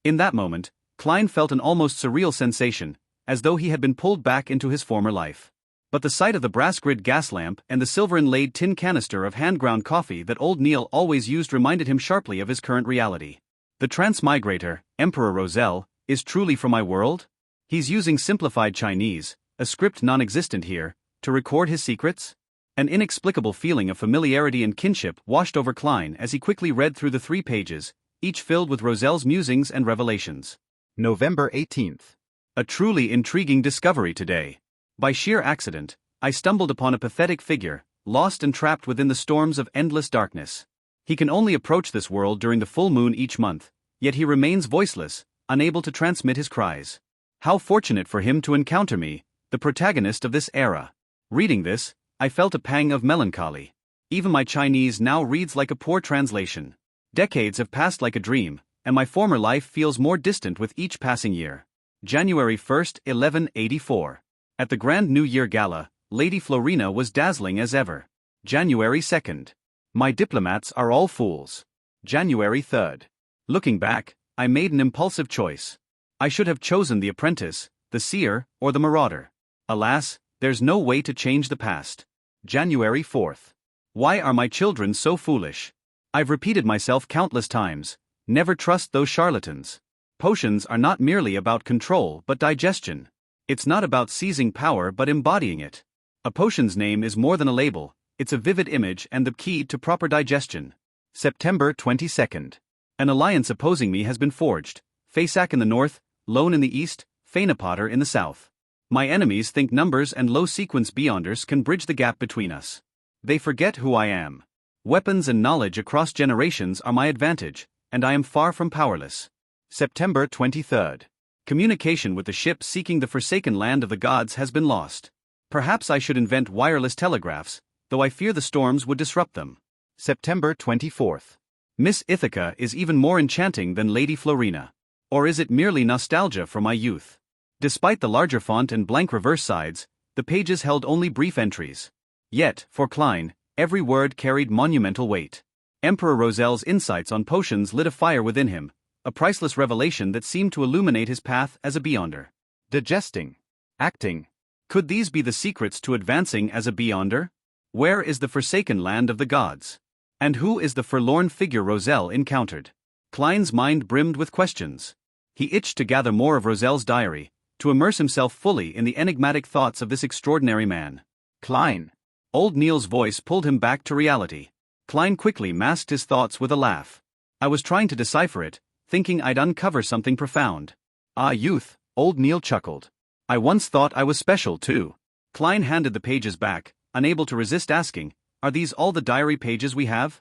In that moment, Klein felt an almost surreal sensation, as though he had been pulled back into his former life. But the sight of the brass-grid gas lamp and the silver-inlaid tin canister of hand-ground coffee that old Neil always used reminded him sharply of his current reality. The transmigrator, Emperor Roselle, is truly from my world? He's using simplified Chinese, a script non-existent here, to record his secrets? An inexplicable feeling of familiarity and kinship washed over Klein as he quickly read through the 3 pages, each filled with Roselle's musings and revelations. November 18th. A truly intriguing discovery today. By sheer accident, I stumbled upon a pathetic figure, lost and trapped within the storms of endless darkness. He can only approach this world during the full moon each month, yet he remains voiceless, unable to transmit his cries. How fortunate for him to encounter me, the protagonist of this era. Reading this, I felt a pang of melancholy. Even my Chinese now reads like a poor translation. Decades have passed like a dream, and my former life feels more distant with each passing year. January 1st, 1184. At the Grand New Year Gala, Lady Florina was dazzling as ever. January 2nd. My diplomats are all fools. January 3rd. Looking back, I made an impulsive choice. I should have chosen the apprentice, the seer, or the marauder. Alas, there's no way to change the past. January 4th. Why are my children so foolish? I've repeated myself countless times. Never trust those charlatans. Potions are not merely about control but digestion. It's not about seizing power but embodying it. A potion's name is more than a label, it's a vivid image and the key to proper digestion. September 22nd. An alliance opposing me has been forged. Fasak in the north, Lone in the east, Fainapotter in the south. My enemies think numbers and low-sequence beyonders can bridge the gap between us. They forget who I am. Weapons and knowledge across generations are my advantage, and I am far from powerless. September 23rd. Communication with the ship seeking the forsaken land of the gods has been lost. Perhaps I should invent wireless telegraphs, though I fear the storms would disrupt them. September 24th. Miss Ithaca is even more enchanting than Lady Florina. Or is it merely nostalgia for my youth? Despite the larger font and blank reverse sides, the pages held only brief entries. Yet, for Klein, every word carried monumental weight. Emperor Roselle's insights on potions lit a fire within him, a priceless revelation that seemed to illuminate his path as a beyonder. Digesting. Acting. Could these be the secrets to advancing as a beyonder? Where is the forsaken land of the gods? And who is the forlorn figure Roselle encountered? Klein's mind brimmed with questions. He itched to gather more of Roselle's diary, to immerse himself fully in the enigmatic thoughts of this extraordinary man. Klein. Old Neil's voice pulled him back to reality. Klein quickly masked his thoughts with a laugh. I was trying to decipher it, thinking I'd uncover something profound. Ah, youth, old Neil chuckled. I once thought I was special too. Klein handed the pages back, unable to resist asking, are these all the diary pages we have?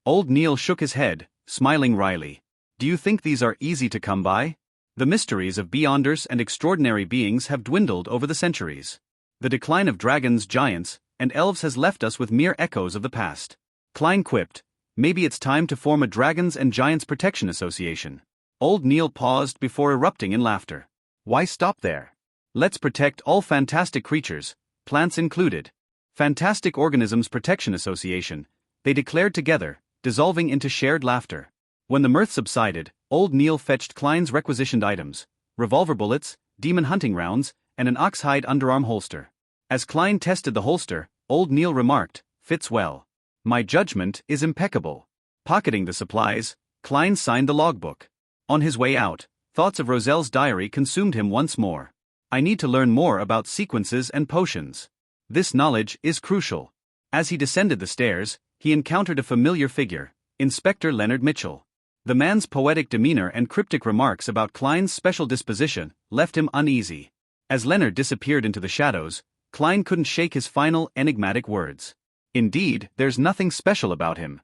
Old Neil shook his head, smiling wryly. Do you think these are easy to come by? The mysteries of beyonders and extraordinary beings have dwindled over the centuries. The decline of dragons, giants, and elves has left us with mere echoes of the past. Klein quipped, maybe it's time to form a Dragons and Giants Protection Association. Old Neil paused before erupting in laughter. Why stop there? Let's protect all fantastic creatures, plants included. Fantastic Organisms Protection Association, they declared together, dissolving into shared laughter. When the mirth subsided, old Neil fetched Klein's requisitioned items, revolver bullets, demon hunting rounds, and an oxhide underarm holster. As Klein tested the holster, old Neil remarked, fits well. My judgment is impeccable. Pocketing the supplies, Klein signed the logbook. On his way out, thoughts of Roselle's diary consumed him once more. I need to learn more about sequences and potions. This knowledge is crucial. As he descended the stairs, he encountered a familiar figure, Inspector Leonard Mitchell. The man's poetic demeanor and cryptic remarks about Klein's special disposition left him uneasy. As Leonard disappeared into the shadows, Klein couldn't shake his final enigmatic words. Indeed, there's nothing special about him.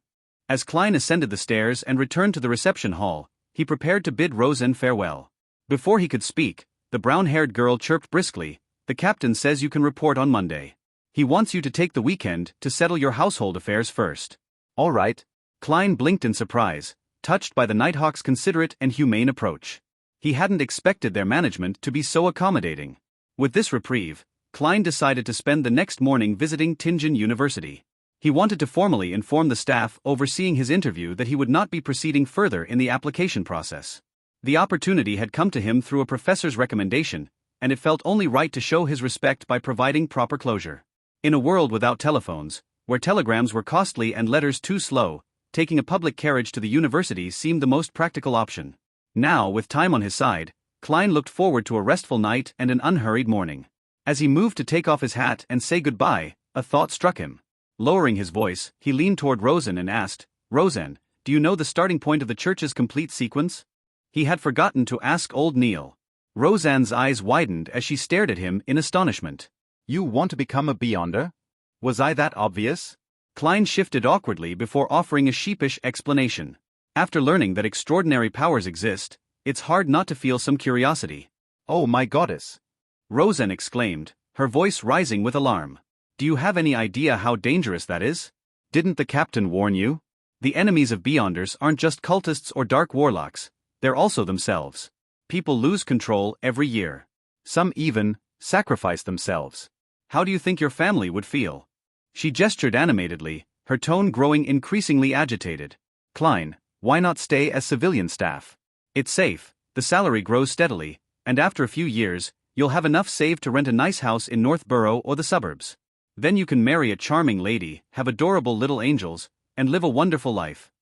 As Klein ascended the stairs and returned to the reception hall, he prepared to bid Rosen farewell. Before he could speak, the brown-haired girl chirped briskly, the captain says you can report on Monday. He wants you to take the weekend to settle your household affairs first. All right. Klein blinked in surprise, touched by the Nighthawk's considerate and humane approach. He hadn't expected their management to be so accommodating. With this reprieve, Klein decided to spend the next morning visiting Tianjin University. He wanted to formally inform the staff overseeing his interview that he would not be proceeding further in the application process. The opportunity had come to him through a professor's recommendation, and it felt only right to show his respect by providing proper closure. In a world without telephones, where telegrams were costly and letters too slow, taking a public carriage to the university seemed the most practical option. Now, with time on his side, Klein looked forward to a restful night and an unhurried morning. As he moved to take off his hat and say goodbye, a thought struck him. Lowering his voice, he leaned toward Rosen and asked, "Rosen, do you know the starting point of the church's complete sequence?" He had forgotten to ask old Neil. Roseanne's eyes widened as she stared at him in astonishment. "You want to become a Beyonder? Was I that obvious?" Klein shifted awkwardly before offering a sheepish explanation. After learning that extraordinary powers exist, it's hard not to feel some curiosity. "Oh, my goddess!" Rosen exclaimed, her voice rising with alarm. "Do you have any idea how dangerous that is? Didn't the captain warn you? The enemies of Beyonders aren't just cultists or dark warlocks, they're also themselves. People lose control every year. Some even sacrifice themselves. How do you think your family would feel?" She gestured animatedly, her tone growing increasingly agitated. "Klein, why not stay as civilian staff? It's safe, the salary grows steadily, and after a few years, you'll have enough saved to rent a nice house in Northborough or the suburbs. Then you can marry a charming lady, have adorable little angels, and live a wonderful life."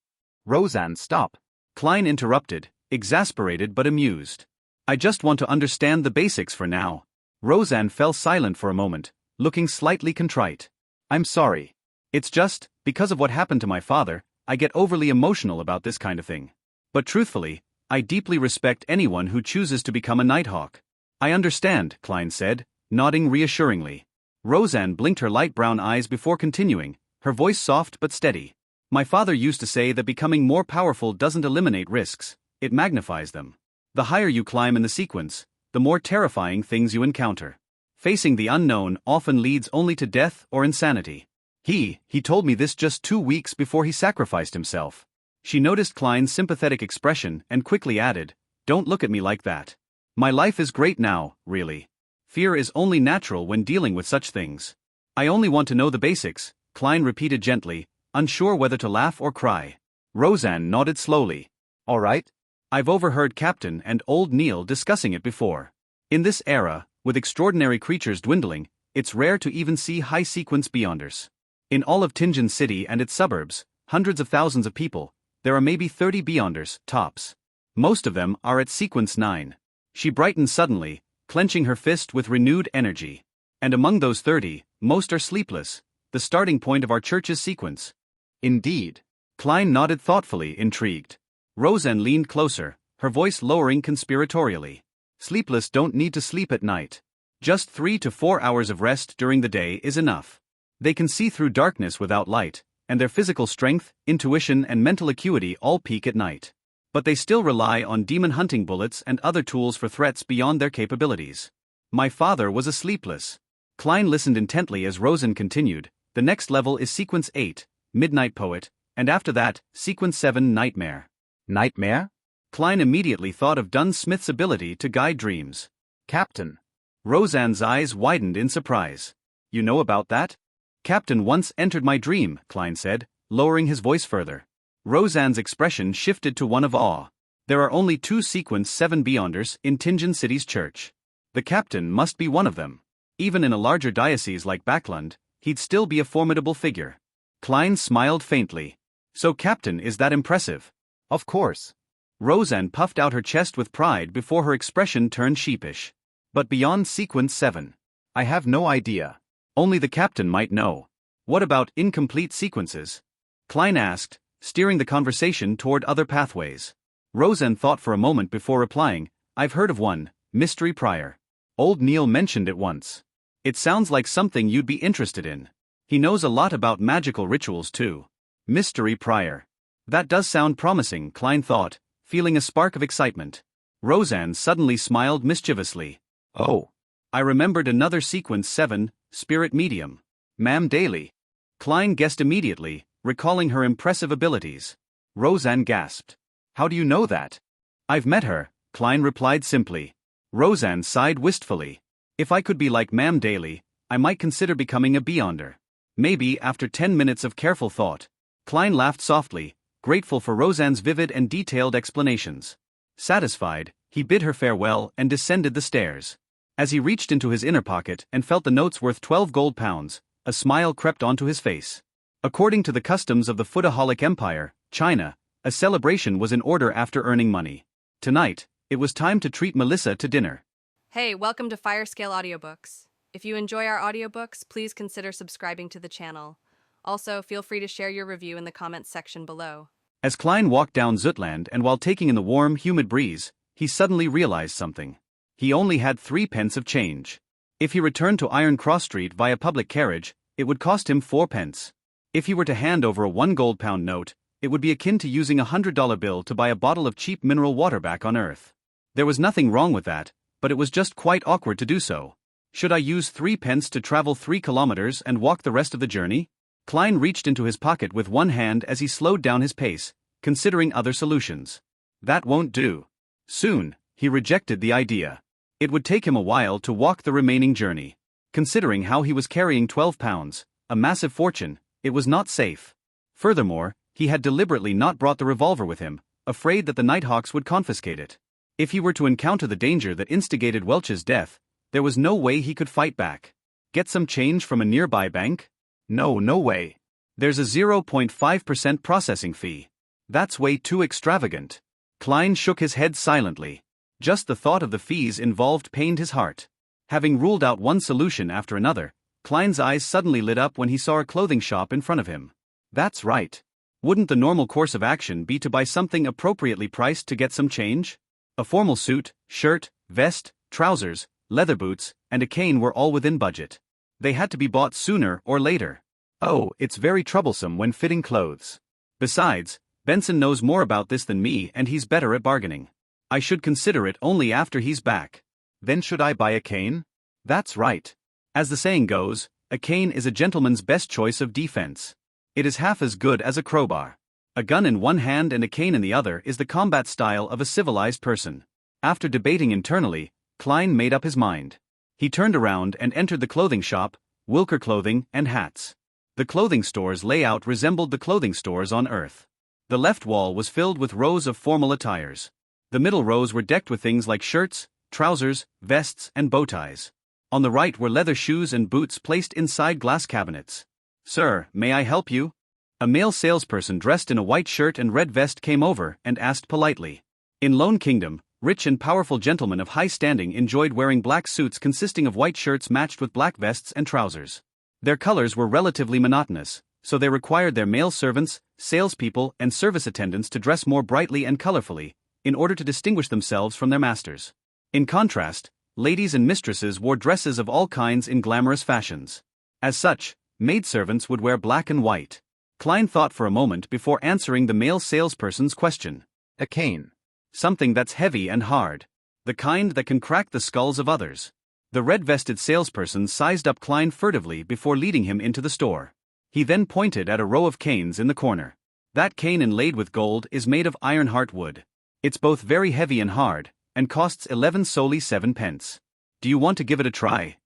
"Roseanne, stop!" Klein interrupted, exasperated but amused. "I just want to understand the basics for now." Roseanne fell silent for a moment, looking slightly contrite. "I'm sorry. It's just, because of what happened to my father, I get overly emotional about this kind of thing. But truthfully, I deeply respect anyone who chooses to become a Nighthawk." "I understand," Klein said, nodding reassuringly. Roseanne blinked her light brown eyes before continuing, her voice soft but steady. "My father used to say that becoming more powerful doesn't eliminate risks, it magnifies them. The higher you climb in the sequence, the more terrifying things you encounter. Facing the unknown often leads only to death or insanity. He told me this just 2 weeks before he sacrificed himself." She noticed Klein's sympathetic expression and quickly added, "Don't look at me like that. My life is great now, really. Fear is only natural when dealing with such things." "I only want to know the basics," Klein repeated gently, unsure whether to laugh or cry. Roseanne nodded slowly. "All right. I've overheard Captain and old Neil discussing it before. In this era, with extraordinary creatures dwindling, it's rare to even see high-sequence Beyonders. In all of Tingen City and its suburbs, hundreds of thousands of people, there are maybe 30 Beyonders, tops. Most of them are at sequence 9. She brightened suddenly, clenching her fist with renewed energy. "And among those 30, most are sleepless, the starting point of our church's sequence." "Indeed." Klein nodded thoughtfully, intrigued. Roseanne leaned closer, her voice lowering conspiratorially. "Sleepless don't need to sleep at night. Just 3 to 4 hours of rest during the day is enough. They can see through darkness without light, and their physical strength, intuition and mental acuity all peak at night. But they still rely on demon hunting bullets and other tools for threats beyond their capabilities. My father was a sleepless." Klein listened intently as Rosen continued. "The next level is sequence 8, Midnight Poet, and after that, sequence 7, Nightmare." "Nightmare?" Klein immediately thought of Dunn Smith's ability to guide dreams. "Captain." Roseanne's eyes widened in surprise. "You know about that?" "Captain once entered my dream," Klein said, lowering his voice further. Roseanne's expression shifted to one of awe. "There are only 2 sequence 7 Beyonders in Tingen City's church. The captain must be one of them. Even in a larger diocese like Backlund, he'd still be a formidable figure." Klein smiled faintly. "So Captain is that impressive?" "Of course." Roseanne puffed out her chest with pride before her expression turned sheepish. "But beyond sequence 7? "I have no idea." "Only the captain might know. What about incomplete sequences?" Klein asked, steering the conversation toward other pathways. Roseanne thought for a moment before replying, "I've heard of one, Mystery Prior. Old Neil mentioned it once. It sounds like something you'd be interested in. He knows a lot about magical rituals too." Mystery Prior. That does sound promising, Klein thought, feeling a spark of excitement. Roseanne suddenly smiled mischievously. "Oh." I remembered another sequence 7, Spirit Medium. Ma'am Daly. Klein guessed immediately, recalling her impressive abilities. Roseanne gasped. "How do you know that?" "I've met her," Klein replied simply. Roseanne sighed wistfully. "If I could be like Ma'am Daly, I might consider becoming a Beyonder. Maybe after 10 minutes of careful thought." Klein laughed softly, grateful for Roseanne's vivid and detailed explanations. Satisfied, he bid her farewell and descended the stairs. As he reached into his inner pocket and felt the notes worth 12 gold pounds, a smile crept onto his face. According to the customs of the Foodaholic Empire, China, a celebration was in order after earning money. Tonight, it was time to treat Melissa to dinner. Hey, welcome to Firescale Audiobooks. If you enjoy our audiobooks, please consider subscribing to the channel. Also, feel free to share your review in the comments section below. As Klein walked down Zutland and while taking in the warm, humid breeze, he suddenly realized something. He only had 3 pence of change. If he returned to Iron Cross Street via public carriage, it would cost him 4 pence. If he were to hand over a 1 gold pound note, it would be akin to using a $100 bill to buy a bottle of cheap mineral water back on Earth. There was nothing wrong with that, but it was just quite awkward to do so. Should I use 3 pence to travel 3 kilometers and walk the rest of the journey? Klein reached into his pocket with one hand as he slowed down his pace, considering other solutions. That won't do. Soon, he rejected the idea. It would take him a while to walk the remaining journey. Considering how he was carrying 12 pounds, a massive fortune, it was not safe. Furthermore, he had deliberately not brought the revolver with him, afraid that the Nighthawks would confiscate it. If he were to encounter the danger that instigated Welch's death, there was no way he could fight back. Get some change from a nearby bank? No way. There's a 0.5% processing fee. That's way too extravagant. Klein shook his head silently. Just the thought of the fees involved pained his heart. Having ruled out one solution after another, Klein's eyes suddenly lit up when he saw a clothing shop in front of him. That's right. Wouldn't the normal course of action be to buy something appropriately priced to get some change? A formal suit, shirt, vest, trousers, leather boots, and a cane were all within budget. They had to be bought sooner or later. Oh, it's very troublesome when fitting clothes. Besides, Benson knows more about this than me and he's better at bargaining. I should consider it only after he's back. Then should I buy a cane? That's right. As the saying goes, a cane is a gentleman's best choice of defense. It is half as good as a crowbar. A gun in one hand and a cane in the other is the combat style of a civilized person. After debating internally, Klein made up his mind. He turned around and entered the clothing shop, Wilker Clothing and Hats. The clothing store's layout resembled the clothing stores on Earth. The left wall was filled with rows of formal attires. The middle rows were decked with things like shirts, trousers, vests, and bow ties. On the right were leather shoes and boots placed inside glass cabinets. Sir, may I help you? A male salesperson dressed in a white shirt and red vest came over and asked politely. In Lone Kingdom, rich and powerful gentlemen of high standing enjoyed wearing black suits consisting of white shirts matched with black vests and trousers. Their colors were relatively monotonous, so they required their male servants, salespeople, and service attendants to dress more brightly and colorfully, in order to distinguish themselves from their masters. In contrast, ladies and mistresses wore dresses of all kinds in glamorous fashions. As such, maidservants would wear black and white. Klein thought for a moment before answering the male salesperson's question. A cane. Something that's heavy and hard. The kind that can crack the skulls of others. The red-vested salesperson sized up Klein furtively before leading him into the store. He then pointed at a row of canes in the corner. That cane inlaid with gold is made of ironheart wood. It's both very heavy and hard, and costs 11 solely 7 pence. Do you want to give it a try?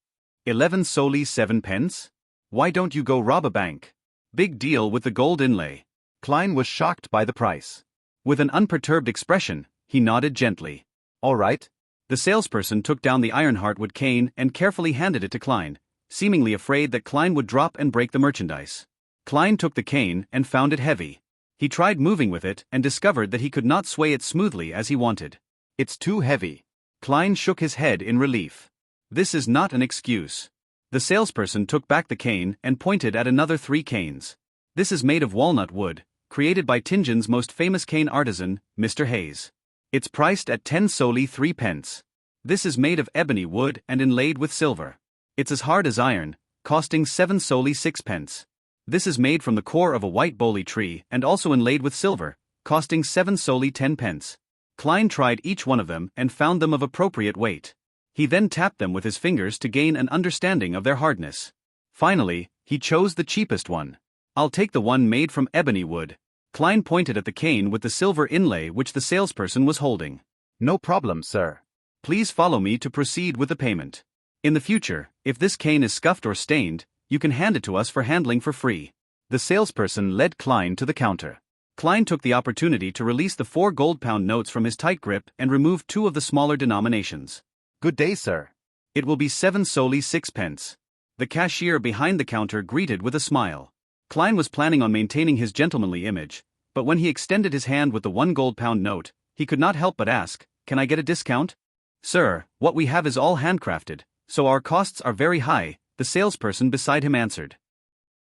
11 solely 7 pence? Why don't you go rob a bank? Big deal with the gold inlay. Klein was shocked by the price. With an unperturbed expression, he nodded gently. All right. The salesperson took down the ironheart wood cane and carefully handed it to Klein, seemingly afraid that Klein would drop and break the merchandise. Klein took the cane and found it heavy. He tried moving with it and discovered that he could not sway it smoothly as he wanted. It's too heavy. Klein shook his head in relief. This is not an excuse. The salesperson took back the cane and pointed at another 3 canes. This is made of walnut wood, created by Tingin's most famous cane artisan, Mr. Hayes. It's priced at 10 solely 3 pence. This is made of ebony wood and inlaid with silver. It's as hard as iron, costing 7 solely 6 pence. This is made from the core of a white boly tree and also inlaid with silver, costing 7 solely 10 pence. Klein tried each one of them and found them of appropriate weight. He then tapped them with his fingers to gain an understanding of their hardness. Finally, he chose the cheapest one. I'll take the one made from ebony wood. Klein pointed at the cane with the silver inlay which the salesperson was holding. No problem, sir. Please follow me to proceed with the payment. In the future, if this cane is scuffed or stained, you can hand it to us for handling for free. The salesperson led Klein to the counter. Klein took the opportunity to release the 4 gold-pound notes from his tight grip and removed 2 of the smaller denominations. Good day, sir. It will be 7 solely 6 pence. The cashier behind the counter greeted with a smile. Klein was planning on maintaining his gentlemanly image, but when he extended his hand with the 1 gold-pound note, he could not help but ask, "Can I get a discount?" "Sir, what we have is all handcrafted, so our costs are very high," the salesperson beside him answered.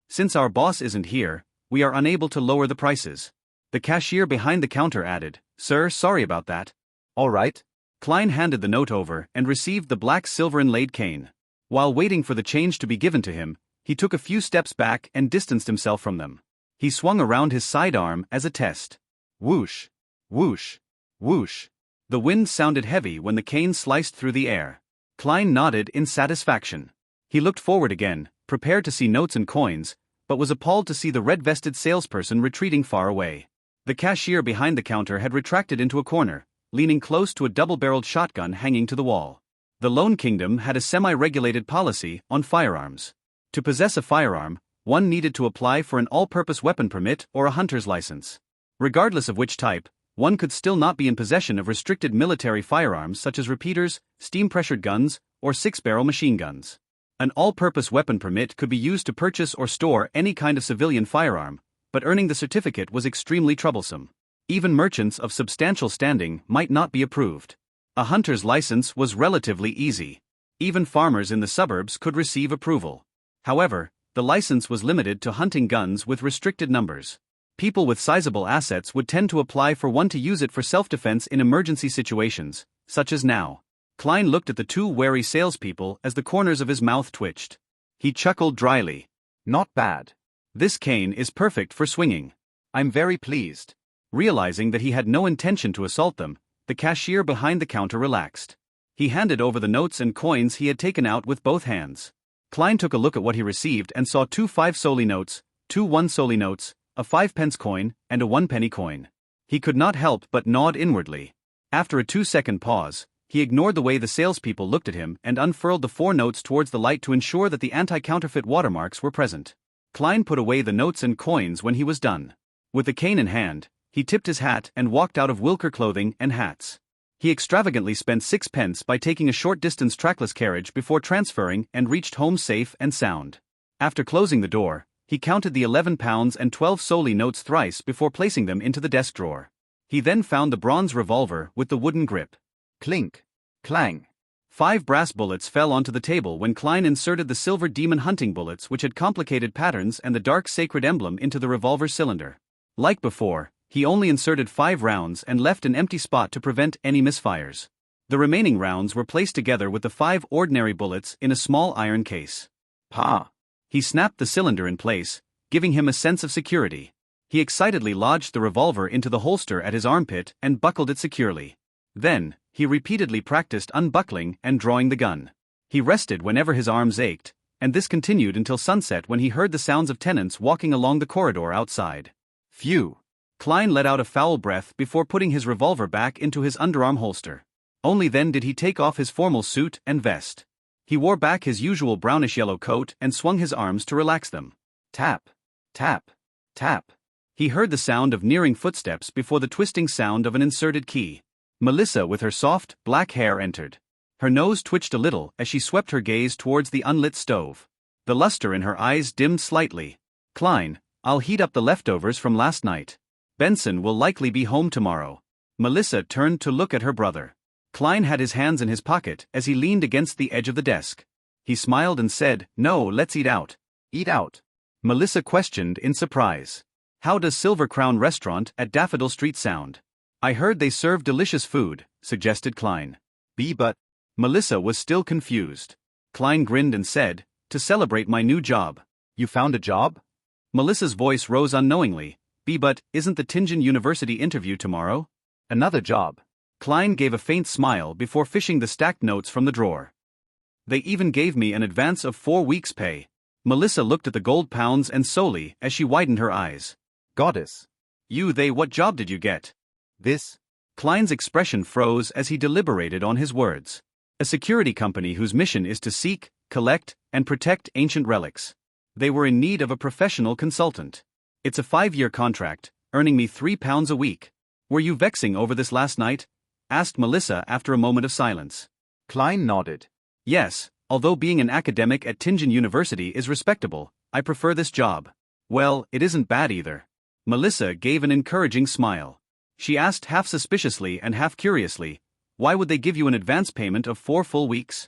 "Since our boss isn't here, we are unable to lower the prices." The cashier behind the counter added, "Sir, sorry about that." All right. Klein handed the note over and received the black silver inlaid cane. While waiting for the change to be given to him, he took a few steps back and distanced himself from them. He swung around his sidearm as a test. Whoosh! Whoosh! Whoosh! The wind sounded heavy when the cane sliced through the air. Klein nodded in satisfaction. He looked forward again, prepared to see notes and coins, but was appalled to see the red-vested salesperson retreating far away. The cashier behind the counter had retracted into a corner, leaning close to a double-barreled shotgun hanging to the wall. The Lone Kingdom had a semi-regulated policy on firearms. To possess a firearm, one needed to apply for an all-purpose weapon permit or a hunter's license. Regardless of which type, one could still not be in possession of restricted military firearms such as repeaters, steam-pressured guns, or 6-barrel machine guns. An all-purpose weapon permit could be used to purchase or store any kind of civilian firearm, but earning the certificate was extremely troublesome. Even merchants of substantial standing might not be approved. A hunter's license was relatively easy. Even farmers in the suburbs could receive approval. However, the license was limited to hunting guns with restricted numbers. People with sizable assets would tend to apply for one to use it for self-defense in emergency situations, such as now. Klein looked at the 2 wary salespeople as the corners of his mouth twitched. He chuckled dryly. Not bad. This cane is perfect for swinging. I'm very pleased. Realizing that he had no intention to assault them, the cashier behind the counter relaxed. He handed over the notes and coins he had taken out with both hands. Klein took a look at what he received and saw 2 5 solely notes, 2 1 solely notes, a 5-pence coin, and a 1-penny coin. He could not help but nod inwardly. After a 2-second pause, he ignored the way the salespeople looked at him and unfurled the 4 notes towards the light to ensure that the anti-counterfeit watermarks were present. Klein put away the notes and coins when he was done. With the cane in hand, he tipped his hat and walked out of Wilker Clothing and Hats. He extravagantly spent 6 pence by taking a short-distance trackless carriage before transferring and reached home safe and sound. After closing the door, he counted the 11 pounds and 12 solely notes thrice before placing them into the desk drawer. He then found the bronze revolver with the wooden grip. Clink. Clang. 5 brass bullets fell onto the table when Klein inserted the silver demon hunting bullets which had complicated patterns and the dark sacred emblem into the revolver cylinder. Like before, he only inserted 5 rounds and left an empty spot to prevent any misfires. The remaining rounds were placed together with the 5 ordinary bullets in a small iron case. Pa! He snapped the cylinder in place, giving him a sense of security. He excitedly lodged the revolver into the holster at his armpit and buckled it securely. Then, he repeatedly practiced unbuckling and drawing the gun. He rested whenever his arms ached, and this continued until sunset when he heard the sounds of tenants walking along the corridor outside. Phew! Klein let out a foul breath before putting his revolver back into his underarm holster. Only then did he take off his formal suit and vest. He wore back his usual brownish-yellow coat and swung his arms to relax them. Tap, tap, tap. He heard the sound of nearing footsteps before the twisting sound of an inserted key. Melissa with her soft, black hair entered. Her nose twitched a little as she swept her gaze towards the unlit stove. The luster in her eyes dimmed slightly. "Klein, I'll heat up the leftovers from last night. Benson will likely be home tomorrow." Melissa turned to look at her brother. Klein had his hands in his pocket as he leaned against the edge of the desk. He smiled and said, "No, let's eat out." Eat out? Melissa questioned in surprise. "How does Silver Crown Restaurant at Daffodil Street sound?" "I heard they serve delicious food," suggested Klein. But Melissa was still confused. Klein grinned and said, "To celebrate my new job." you found a job? Melissa's voice rose unknowingly. But isn't the Tingen University interview tomorrow?" Another job. Klein gave a faint smile before fishing the stacked notes from the drawer. "They even gave me an advance of 4 weeks' pay." Melissa looked at the gold pounds and solely as she widened her eyes. Goddess. What job did you get?" This? Klein's expression froze as he deliberated on his words. "A security company whose mission is to seek, collect, and protect ancient relics. They were in need of a professional consultant. It's a 5-year contract, earning me £3 a week. Were you vexing over this last night? Asked Melissa after a moment of silence. Klein nodded. Yes, although being an academic at Tingen University is respectable, I prefer this job. Well, it isn't bad either. Melissa gave an encouraging smile. She asked half suspiciously and half curiously, why would they give you an advance payment of 4 full weeks?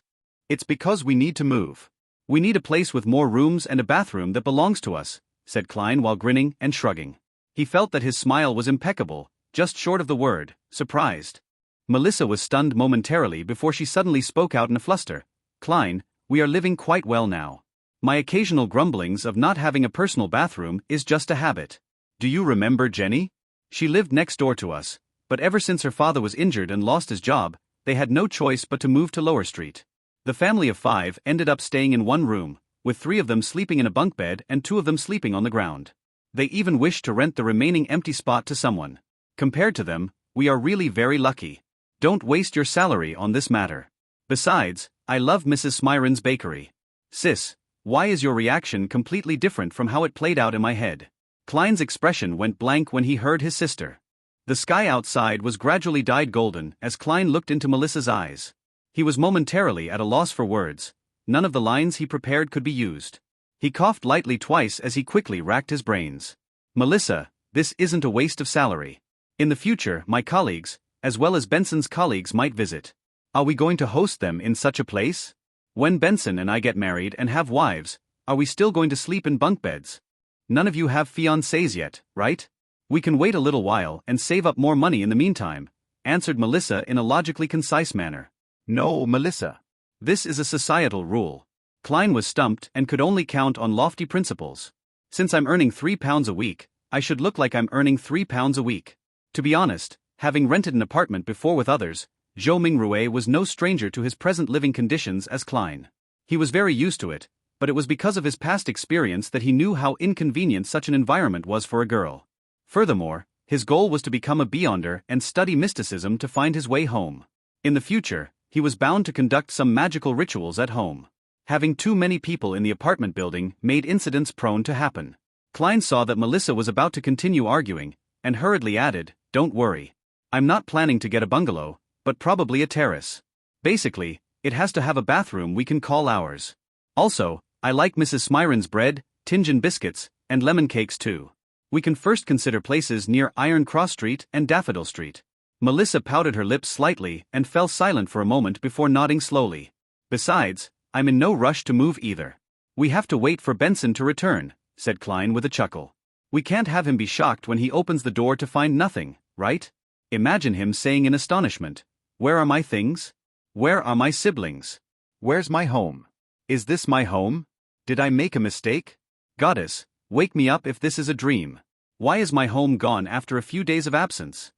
It's because we need to move. We need a place with more rooms and a bathroom that belongs to us, said Klein while grinning and shrugging. He felt that his smile was impeccable, just short of the word, surprised. Melissa was stunned momentarily before she suddenly spoke out in a fluster. Klein, we are living quite well now. My occasional grumblings of not having a personal bathroom is just a habit. Do you remember Jenny? She lived next door to us, but ever since her father was injured and lost his job, they had no choice but to move to Lower Street. The family of 5 ended up staying in one room, with 3 of them sleeping in a bunk bed and 2 of them sleeping on the ground. They even wished to rent the remaining empty spot to someone. Compared to them, we are really very lucky. Don't waste your salary on this matter. Besides, I love Mrs. Smyron's bakery. Sis, why is your reaction completely different from how it played out in my head? Klein's expression went blank when he heard his sister. The sky outside was gradually dyed golden as Klein looked into Melissa's eyes. He was momentarily at a loss for words. None of the lines he prepared could be used. He coughed lightly twice as he quickly racked his brains. Melissa, this isn't a waste of salary. In the future, my colleagues, as well as Benson's colleagues, might visit. Are we going to host them in such a place? When Benson and I get married and have wives, are we still going to sleep in bunk beds? None of you have fiancés yet, right? We can wait a little while and save up more money in the meantime, answered Melissa in a logically concise manner. No, Melissa. This is a societal rule. Klein was stumped and could only count on lofty principles. Since I'm earning £3 a week, I should look like I'm earning £3 a week. To be honest, having rented an apartment before with others, Zhou Mingrue was no stranger to his present living conditions as Klein. He was very used to it, but it was because of his past experience that he knew how inconvenient such an environment was for a girl. Furthermore, his goal was to become a beyonder and study mysticism to find his way home. In the future, he was bound to conduct some magical rituals at home. Having too many people in the apartment building made incidents prone to happen. Klein saw that Melissa was about to continue arguing, and hurriedly added, "Don't worry. I'm not planning to get a bungalow, but probably a terrace. Basically, it has to have a bathroom we can call ours. Also, I like Mrs. Smyron's bread, Tingen biscuits, and lemon cakes too. We can first consider places near Iron Cross Street and Daffodil Street." Melissa pouted her lips slightly and fell silent for a moment before nodding slowly. "Besides, I'm in no rush to move either. We have to wait for Benson to return," said Klein with a chuckle. "We can't have him be shocked when he opens the door to find nothing, right? Imagine him saying in astonishment, 'Where are my things? Where are my siblings? Where's my home? Is this my home? Did I make a mistake? Goddess, wake me up if this is a dream. Why is my home gone after a few days of absence?"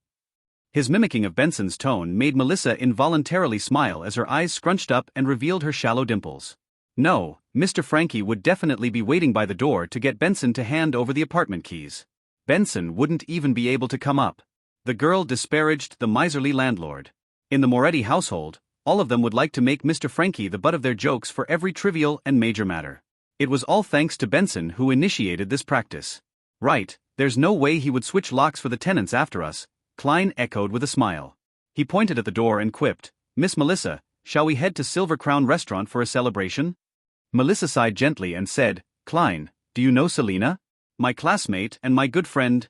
His mimicking of Benson's tone made Melissa involuntarily smile as her eyes scrunched up and revealed her shallow dimples. No, Mr. Frankie would definitely be waiting by the door to get Benson to hand over the apartment keys. Benson wouldn't even be able to come up. The girl disparaged the miserly landlord. In the Moretti household, all of them would like to make Mr. Frankie the butt of their jokes for every trivial and major matter. It was all thanks to Benson who initiated this practice. Right, there's no way he would switch locks for the tenants after us, Klein echoed with a smile. He pointed at the door and quipped, "Miss Melissa, shall we head to Silver Crown Restaurant for a celebration?" Melissa sighed gently and said, "Klein, do you know Selina? My classmate and my good friend."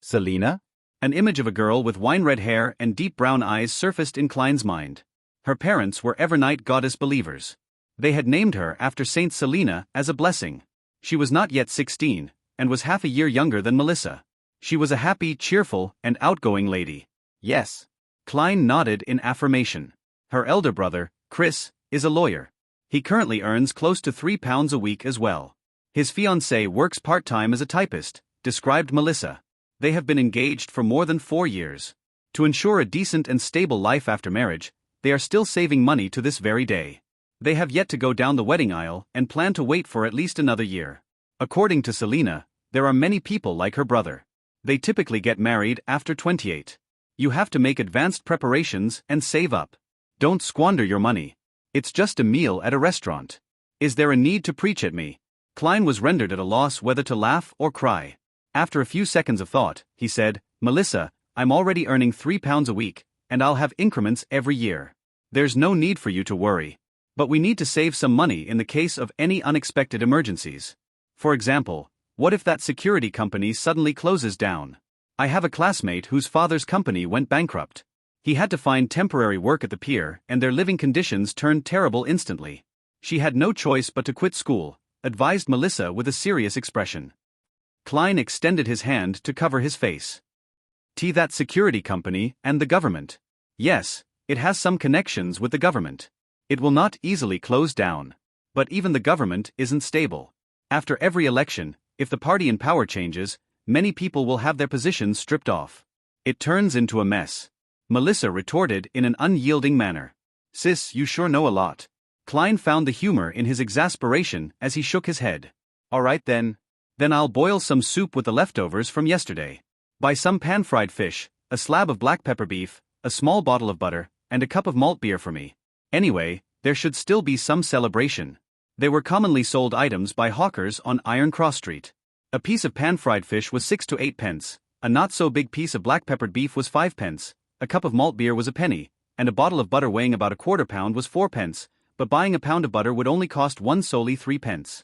Selina? An image of a girl with wine-red hair and deep brown eyes surfaced in Klein's mind. Her parents were Evernight goddess believers. They had named her after Saint Selina as a blessing. She was not yet 16, and was half a year younger than Melissa. She was a happy, cheerful, and outgoing lady. Yes. Klein nodded in affirmation. Her elder brother, Chris, is a lawyer. He currently earns close to £3 a week as well. His fiancée works part-time as a typist, described Melissa. They have been engaged for more than 4 years. To ensure a decent and stable life after marriage, they are still saving money to this very day. They have yet to go down the wedding aisle and plan to wait for at least another year. According to Selina, there are many people like her brother. They typically get married after 28. You have to make advanced preparations and save up. Don't squander your money. It's just a meal at a restaurant. Is there a need to preach at me? Klein was rendered at a loss whether to laugh or cry. After a few seconds of thought, he said, "Melissa, I'm already earning £3 a week, and I'll have increments every year. There's no need for you to worry. But we need to save some money in the case of any unexpected emergencies. For example, what if that security company suddenly closes down? I have a classmate whose father's company went bankrupt. He had to find temporary work at the pier, and their living conditions turned terrible instantly. She had no choice but to quit school," advised Melissa with a serious expression. Klein extended his hand to cover his face. That security company and the government. Yes, it has some connections with the government. It will not easily close down. But even the government isn't stable. After every election, if the party in power changes, many people will have their positions stripped off. It turns into a mess. Melissa retorted in an unyielding manner. "Sis, you sure know a lot." Klein found the humor in his exasperation as he shook his head. "All right then. Then I'll boil some soup with the leftovers from yesterday. Buy some pan-fried fish, a slab of black pepper beef, a small bottle of butter, and a cup of malt beer for me. Anyway, there should still be some celebration." They were commonly sold items by hawkers on Iron Cross Street. A piece of pan-fried fish was 6 to 8 pence, a not-so-big piece of black-peppered beef was 5 pence, a cup of malt beer was a penny, and a bottle of butter weighing about a quarter pound was 4 pence, but buying a pound of butter would only cost one solely 3 pence.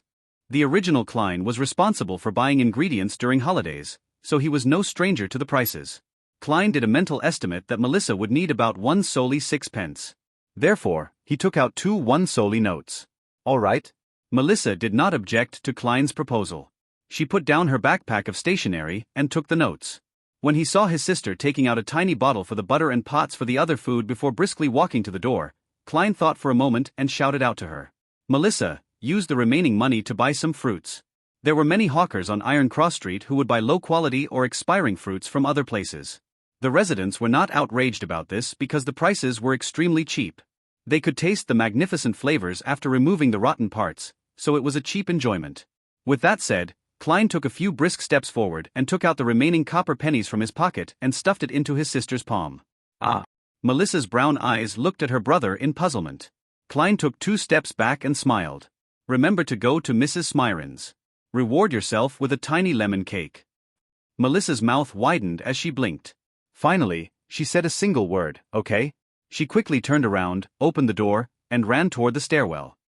The original Klein was responsible for buying ingredients during holidays, so he was no stranger to the prices. Klein did a mental estimate that Melissa would need about one solely 6 pence. Therefore, he took out 2 one solely notes. "All right." Melissa did not object to Klein's proposal. She put down her backpack of stationery and took the notes. When he saw his sister taking out a tiny bottle for the butter and pots for the other food before briskly walking to the door, Klein thought for a moment and shouted out to her. Melissa, use the remaining money to buy some fruits. There were many hawkers on Iron Cross Street who would buy low-quality or expiring fruits from other places. The residents were not outraged about this because the prices were extremely cheap. They could taste the magnificent flavors after removing the rotten parts, so it was a cheap enjoyment. With that said, Klein took a few brisk steps forward and took out the remaining copper pennies from his pocket and stuffed it into his sister's palm. "Ah." Melissa's brown eyes looked at her brother in puzzlement. Klein took 2 steps back and smiled. "Remember to go to Mrs. Smiron's. Reward yourself with a tiny lemon cake." Melissa's mouth widened as she blinked. Finally, she said a single word, "Okay." She quickly turned around, opened the door, and ran toward the stairwell.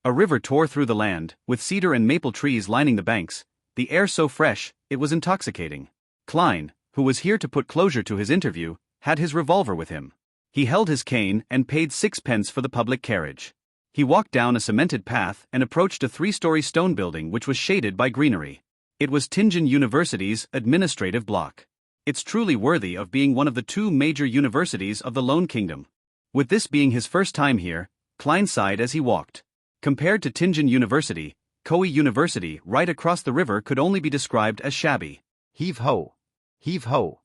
A river tore through the land, with cedar and maple trees lining the banks, the air so fresh, it was intoxicating. Klein, who was here to put closure to his interview, had his revolver with him. He held his cane and paid 6 pence for the public carriage. He walked down a cemented path and approached a 3-story stone building which was shaded by greenery. It was Tingen University's administrative block. It's truly worthy of being one of the 2 major universities of the Lone Kingdom. With this being his first time here, Klein sighed as he walked. Compared to Tingen University, Koei University right across the river could only be described as shabby. Heave ho! Heave ho!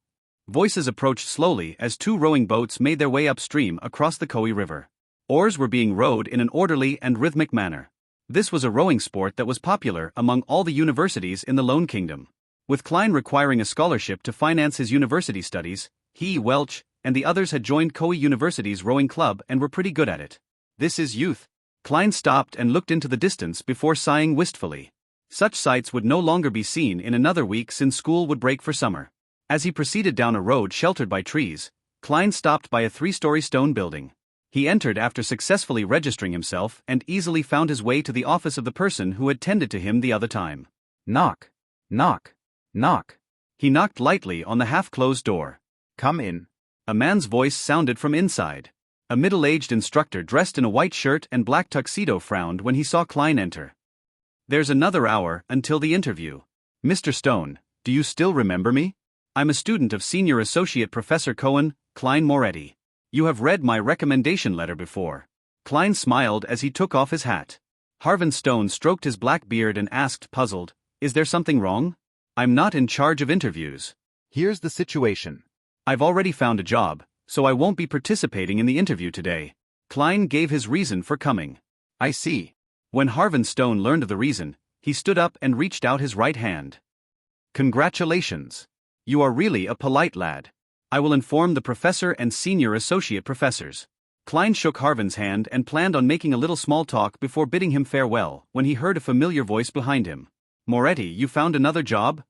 Voices approached slowly as 2 rowing boats made their way upstream across the Koei River. Oars were being rowed in an orderly and rhythmic manner. This was a rowing sport that was popular among all the universities in the Lone Kingdom. With Klein requiring a scholarship to finance his university studies, he, Welch, and the others had joined Koei University's rowing club and were pretty good at it. This is youth. Klein stopped and looked into the distance before sighing wistfully. Such sights would no longer be seen in another week since school would break for summer. As he proceeded down a road sheltered by trees, Klein stopped by a 3-story stone building. He entered after successfully registering himself and easily found his way to the office of the person who had tended to him the other time. Knock. Knock. Knock. He knocked lightly on the half-closed door. "Come in." A man's voice sounded from inside. A middle-aged instructor dressed in a white shirt and black tuxedo frowned when he saw Klein enter. "There's another hour until the interview. Mr. Stone, do you still remember me? I'm a student of Senior Associate Professor Cohen, Klein Moretti. You have read my recommendation letter before." Klein smiled as he took off his hat. Harvin Stone stroked his black beard and asked, puzzled, "Is there something wrong? I'm not in charge of interviews." "Here's the situation. I've already found a job, so I won't be participating in the interview today." Klein gave his reason for coming. "I see." When Harvin Stone learned of the reason, he stood up and reached out his right hand. "Congratulations. You are really a polite lad. I will inform the professor and senior associate professors." Klein shook Harvin's hand and planned on making a little small talk before bidding him farewell when he heard a familiar voice behind him. "Moretti, you found another job?"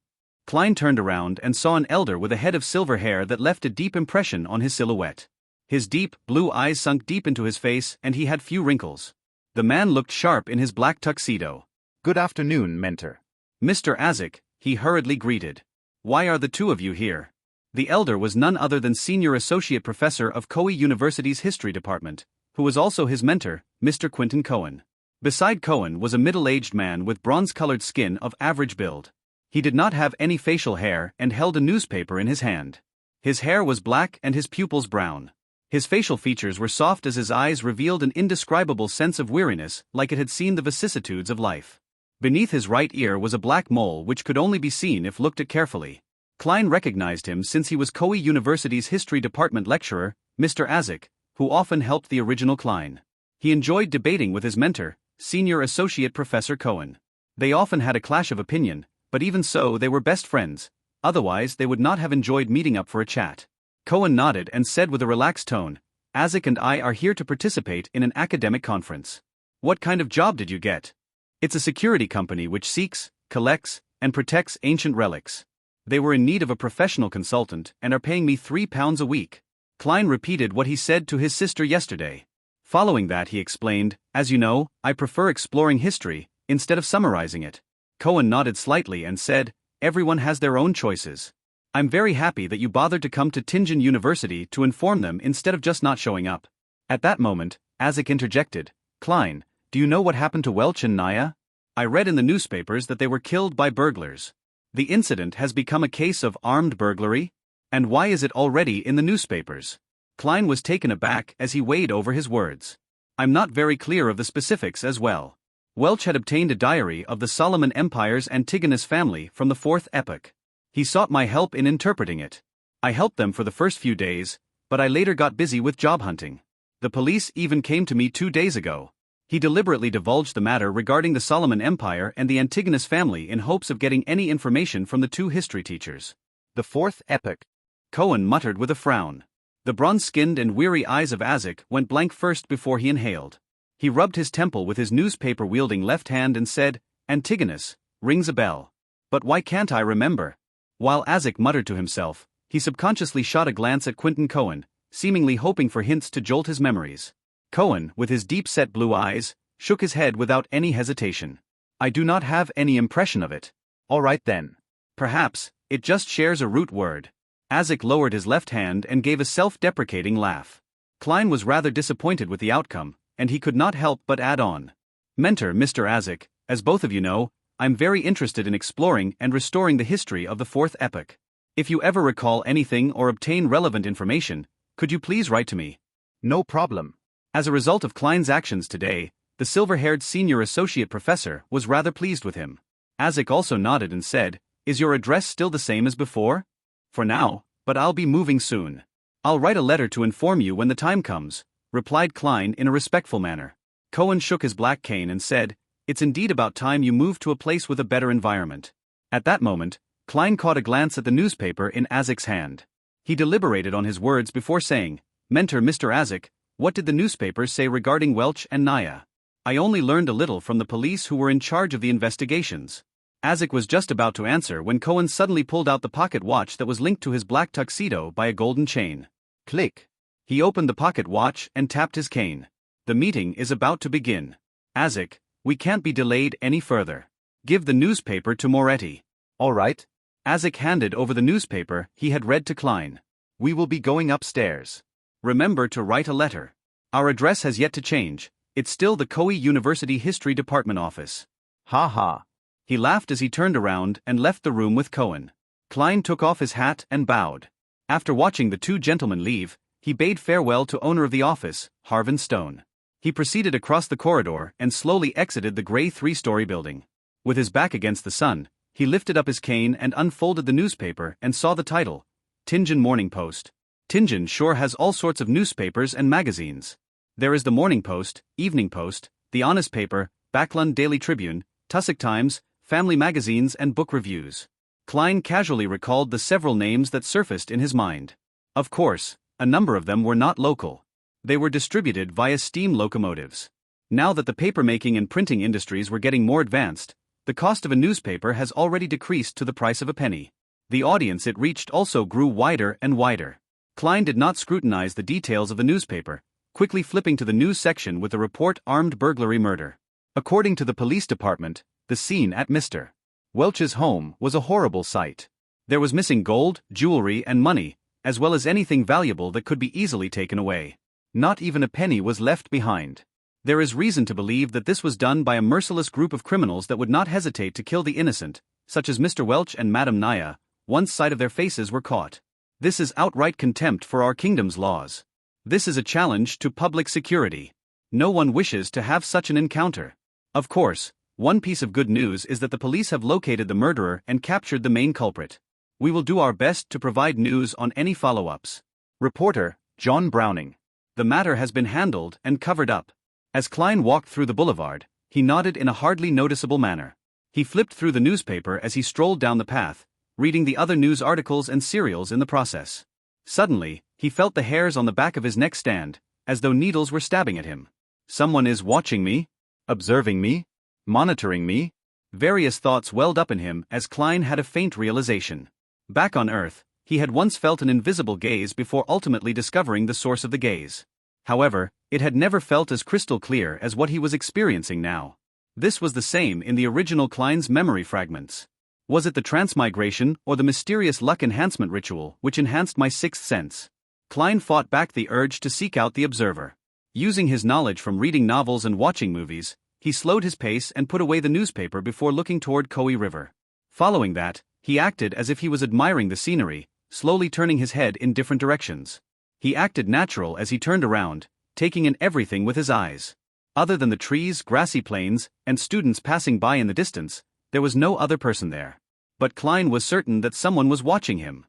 Klein turned around and saw an elder with a head of silver hair that left a deep impression on his silhouette. His deep, blue eyes sunk deep into his face and he had few wrinkles. The man looked sharp in his black tuxedo. Good afternoon, mentor. Mr. Azik, he hurriedly greeted. Why are the two of you here? The elder was none other than Senior Associate Professor of Koei University's History Department, who was also his mentor, Mr. Quentin Cohen. Beside Cohen was a middle-aged man with bronze-colored skin of average build. He did not have any facial hair and held a newspaper in his hand. His hair was black and his pupils brown. His facial features were soft as his eyes revealed an indescribable sense of weariness, like it had seen the vicissitudes of life. Beneath his right ear was a black mole which could only be seen if looked at carefully. Klein recognized him since he was Koei University's History Department lecturer, Mr. Azik, who often helped the original Klein. He enjoyed debating with his mentor, Senior Associate Professor Cohen. They often had a clash of opinion, but even so they were best friends, otherwise they would not have enjoyed meeting up for a chat. Cohen nodded and said with a relaxed tone, Azik and I are here to participate in an academic conference. What kind of job did you get? It's a security company which seeks, collects, and protects ancient relics. They were in need of a professional consultant and are paying me £3 a week. Klein repeated what he said to his sister yesterday. Following that he explained, as you know, I prefer exploring history, instead of summarizing it. Cohen nodded slightly and said, everyone has their own choices. I'm very happy that you bothered to come to Tingen University to inform them instead of just not showing up. At that moment, Azik interjected, Klein, do you know what happened to Welch and Naya? I read in the newspapers that they were killed by burglars. The incident has become a case of armed burglary? And why is it already in the newspapers? Klein was taken aback as he weighed over his words. I'm not very clear of the specifics as well. Welch had obtained a diary of the Solomon Empire's Antigonus family from the 4th epoch. He sought my help in interpreting it. I helped them for the first few days, but I later got busy with job hunting. The police even came to me 2 days ago. He deliberately divulged the matter regarding the Solomon Empire and the Antigonus family in hopes of getting any information from the two history teachers. The 4th epoch. Cohen muttered with a frown. The bronze-skinned and weary eyes of Azik went blank first before he inhaled. He rubbed his temple with his newspaper-wielding left hand and said, Antigonus, rings a bell. But why can't I remember? While Azik muttered to himself, he subconsciously shot a glance at Quentin Cohen, seemingly hoping for hints to jolt his memories. Cohen, with his deep-set blue eyes, shook his head without any hesitation. I do not have any impression of it. All right then. Perhaps, it just shares a root word. Azik lowered his left hand and gave a self-deprecating laugh. Klein was rather disappointed with the outcome, and he could not help but add on. Mentor Mr. Azik, as both of you know, I'm very interested in exploring and restoring the history of the 4th epoch. If you ever recall anything or obtain relevant information, could you please write to me? No problem. As a result of Klein's actions today, the silver-haired senior associate professor was rather pleased with him. Azik also nodded and said, Is your address still the same as before? For now, but I'll be moving soon. I'll write a letter to inform you when the time comes, replied Klein in a respectful manner. Cohen shook his black cane and said, It's indeed about time you moved to a place with a better environment. At that moment, Klein caught a glance at the newspaper in Azik's hand. He deliberated on his words before saying, Mentor Mr. Azik, what did the newspapers say regarding Welch and Naya? I only learned a little from the police who were in charge of the investigations. Azik was just about to answer when Cohen suddenly pulled out the pocket watch that was linked to his black tuxedo by a golden chain. Click. He opened the pocket watch and tapped his cane. The meeting is about to begin. Azik, we can't be delayed any further. Give the newspaper to Moretti. All right. Azik handed over the newspaper he had read to Klein. We will be going upstairs. Remember to write a letter. Our address has yet to change. It's still the Koei University History Department office. Ha ha. He laughed as he turned around and left the room with Cohen. Klein took off his hat and bowed. After watching the two gentlemen leave, he bade farewell to owner of the office, Harvin Stone. He proceeded across the corridor and slowly exited the gray 3-story building. With his back against the sun, he lifted up his cane and unfolded the newspaper and saw the title, Tingen Morning Post. Tingen sure has all sorts of newspapers and magazines. There is the Morning Post, Evening Post, the Honest Paper, Backlund Daily Tribune, Tussock Times, family magazines and book reviews. Klein casually recalled the several names that surfaced in his mind. Of course, a number of them were not local. They were distributed via steam locomotives. Now that the papermaking and printing industries were getting more advanced, the cost of a newspaper has already decreased to the price of a penny. The audience it reached also grew wider and wider. Klein did not scrutinize the details of the newspaper, quickly flipping to the news section with the report armed burglary murder. According to the police department, the scene at Mr. Welch's home was a horrible sight. There was missing gold, jewelry, and money, as well as anything valuable that could be easily taken away. Not even a penny was left behind. There is reason to believe that this was done by a merciless group of criminals that would not hesitate to kill the innocent, such as Mr. Welch and Madame Naya, once sight of their faces were caught. This is outright contempt for our kingdom's laws. This is a challenge to public security. No one wishes to have such an encounter. Of course, one piece of good news is that the police have located the murderer and captured the main culprit. We will do our best to provide news on any follow-ups. Reporter, John Browning. The matter has been handled and covered up. As Klein walked through the boulevard, he nodded in a hardly noticeable manner. He flipped through the newspaper as he strolled down the path, reading the other news articles and serials in the process. Suddenly, he felt the hairs on the back of his neck stand, as though needles were stabbing at him. Someone is watching me? Observing me? Monitoring me? Various thoughts welled up in him as Klein had a faint realization. Back on Earth, he had once felt an invisible gaze before ultimately discovering the source of the gaze. However, it had never felt as crystal clear as what he was experiencing now. This was the same in the original Klein's memory fragments. Was it the transmigration or the mysterious luck enhancement ritual which enhanced my sixth sense? Klein fought back the urge to seek out the observer. Using his knowledge from reading novels and watching movies, he slowed his pace and put away the newspaper before looking toward Koei River. Following that, he acted as if he was admiring the scenery, slowly turning his head in different directions. He acted natural as he turned around, taking in everything with his eyes. Other than the trees, grassy plains, and students passing by in the distance, there was no other person there. But Klein was certain that someone was watching him.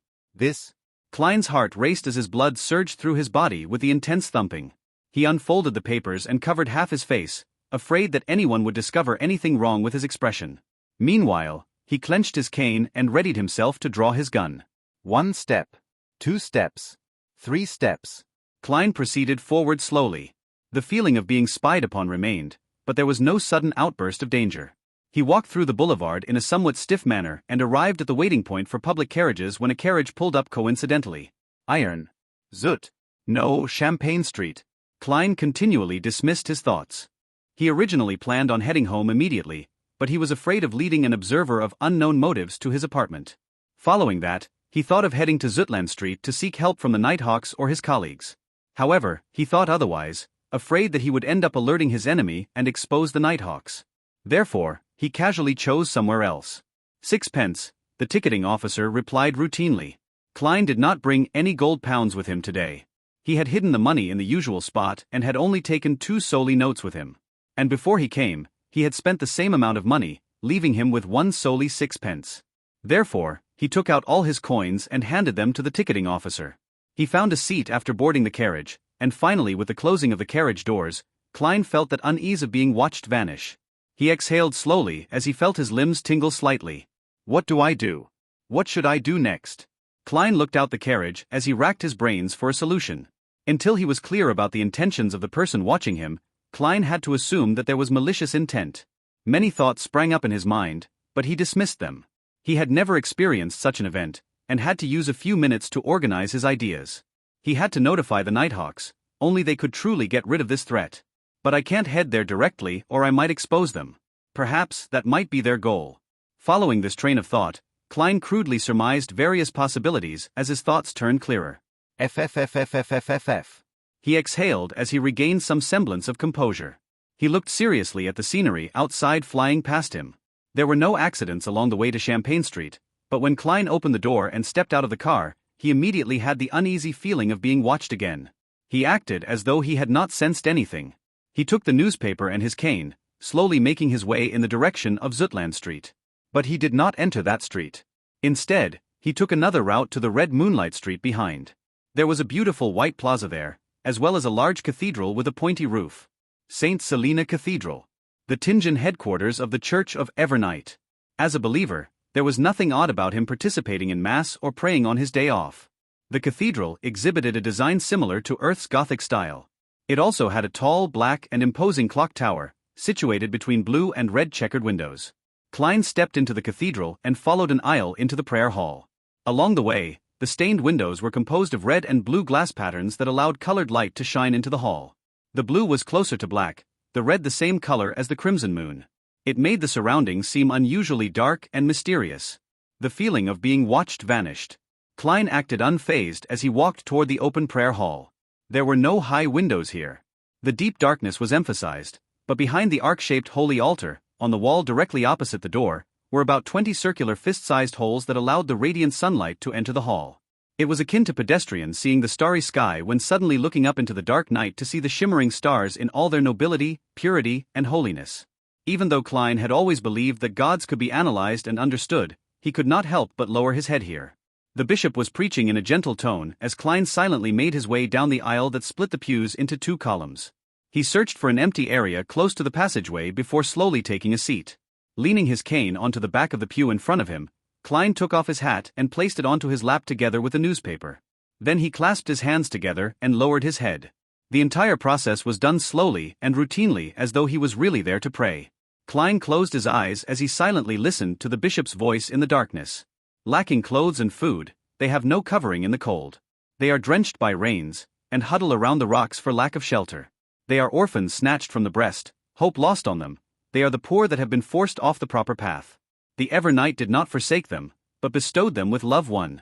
Klein's heart raced as his blood surged through his body with the intense thumping. He unfolded the papers and covered half his face, afraid that anyone would discover anything wrong with his expression. Meanwhile, he clenched his cane and readied himself to draw his gun. 1 step. 2 steps. 3 steps. Klein proceeded forward slowly. The feeling of being spied upon remained, but there was no sudden outburst of danger. He walked through the boulevard in a somewhat stiff manner and arrived at the waiting point for public carriages when a carriage pulled up coincidentally. Iron. Zut. No, Champagne Street. Klein continually dismissed his thoughts. He originally planned on heading home immediately, but he was afraid of leading an observer of unknown motives to his apartment. Following that, he thought of heading to Zutland Street to seek help from the Nighthawks or his colleagues. However, he thought otherwise, afraid that he would end up alerting his enemy and expose the Nighthawks. Therefore, he casually chose somewhere else. 6 pence, the ticketing officer replied routinely. Klein did not bring any gold pounds with him today. He had hidden the money in the usual spot and had only taken 2 solely notes with him. And before he came, he had spent the same amount of money, leaving him with 1 solely 6 pence. Therefore, he took out all his coins and handed them to the ticketing officer. He found a seat after boarding the carriage, and finally with the closing of the carriage doors, Klein felt that unease of being watched vanish. He exhaled slowly as he felt his limbs tingle slightly. What do I do? What should I do next? Klein looked out the carriage as he racked his brains for a solution. Until he was clear about the intentions of the person watching him, Klein had to assume that there was malicious intent. Many thoughts sprang up in his mind, but he dismissed them. He had never experienced such an event, and had to use a few minutes to organize his ideas. He had to notify the Nighthawks, only they could truly get rid of this threat. But I can't head there directly or I might expose them. Perhaps that might be their goal. Following this train of thought, Klein crudely surmised various possibilities as his thoughts turned clearer. FFFFFFFF. He exhaled as he regained some semblance of composure. He looked seriously at the scenery outside flying past him. There were no accidents along the way to Champagne Street, but when Klein opened the door and stepped out of the car, he immediately had the uneasy feeling of being watched again. He acted as though he had not sensed anything. He took the newspaper and his cane, slowly making his way in the direction of Zutland Street. But he did not enter that street. Instead, he took another route to the red moonlight street behind. There was a beautiful white plaza there, as well as a large cathedral with a pointy roof. St. Selina Cathedral. The Tingen headquarters of the Church of Evernight. As a believer, there was nothing odd about him participating in Mass or praying on his day off. The cathedral exhibited a design similar to Earth's Gothic style. It also had a tall, black, and imposing clock tower, situated between blue and red checkered windows. Klein stepped into the cathedral and followed an aisle into the prayer hall. Along the way, the stained windows were composed of red and blue glass patterns that allowed colored light to shine into the hall. The blue was closer to black, the red the same color as the crimson moon. It made the surroundings seem unusually dark and mysterious. The feeling of being watched vanished. Klein acted unfazed as he walked toward the open prayer hall. There were no high windows here. The deep darkness was emphasized, but behind the arc-shaped holy altar, on the wall directly opposite the door, were about 20 circular fist-sized holes that allowed the radiant sunlight to enter the hall. It was akin to pedestrians seeing the starry sky when suddenly looking up into the dark night to see the shimmering stars in all their nobility, purity, and holiness. Even though Klein had always believed that gods could be analyzed and understood, he could not help but lower his head here. The bishop was preaching in a gentle tone as Klein silently made his way down the aisle that split the pews into 2 columns. He searched for an empty area close to the passageway before slowly taking a seat. Leaning his cane onto the back of the pew in front of him, Klein took off his hat and placed it onto his lap together with a newspaper. Then he clasped his hands together and lowered his head. The entire process was done slowly and routinely as though he was really there to pray. Klein closed his eyes as he silently listened to the bishop's voice in the darkness. Lacking clothes and food, they have no covering in the cold. They are drenched by rains, and huddle around the rocks for lack of shelter. They are orphans snatched from the breast, hope lost on them. They are the poor that have been forced off the proper path. The ever-night did not forsake them, but bestowed them with love won.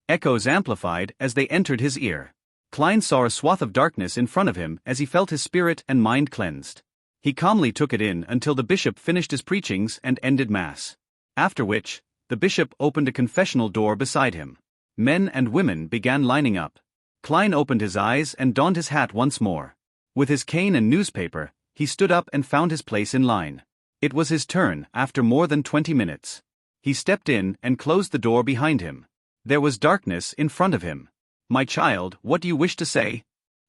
Echoes amplified as they entered his ear. Klein saw a swath of darkness in front of him as he felt his spirit and mind cleansed. He calmly took it in until the bishop finished his preachings and ended Mass. After which, the bishop opened a confessional door beside him. Men and women began lining up. Klein opened his eyes and donned his hat once more. With his cane and newspaper, he stood up and found his place in line. It was his turn after more than 20 minutes. He stepped in and closed the door behind him. There was darkness in front of him. "My child, what do you wish to say?"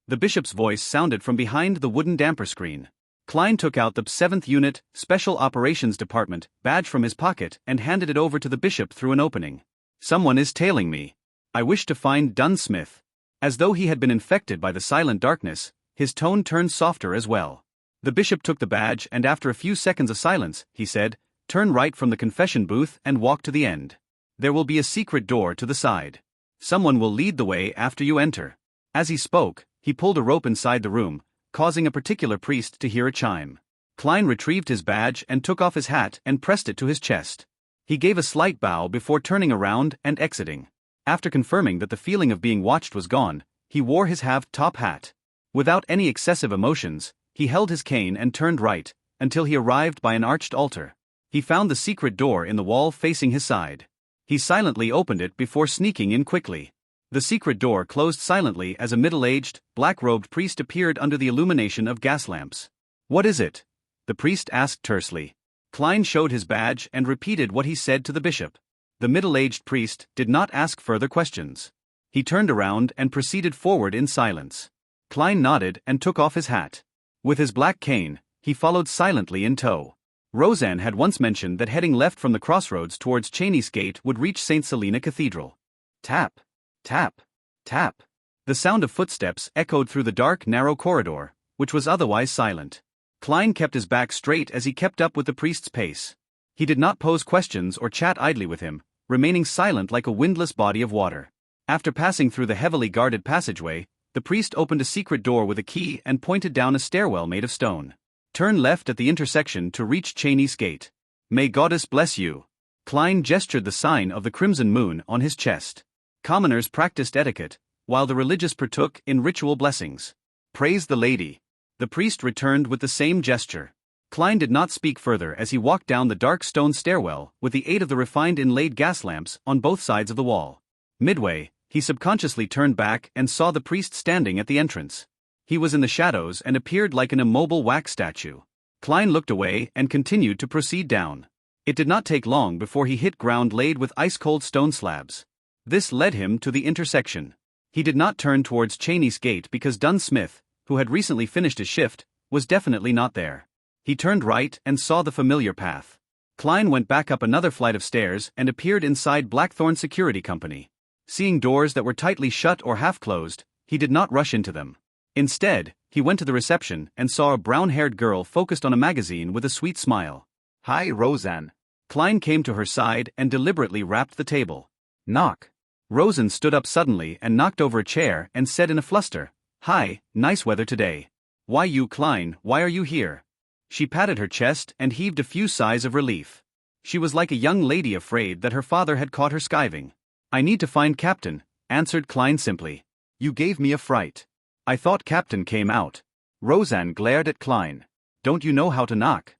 The bishop's voice sounded from behind the wooden damper screen. Klein took out the 7th Unit, Special Operations Department, badge from his pocket and handed it over to the bishop through an opening. "Someone is tailing me. I wish to find Dunsmith." As though he had been infected by the silent darkness, his tone turned softer as well. The bishop took the badge and after a few seconds of silence, he said, "Turn right from the confession booth and walk to the end. There will be a secret door to the side. Someone will lead the way after you enter." As he spoke, he pulled a rope inside the room, causing a particular priest to hear a chime. Klein retrieved his badge and took off his hat and pressed it to his chest. He gave a slight bow before turning around and exiting. After confirming that the feeling of being watched was gone, he wore his half-top hat. Without any excessive emotions, he held his cane and turned right, until he arrived by an arched altar. He found the secret door in the wall facing his side. He silently opened it before sneaking in quickly. The secret door closed silently as a middle-aged, black-robed priest appeared under the illumination of gas lamps. "What is it?" the priest asked tersely. Klein showed his badge and repeated what he said to the bishop. The middle-aged priest did not ask further questions. He turned around and proceeded forward in silence. Klein nodded and took off his hat. With his black cane, he followed silently in tow. Roseanne had once mentioned that heading left from the crossroads towards Cheney's Gate would reach St. Selena Cathedral. Tap, tap, tap. The sound of footsteps echoed through the dark, narrow corridor, which was otherwise silent. Klein kept his back straight as he kept up with the priest's pace. He did not pose questions or chat idly with him, remaining silent like a windless body of water. After passing through the heavily guarded passageway, the priest opened a secret door with a key and pointed down a stairwell made of stone. "Turn left at the intersection to reach Cheney's Gate. May Goddess bless you." Klein gestured the sign of the crimson moon on his chest. Commoners practiced etiquette, while the religious partook in ritual blessings. "Praise the Lady." The priest returned with the same gesture. Klein did not speak further as he walked down the dark stone stairwell with the aid of the refined inlaid gas lamps on both sides of the wall. Midway, he subconsciously turned back and saw the priest standing at the entrance. He was in the shadows and appeared like an immobile wax statue. Klein looked away and continued to proceed down. It did not take long before he hit ground laid with ice-cold stone slabs. This led him to the intersection. He did not turn towards Cheney's Gate because Dunsmith, who had recently finished his shift, was definitely not there. He turned right and saw the familiar path. Klein went back up another flight of stairs and appeared inside Blackthorn Security Company. Seeing doors that were tightly shut or half-closed, he did not rush into them. Instead, he went to the reception and saw a brown-haired girl focused on a magazine with a sweet smile. "Hi, Roseanne." Klein came to her side and deliberately rapped the table. Knock. Rosen stood up suddenly and knocked over a chair and said in a fluster, "Hi, nice weather today. Why you, Klein, why are you here?" She patted her chest and heaved a few sighs of relief. She was like a young lady afraid that her father had caught her skiving. "I need to find Captain," answered Klein simply. You gave me a fright. "I thought Captain came out." Roseanne glared at Klein. "Don't you know how to knock?"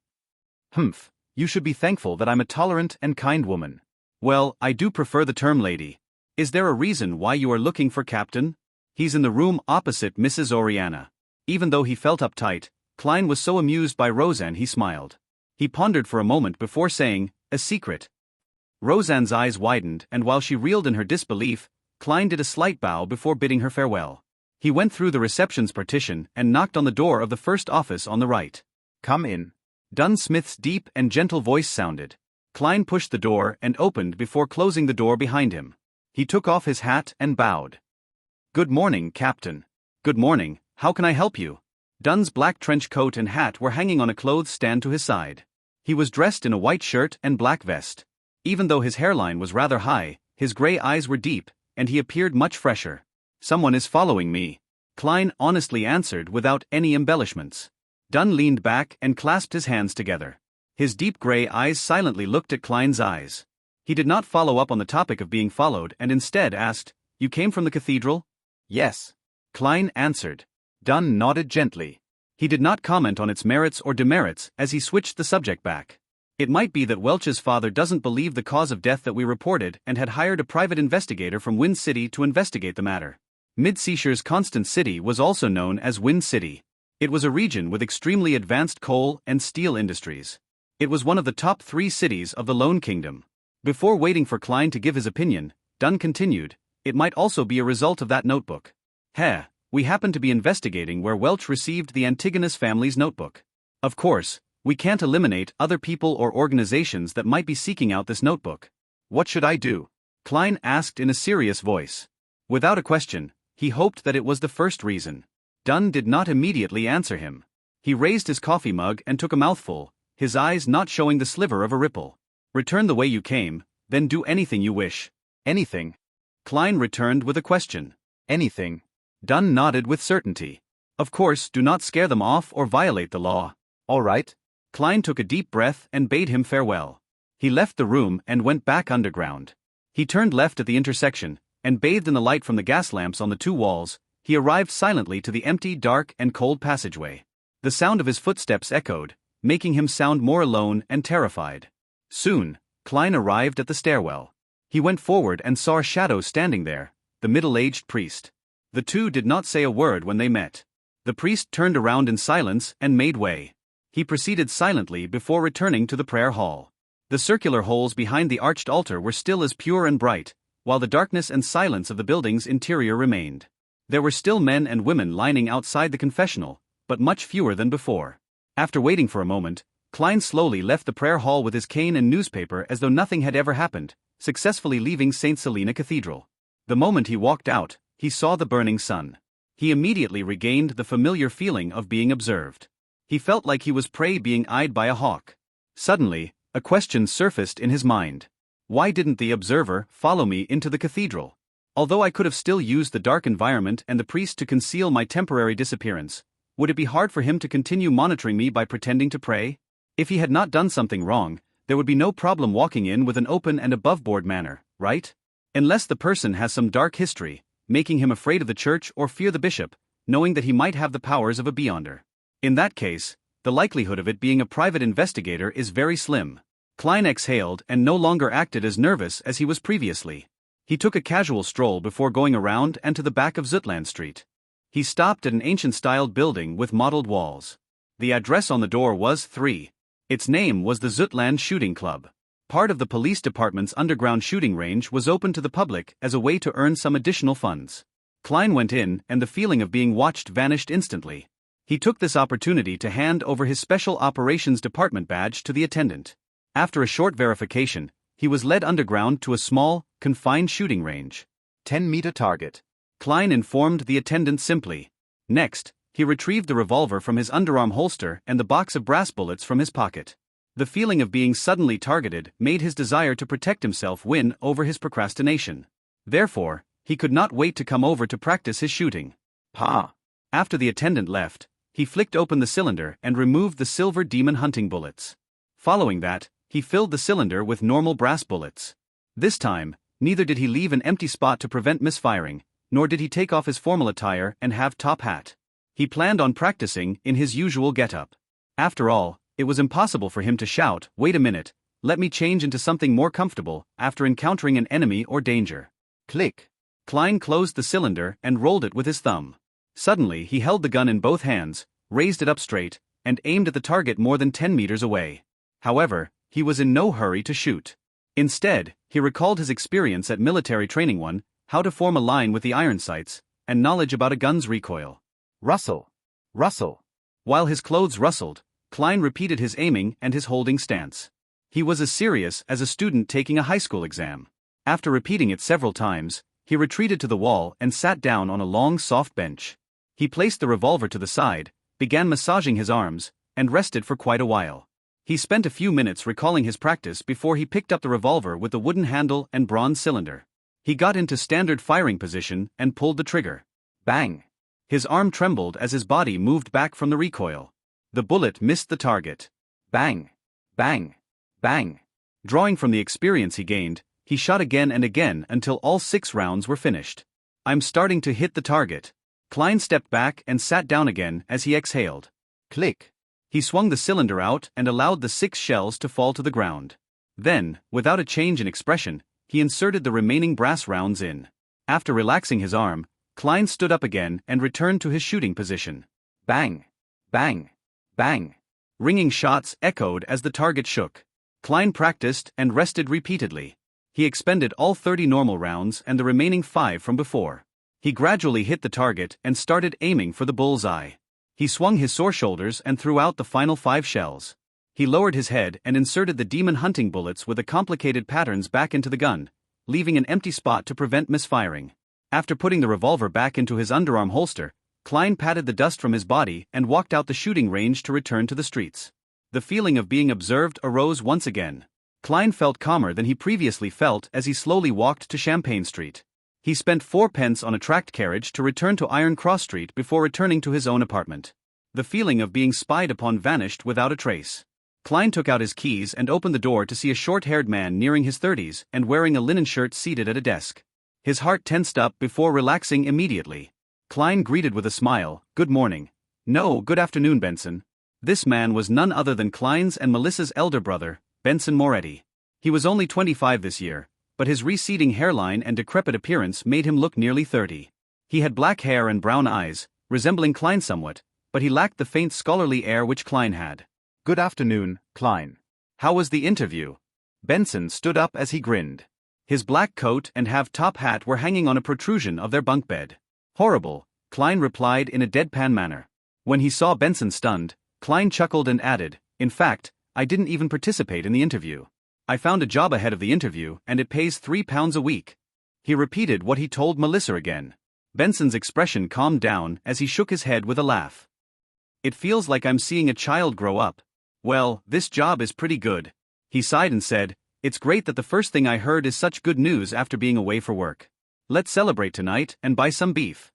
"Humph, you should be thankful that I'm a tolerant and kind woman." "Well, I do prefer the term lady. Is there a reason why you are looking for Captain?" "He's in the room opposite Mrs. Oriana." Even though he felt uptight, Klein was so amused by Roseanne he smiled. He pondered for a moment before saying, "A secret." Roseanne's eyes widened, and while she reeled in her disbelief, Klein did a slight bow before bidding her farewell. He went through the reception's partition and knocked on the door of the first office on the right. "Come in." Dunn Smith's deep and gentle voice sounded. Klein pushed the door and opened before closing the door behind him. He took off his hat and bowed. "Good morning, Captain." "Good morning, how can I help you?" Dunn's black trench coat and hat were hanging on a clothes stand to his side. He was dressed in a white shirt and black vest. Even though his hairline was rather high, his gray eyes were deep, and he appeared much fresher. "Someone is following me," Klein honestly answered without any embellishments. Dunn leaned back and clasped his hands together. His deep gray eyes silently looked at Klein's eyes. He did not follow up on the topic of being followed and instead asked, "You came from the cathedral?" "Yes." Klein answered. Dunn nodded gently. He did not comment on its merits or demerits as he switched the subject back. "It might be that Welch's father doesn't believe the cause of death that we reported and had hired a private investigator from Wind City to investigate the matter." Mid-Seashire's Constant City was also known as Wind City. It was a region with extremely advanced coal and steel industries. It was one of the top 3 cities of the Lone Kingdom. Before waiting for Klein to give his opinion, Dunn continued, "It might also be a result of that notebook. We happen to be investigating where Welch received the Antigonus family's notebook. Of course, we can't eliminate other people or organizations that might be seeking out this notebook." "What should I do?" Klein asked in a serious voice. Without a question, he hoped that it was the first reason. Dunn did not immediately answer him. He raised his coffee mug and took a mouthful, his eyes not showing the sliver of a ripple. "Return the way you came, then do anything you wish." "Anything?" Klein returned with a question. "Anything." Dunn nodded with certainty. "Of course, do not scare them off or violate the law." "All right." Klein took a deep breath and bade him farewell. He left the room and went back underground. He turned left at the intersection, and bathed in the light from the gas lamps on the 2 walls, he arrived silently to the empty, dark, and cold passageway. The sound of his footsteps echoed, making him sound more alone and terrified. Soon, Klein arrived at the stairwell. He went forward and saw a shadow standing there, the middle-aged priest. The two did not say a word when they met. The priest turned around in silence and made way. He proceeded silently before returning to the prayer hall. The circular holes behind the arched altar were still as pure and bright, while the darkness and silence of the building's interior remained. There were still men and women lining outside the confessional, but much fewer than before. After waiting for a moment, Klein slowly left the prayer hall with his cane and newspaper as though nothing had ever happened, successfully leaving St. Selena Cathedral. The moment he walked out, he saw the burning sun. He immediately regained the familiar feeling of being observed. He felt like he was prey being eyed by a hawk. Suddenly, a question surfaced in his mind. Why didn't the observer follow me into the cathedral? Although I could have still used the dark environment and the priest to conceal my temporary disappearance, would it be hard for him to continue monitoring me by pretending to pray? If he had not done something wrong, there would be no problem walking in with an open and above-board manner, right? Unless the person has some dark history, making him afraid of the church or fear the bishop, knowing that he might have the powers of a beyonder. In that case, the likelihood of it being a private investigator is very slim. Klein exhaled and no longer acted as nervous as he was previously. He took a casual stroll before going around and to the back of Zutland Street. He stopped at an ancient-styled building with mottled walls. The address on the door was 3. Its name was the Zutland Shooting Club. Part of the police department's underground shooting range was open to the public as a way to earn some additional funds. Klein went in and the feeling of being watched vanished instantly. He took this opportunity to hand over his Special Operations Department badge to the attendant. After a short verification, he was led underground to a small, confined shooting range. 10-meter target, Klein informed the attendant simply. Next, he retrieved the revolver from his underarm holster and the box of brass bullets from his pocket. The feeling of being suddenly targeted made his desire to protect himself win over his procrastination. Therefore, he could not wait to come over to practice his shooting. Pa. After the attendant left, he flicked open the cylinder and removed the silver demon hunting bullets. Following that, he filled the cylinder with normal brass bullets. This time, neither did he leave an empty spot to prevent misfiring, nor did he take off his formal attire and have top hat. He planned on practicing in his usual getup. After all, it was impossible for him to shout, "Wait a minute, let me change into something more comfortable," after encountering an enemy or danger. Click. Klein closed the cylinder and rolled it with his thumb. Suddenly he held the gun in both hands, raised it up straight, and aimed at the target more than 10 meters away. However, he was in no hurry to shoot. Instead, he recalled his experience at military training 1, how to form a line with the iron sights, and knowledge about a gun's recoil. Rustle. Rustle. While his clothes rustled, Klein repeated his aiming and his holding stance. He was as serious as a student taking a high school exam. After repeating it several times, he retreated to the wall and sat down on a long soft bench. He placed the revolver to the side, began massaging his arms, and rested for quite a while. He spent a few minutes recalling his practice before he picked up the revolver with the wooden handle and bronze cylinder. He got into standard firing position and pulled the trigger. Bang. His arm trembled as his body moved back from the recoil. The bullet missed the target. Bang. Bang. Bang. Drawing from the experience he gained, he shot again and again until all 6 rounds were finished. "I'm starting to hit the target." Klein stepped back and sat down again as he exhaled. Click. He swung the cylinder out and allowed the 6 shells to fall to the ground. Then, without a change in expression, he inserted the remaining brass rounds in. After relaxing his arm, Klein stood up again and returned to his shooting position. Bang. Bang. Bang. Ringing shots echoed as the target shook. Klein practiced and rested repeatedly. He expended all 30 normal rounds and the remaining 5 from before. He gradually hit the target and started aiming for the bull's eye. He swung his sore shoulders and threw out the final 5 shells. He lowered his head and inserted the demon hunting bullets with the complicated patterns back into the gun, leaving an empty spot to prevent misfiring. After putting the revolver back into his underarm holster, Klein patted the dust from his body and walked out the shooting range to return to the streets. The feeling of being observed arose once again. Klein felt calmer than he previously felt as he slowly walked to Champagne Street. He spent 4 pence on a tracked carriage to return to Iron Cross Street before returning to his own apartment. The feeling of being spied upon vanished without a trace. Klein took out his keys and opened the door to see a short-haired man nearing his 30s and wearing a linen shirt seated at a desk. His heart tensed up before relaxing immediately. Klein greeted with a smile, "Good morning." "No, good afternoon, Benson." This man was none other than Klein's and Melissa's elder brother, Benson Moretti. He was only 25 this year, but his receding hairline and decrepit appearance made him look nearly 30. He had black hair and brown eyes, resembling Klein somewhat, but he lacked the faint scholarly air which Klein had. Good afternoon, Klein. How was the interview? Benson stood up as he grinned. His black coat and half-top hat were hanging on a protrusion of their bunk bed. Horrible, Klein replied in a deadpan manner. When he saw Benson stunned, Klein chuckled and added, "In fact, I didn't even participate in the interview. I found a job ahead of the interview and it pays £3 a week." He repeated what he told Melissa again. Benson's expression calmed down as he shook his head with a laugh. "It feels like I'm seeing a child grow up. Well, this job is pretty good." He sighed and said, "It's great that the first thing I heard is such good news after being away for work. Let's celebrate tonight and buy some beef."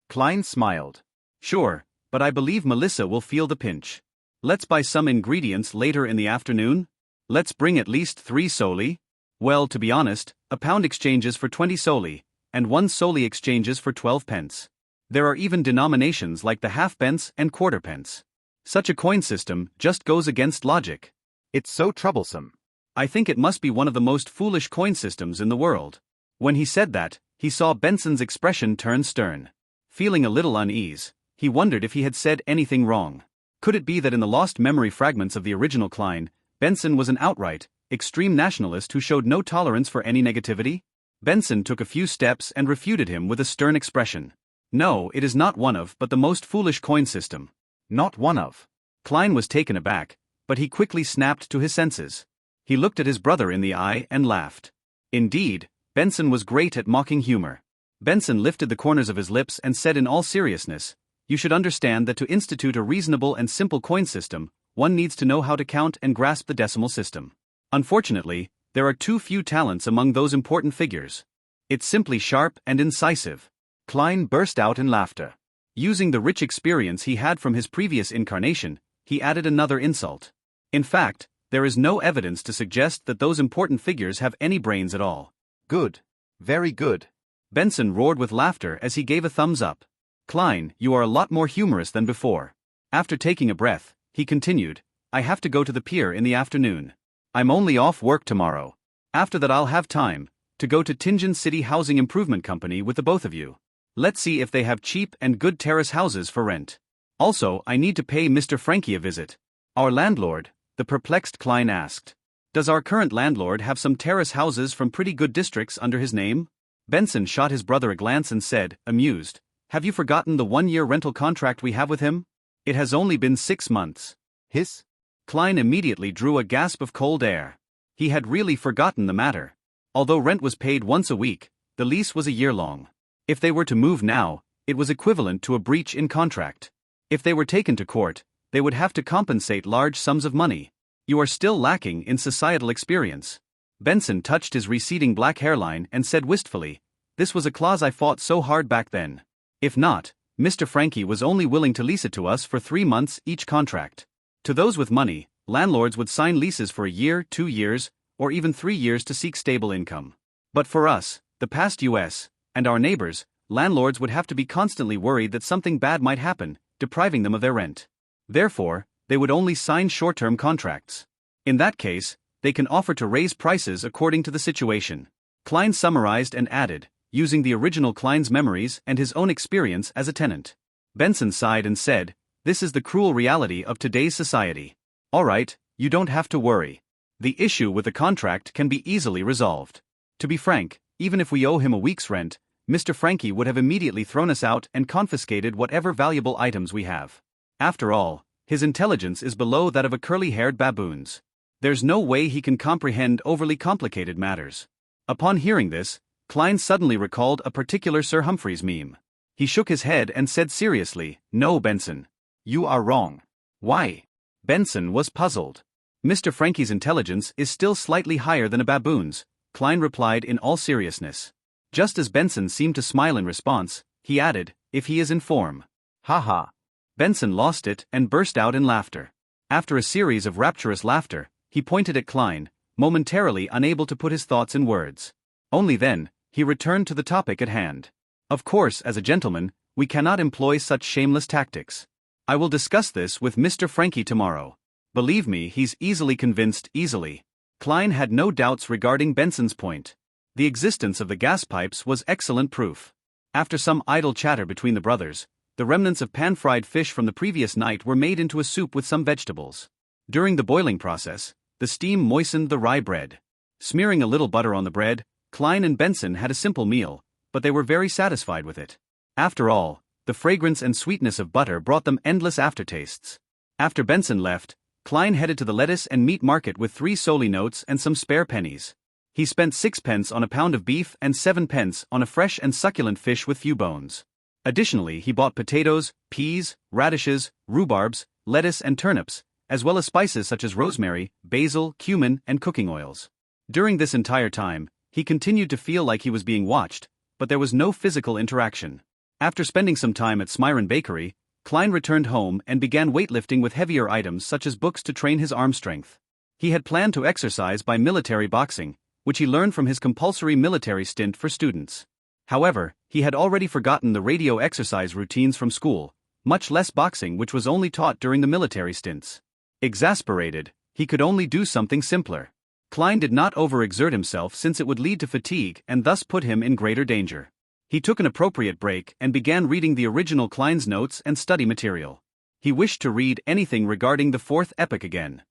Klein smiled. "Sure, but I believe Melissa will feel the pinch. Let's buy some ingredients later in the afternoon? Let's bring at least 3 soli? Well, to be honest, a pound exchanges for 20 soli, and 1 soli exchanges for 12 pence. There are even denominations like the half-pence and quarter-pence. Such a coin system just goes against logic. It's so troublesome. I think it must be one of the most foolish coin systems in the world." When he said that, he saw Benson's expression turn stern. Feeling a little unease, he wondered if he had said anything wrong. Could it be that in the lost memory fragments of the original Klein, Benson was an outright, extreme nationalist who showed no tolerance for any negativity? Benson took a few steps and refuted him with a stern expression. "No, it is not one of, but the most foolish coin system." Not one of. Klein was taken aback, but he quickly snapped to his senses. He looked at his brother in the eye and laughed. Indeed, Benson was great at mocking humor. Benson lifted the corners of his lips and said in all seriousness, "You should understand that to institute a reasonable and simple coin system, one needs to know how to count and grasp the decimal system. Unfortunately, there are too few talents among those important figures. It's simply sharp and incisive. Klein burst out in laughter. Using the rich experience he had from his previous incarnation, he added another insult. In fact, there is no evidence to suggest that those important figures have any brains at all. Good. Very good. Benson roared with laughter as he gave a thumbs up. Klein, you are a lot more humorous than before. After taking a breath, he continued, I have to go to the pier in the afternoon. I'm only off work tomorrow. After that I'll have time to go to Tingen City Housing Improvement Company with the both of you. Let's see if they have cheap and good terrace houses for rent. Also, I need to pay Mr. Frankie a visit. Our landlord, the perplexed Klein asked. Does our current landlord have some terrace houses from pretty good districts under his name? Benson shot his brother a glance and said, amused, have you forgotten the 1-year rental contract we have with him? It has only been 6 months. Hiss? Klein immediately drew a gasp of cold air. He had really forgotten the matter. Although rent was paid once a week, the lease was a year long. If they were to move now, it was equivalent to a breach in contract. If they were taken to court, they would have to compensate large sums of money. You are still lacking in societal experience. Benson touched his receding black hairline and said wistfully, this was a clause I fought so hard back then. If not, Mr. Frankie was only willing to lease it to us for 3 months each contract. To those with money, landlords would sign leases for a year, 2 years, or even 3 years to seek stable income. But for us, the past US, and our neighbors, landlords would have to be constantly worried that something bad might happen, depriving them of their rent. Therefore, they would only sign short-term contracts. In that case, they can offer to raise prices according to the situation. Klein summarized and added, using the original Klein's memories and his own experience as a tenant. Benson sighed and said, this is the cruel reality of today's society. All right, you don't have to worry. The issue with the contract can be easily resolved. To be frank, even if we owe him a week's rent, Mr. Frankie would have immediately thrown us out and confiscated whatever valuable items we have. After all, his intelligence is below that of a curly-haired baboon's. There's no way he can comprehend overly complicated matters. Upon hearing this, Klein suddenly recalled a particular Sir Humphrey's meme. He shook his head and said seriously, no, Benson. You are wrong. Why? Benson was puzzled. Mr. Frankie's intelligence is still slightly higher than a baboon's, Klein replied in all seriousness. Just as Benson seemed to smile in response, he added, if he is in form. Ha ha. Benson lost it and burst out in laughter. After a series of rapturous laughter, he pointed at Klein, momentarily unable to put his thoughts in words. Only then, he returned to the topic at hand. Of course, as a gentleman, we cannot employ such shameless tactics. I will discuss this with Mr. Frankie tomorrow. Believe me, he's easily convinced, easily. Klein had no doubts regarding Benson's point. The existence of the gas pipes was excellent proof. After some idle chatter between the brothers, the remnants of pan-fried fish from the previous night were made into a soup with some vegetables. During the boiling process, the steam moistened the rye bread. Smearing a little butter on the bread, Klein and Benson had a simple meal, but they were very satisfied with it. After all, the fragrance and sweetness of butter brought them endless aftertastes. After Benson left, Klein headed to the lettuce and meat market with 3 soli notes and some spare pennies. He spent 6 pence on a pound of beef and 7 pence on a fresh and succulent fish with few bones. Additionally, he bought potatoes, peas, radishes, rhubarbs, lettuce and turnips, as well as spices such as rosemary, basil, cumin, and cooking oils. During this entire time, he continued to feel like he was being watched, but there was no physical interaction. After spending some time at Smyron Bakery, Klein returned home and began weightlifting with heavier items such as books to train his arm strength. He had planned to exercise by military boxing, which he learned from his compulsory military stint for students. However, he had already forgotten the radio exercise routines from school, much less boxing, which was only taught during the military stints. Exasperated, he could only do something simpler. Klein did not overexert himself since it would lead to fatigue and thus put him in greater danger. He took an appropriate break and began reading the original Klein's notes and study material. He wished to read anything regarding the 4th epoch again.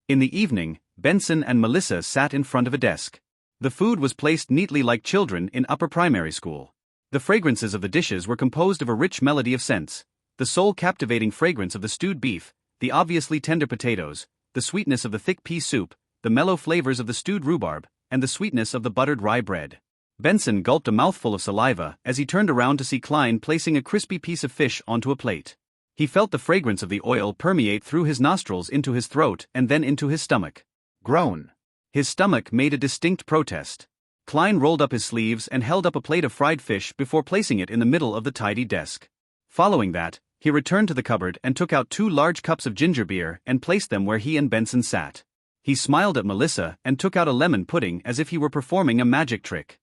In the evening, Benson and Melissa sat in front of a desk. The food was placed neatly like children in upper primary school. The fragrances of the dishes were composed of a rich melody of scents, the soul captivating fragrance of the stewed beef, the obviously tender potatoes, the sweetness of the thick pea soup, the mellow flavors of the stewed rhubarb, and the sweetness of the buttered rye bread. Benson gulped a mouthful of saliva as he turned around to see Klein placing a crispy piece of fish onto a plate. He felt the fragrance of the oil permeate through his nostrils into his throat and then into his stomach. Groan. His stomach made a distinct protest. Klein rolled up his sleeves and held up a plate of fried fish before placing it in the middle of the tidy desk. Following that, he returned to the cupboard and took out 2 large cups of ginger beer and placed them where he and Benson sat. He smiled at Melissa and took out a lemon pudding as if he were performing a magic trick.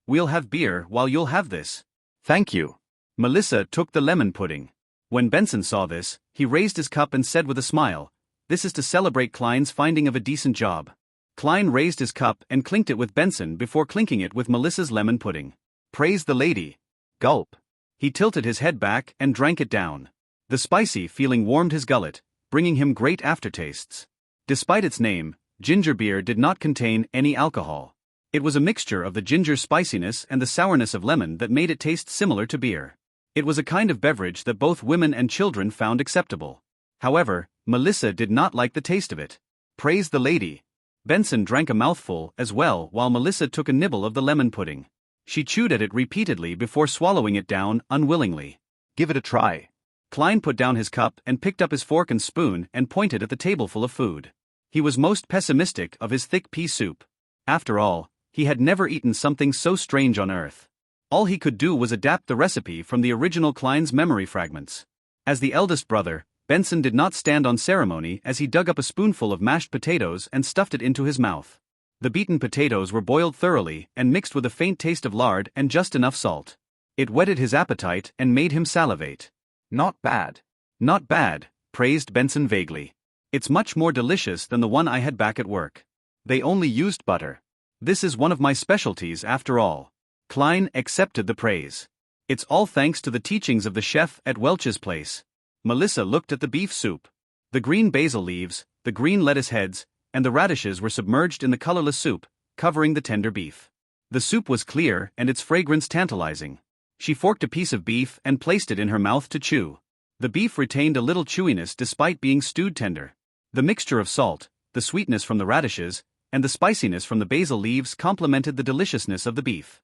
"We'll have beer while you'll have this." Thank you. Melissa took the lemon pudding. When Benson saw this, he raised his cup and said with a smile, "This is to celebrate Klein's finding of a decent job." Klein raised his cup and clinked it with Benson before clinking it with Melissa's lemon pudding. Praise the lady. Gulp. He tilted his head back and drank it down. The spicy feeling warmed his gullet, bringing him great aftertastes. Despite its name, ginger beer did not contain any alcohol. It was a mixture of the ginger spiciness and the sourness of lemon that made it taste similar to beer. It was a kind of beverage that both women and children found acceptable. However, Melissa did not like the taste of it. Praise the lady. Benson drank a mouthful as well while Melissa took a nibble of the lemon pudding. She chewed at it repeatedly before swallowing it down unwillingly. Give it a try. Klein put down his cup and picked up his fork and spoon and pointed at the tableful of food. He was most pessimistic of his thick pea soup. After all, he had never eaten something so strange on Earth. All he could do was adapt the recipe from the original Klein's memory fragments. As the eldest brother, Benson did not stand on ceremony as he dug up a spoonful of mashed potatoes and stuffed it into his mouth. The beaten potatoes were boiled thoroughly and mixed with a faint taste of lard and just enough salt. It whetted his appetite and made him salivate. Not bad. Not bad, praised Benson vaguely. It's much more delicious than the one I had back at work. They only used butter. This is one of my specialties after all. Klein accepted the praise. It's all thanks to the teachings of the chef at Welch's place. Melissa looked at the beef soup. The green basil leaves, the green lettuce heads, and the radishes were submerged in the colorless soup, covering the tender beef. The soup was clear and its fragrance tantalizing. She forked a piece of beef and placed it in her mouth to chew. The beef retained a little chewiness despite being stewed tender. The mixture of salt, the sweetness from the radishes, and the spiciness from the basil leaves complemented the deliciousness of the beef.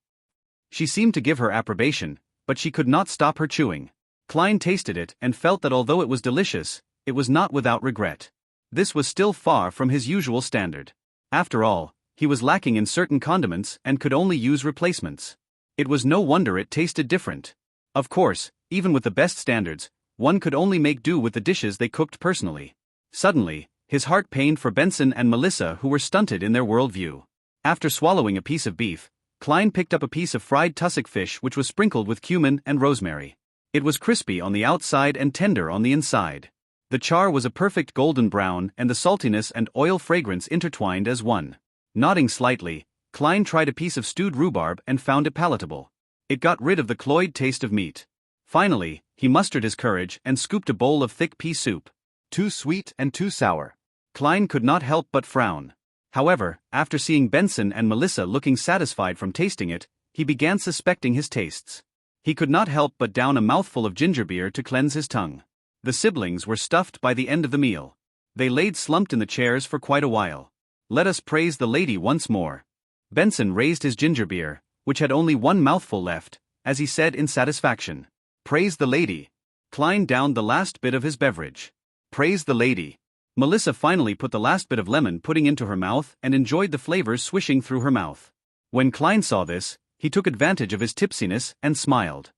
She seemed to give her approbation, but she could not stop her chewing. Klein tasted it and felt that although it was delicious, it was not without regret. This was still far from his usual standard. After all, he was lacking in certain condiments and could only use replacements. It was no wonder it tasted different. Of course, even with the best standards, one could only make do with the dishes they cooked personally. Suddenly, his heart pained for Benson and Melissa who were stunted in their worldview. After swallowing a piece of beef, Klein picked up a piece of fried tussock fish which was sprinkled with cumin and rosemary. It was crispy on the outside and tender on the inside. The char was a perfect golden brown and the saltiness and oil fragrance intertwined as one. Nodding slightly, Klein tried a piece of stewed rhubarb and found it palatable. It got rid of the cloyed taste of meat. Finally, he mustered his courage and scooped a bowl of thick pea soup. Too sweet and too sour. Klein could not help but frown. However, after seeing Benson and Melissa looking satisfied from tasting it, he began suspecting his tastes. He could not help but down a mouthful of ginger beer to cleanse his tongue. The siblings were stuffed by the end of the meal. They laid slumped in the chairs for quite a while. Let us praise the lady once more. Benson raised his ginger beer, which had only one mouthful left, as he said in satisfaction. Praise the lady. Klein downed the last bit of his beverage. Praise the lady. Melissa finally put the last bit of lemon pudding into her mouth and enjoyed the flavors swishing through her mouth. When Klein saw this, he took advantage of his tipsiness and smiled.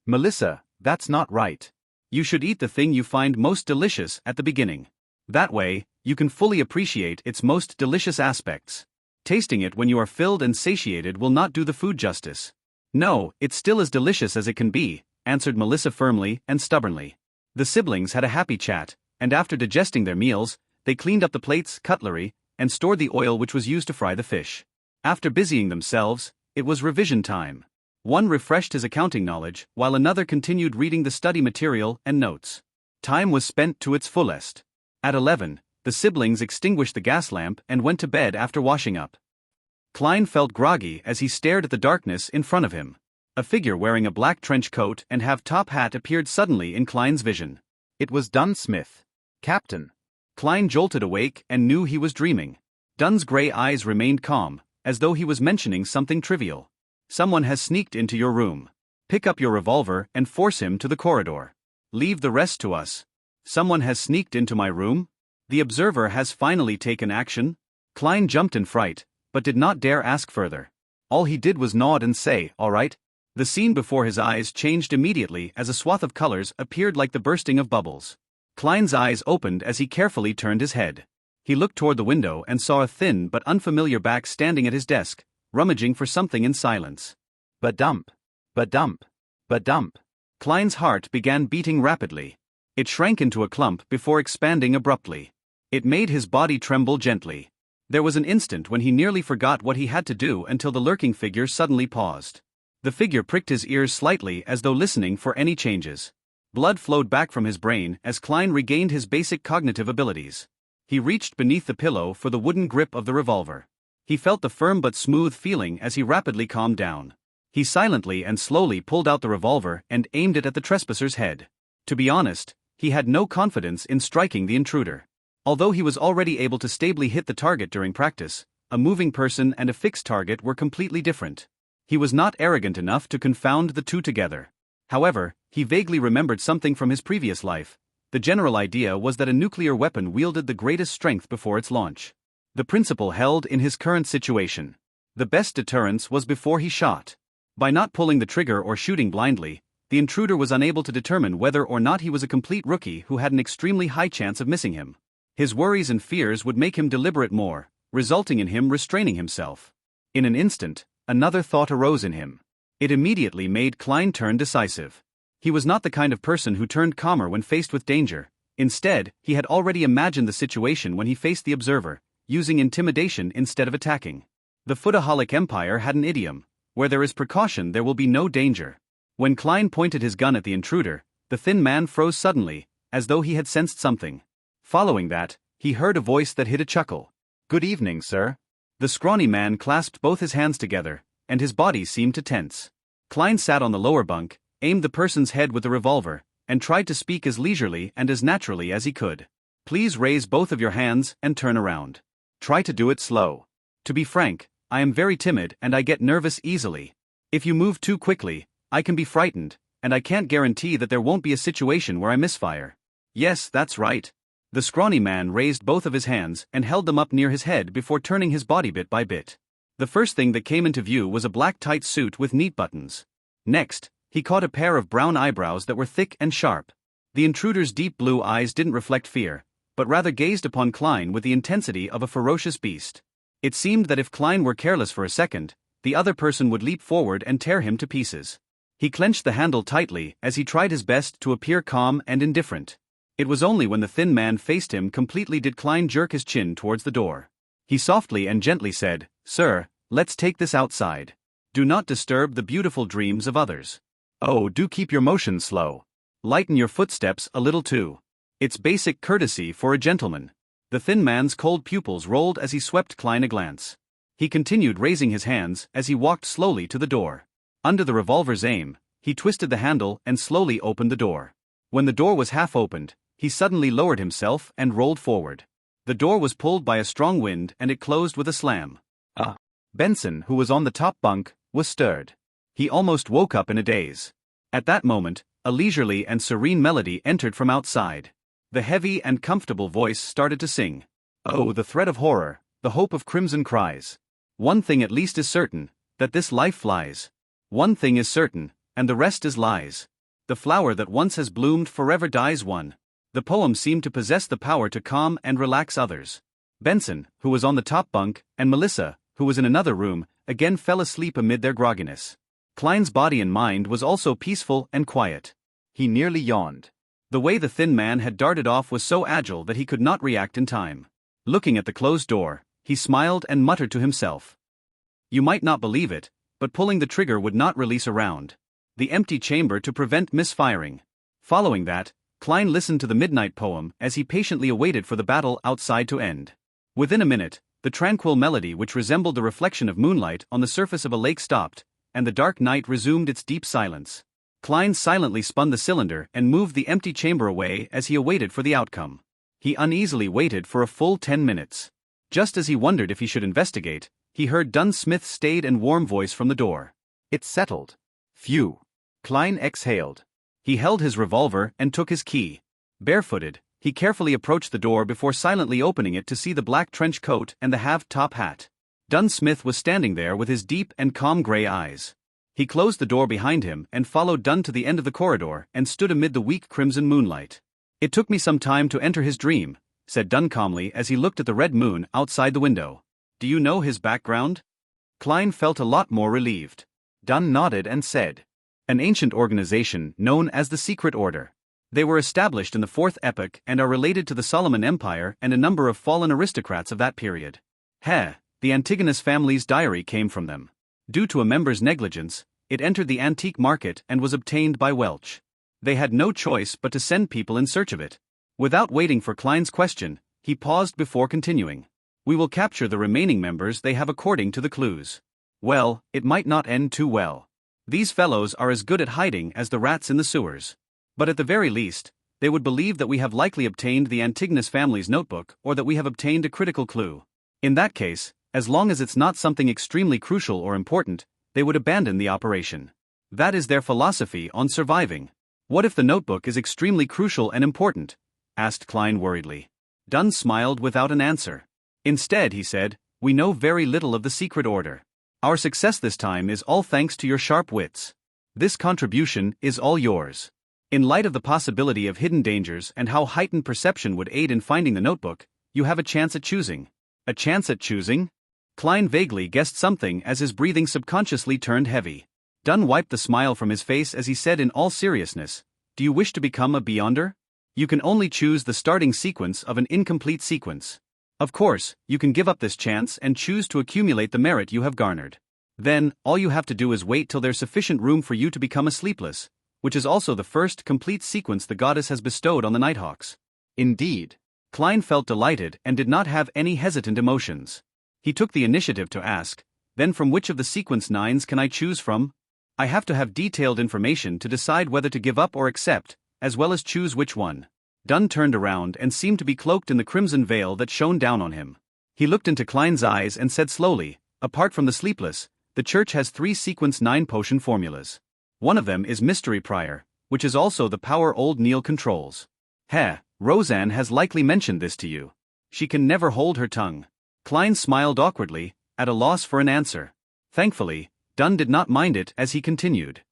Melissa, that's not right. You should eat the thing you find most delicious at the beginning. That way, you can fully appreciate its most delicious aspects. Tasting it when you are filled and satiated will not do the food justice. No, it's still as delicious as it can be, answered Melissa firmly and stubbornly. The siblings had a happy chat, and after digesting their meals, they cleaned up the plates, cutlery, and stored the oil which was used to fry the fish. After busying themselves, it was revision time. One refreshed his accounting knowledge, while another continued reading the study material and notes. Time was spent to its fullest. At 11, the siblings extinguished the gas lamp and went to bed after washing up. Klein felt groggy as he stared at the darkness in front of him. A figure wearing a black trench coat and half-top hat appeared suddenly in Klein's vision. It was Dunn Smith. Captain. Klein jolted awake and knew he was dreaming. Dunn's gray eyes remained calm, as though he was mentioning something trivial. Someone has sneaked into your room. Pick up your revolver and force him to the corridor. Leave the rest to us. Someone has sneaked into my room? The observer has finally taken action? Klein jumped in fright, but did not dare ask further. All he did was nod and say, "All right." The scene before his eyes changed immediately as a swath of colors appeared like the bursting of bubbles. Klein's eyes opened as he carefully turned his head. He looked toward the window and saw a thin but unfamiliar back standing at his desk, rummaging for something in silence. Ba-dump. Ba-dump. Ba-dump. Klein's heart began beating rapidly. It shrank into a clump before expanding abruptly. It made his body tremble gently. There was an instant when he nearly forgot what he had to do until the lurking figure suddenly paused. The figure pricked his ears slightly as though listening for any changes. Blood flowed back from his brain as Klein regained his basic cognitive abilities. He reached beneath the pillow for the wooden grip of the revolver. He felt the firm but smooth feeling as he rapidly calmed down. He silently and slowly pulled out the revolver and aimed it at the trespasser's head. To be honest, he had no confidence in striking the intruder. Although he was already able to stably hit the target during practice, a moving person and a fixed target were completely different. He was not arrogant enough to confound the two together. However, he vaguely remembered something from his previous life. The general idea was that a nuclear weapon wielded the greatest strength before its launch. The principle held in his current situation. The best deterrence was before he shot. By not pulling the trigger or shooting blindly, the intruder was unable to determine whether or not he was a complete rookie who had an extremely high chance of missing him. His worries and fears would make him deliberate more, resulting in him restraining himself. In an instant, another thought arose in him. It immediately made Klein turn decisive. He was not the kind of person who turned calmer when faced with danger. Instead, he had already imagined the situation when he faced the observer, using intimidation instead of attacking. The Foodaholic Empire had an idiom: where there is precaution there will be no danger. When Klein pointed his gun at the intruder, the thin man froze suddenly, as though he had sensed something. Following that, he heard a voice that hid a chuckle. "Good evening, sir." The scrawny man clasped both his hands together, and his body seemed to tense. Klein sat on the lower bunk, aimed the person's head with the revolver, and tried to speak as leisurely and as naturally as he could. "Please raise both of your hands and turn around. Try to do it slow. To be frank, I am very timid and I get nervous easily. If you move too quickly, I can be frightened, and I can't guarantee that there won't be a situation where I misfire." "Yes, that's right." The scrawny man raised both of his hands and held them up near his head before turning his body bit by bit. The first thing that came into view was a black tight suit with neat buttons. Next, he caught a pair of brown eyebrows that were thick and sharp. The intruder's deep blue eyes didn't reflect fear, but rather gazed upon Klein with the intensity of a ferocious beast. It seemed that if Klein were careless for a second, the other person would leap forward and tear him to pieces. He clenched the handle tightly as he tried his best to appear calm and indifferent. It was only when the thin man faced him completely did Klein jerk his chin towards the door. He softly and gently said, "Sir, let's take this outside. Do not disturb the beautiful dreams of others. Oh, do keep your motion slow. Lighten your footsteps a little too. It's basic courtesy for a gentleman." The thin man's cold pupils rolled as he swept Klein a glance. He continued raising his hands as he walked slowly to the door. Under the revolver's aim, he twisted the handle and slowly opened the door. When the door was half opened, he suddenly lowered himself and rolled forward. The door was pulled by a strong wind and it closed with a slam. Benson, who was on the top bunk, was stirred. He almost woke up in a daze. At that moment, a leisurely and serene melody entered from outside. The heavy and comfortable voice started to sing. "Oh, the thread of horror, the hope of crimson cries. One thing at least is certain, that this life flies. One thing is certain, and the rest is lies. The flower that once has bloomed forever dies one." The poem seemed to possess the power to calm and relax others. Benson, who was on the top bunk, and Melissa, who was in another room, again fell asleep amid their grogginess. Klein's body and mind was also peaceful and quiet. He nearly yawned. The way the thin man had darted off was so agile that he could not react in time. Looking at the closed door, he smiled and muttered to himself. You might not believe it, but pulling the trigger would not release a round. The empty chamber to prevent misfiring. Following that, Klein listened to the midnight poem as he patiently awaited for the battle outside to end. Within a minute, the tranquil melody which resembled the reflection of moonlight on the surface of a lake stopped, and the dark night resumed its deep silence. Klein silently spun the cylinder and moved the empty chamber away as he awaited for the outcome. He uneasily waited for a full 10 minutes. Just as he wondered if he should investigate, he heard Dunn Smith's staid and warm voice from the door. "It's settled." Phew. Klein exhaled. He held his revolver and took his key. Barefooted, he carefully approached the door before silently opening it to see the black trench coat and the half-top hat. Dunn Smith was standing there with his deep and calm gray eyes. He closed the door behind him and followed Dunn to the end of the corridor and stood amid the weak crimson moonlight. "It took me some time to enter his dream," said Dunn calmly as he looked at the red moon outside the window. "Do you know his background?" Klein felt a lot more relieved. Dunn nodded and said, "An ancient organization known as the Secret Order. They were established in the Fourth Epoch and are related to the Solomon Empire and a number of fallen aristocrats of that period. The Antigonus family's diary came from them. Due to a member's negligence, it entered the antique market and was obtained by Welch. They had no choice but to send people in search of it." Without waiting for Klein's question, he paused before continuing. "We will capture the remaining members they have according to the clues. Well, it might not end too well. These fellows are as good at hiding as the rats in the sewers. But at the very least, they would believe that we have likely obtained the Antigonus family's notebook or that we have obtained a critical clue. In that case, as long as it's not something extremely crucial or important, they would abandon the operation. That is their philosophy on surviving." "What if the notebook is extremely crucial and important?" asked Klein worriedly. Dunn smiled without an answer. "Instead," he said, "we know very little of the secret order. Our success this time is all thanks to your sharp wits. This contribution is all yours. In light of the possibility of hidden dangers and how heightened perception would aid in finding the notebook, you have a chance at choosing." "A chance at choosing?" Klein vaguely guessed something as his breathing subconsciously turned heavy. Dunn wiped the smile from his face as he said in all seriousness, "Do you wish to become a Beyonder? You can only choose the starting sequence of an incomplete sequence. Of course, you can give up this chance and choose to accumulate the merit you have garnered. Then, all you have to do is wait till there's sufficient room for you to become a Sleepless, which is also the first complete sequence the goddess has bestowed on the Nighthawks." "Indeed." Klein felt delighted and did not have any hesitant emotions. He took the initiative to ask, "Then from which of the sequence 9s can I choose from? I have to have detailed information to decide whether to give up or accept, as well as choose which one." Dunn turned around and seemed to be cloaked in the crimson veil that shone down on him. He looked into Klein's eyes and said slowly, "Apart from the Sleepless, the Church has 3 sequence 9 potion formulas. One of them is Mystery Prior, which is also the power old Neil controls. Roseanne has likely mentioned this to you. She can never hold her tongue." Klein smiled awkwardly, at a loss for an answer. Thankfully, Dunn did not mind it as he continued.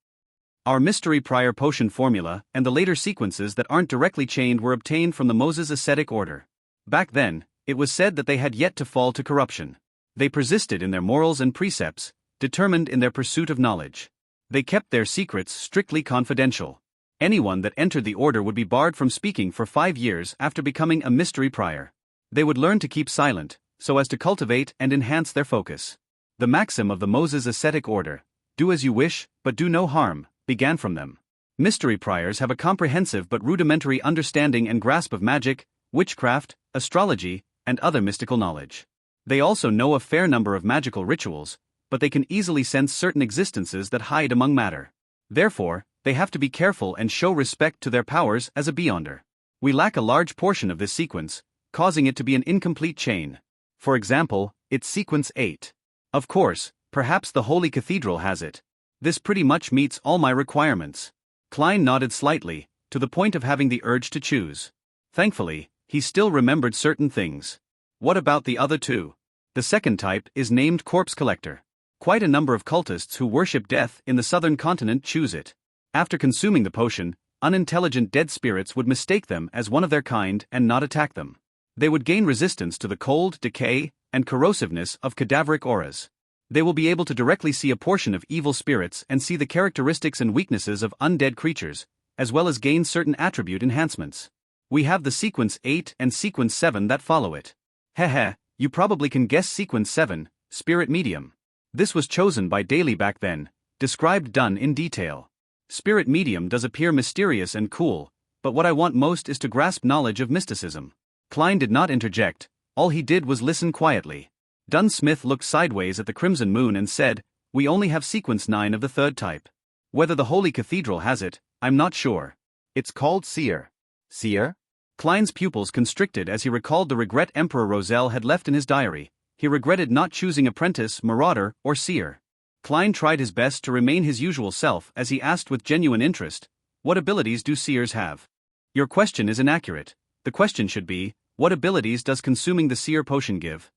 "Our Mystery Prior potion formula and the later sequences that aren't directly chained were obtained from the Moses Ascetic Order. Back then, it was said that they had yet to fall to corruption. They persisted in their morals and precepts, determined in their pursuit of knowledge. They kept their secrets strictly confidential. Anyone that entered the order would be barred from speaking for 5 years after becoming a Mystery Prior. They would learn to keep silent, so as to cultivate and enhance their focus. The maxim of the Moses Ascetic Order, 'Do as you wish, but do no harm,' began from them. Mystery Priors have a comprehensive but rudimentary understanding and grasp of magic, witchcraft, astrology, and other mystical knowledge. They also know a fair number of magical rituals, but they can easily sense certain existences that hide among matter. Therefore, they have to be careful and show respect to their powers as a Beyonder. We lack a large portion of this sequence, causing it to be an incomplete chain. For example, it's sequence 8. Of course, perhaps the Holy Cathedral has it. This pretty much meets all my requirements." Klein nodded slightly, to the point of having the urge to choose. Thankfully, he still remembered certain things. "What about the other 2? The second type is named Corpse Collector. Quite a number of cultists who worship death in the southern continent choose it. After consuming the potion, unintelligent dead spirits would mistake them as one of their kind and not attack them. They would gain resistance to the cold, decay, and corrosiveness of cadaveric auras. They will be able to directly see a portion of evil spirits and see the characteristics and weaknesses of undead creatures, as well as gain certain attribute enhancements. We have the sequence 8 and sequence 7 that follow it. You probably can guess sequence 7, Spirit Medium. This was chosen by Daly back then," described Dunn in detail. "Spirit Medium does appear mysterious and cool, but what I want most is to grasp knowledge of mysticism." Klein did not interject, all he did was listen quietly. Dunn Smith looked sideways at the crimson moon and said, "We only have sequence 9 of the third type. Whether the Holy Cathedral has it, I'm not sure. It's called Seer." "Seer?" Klein's pupils constricted as he recalled the regret Emperor Roselle had left in his diary. He regretted not choosing Apprentice, Marauder, or Seer. Klein tried his best to remain his usual self as he asked with genuine interest, What abilities do seers have? Your question is inaccurate. The question should be, what abilities does consuming the seer potion give?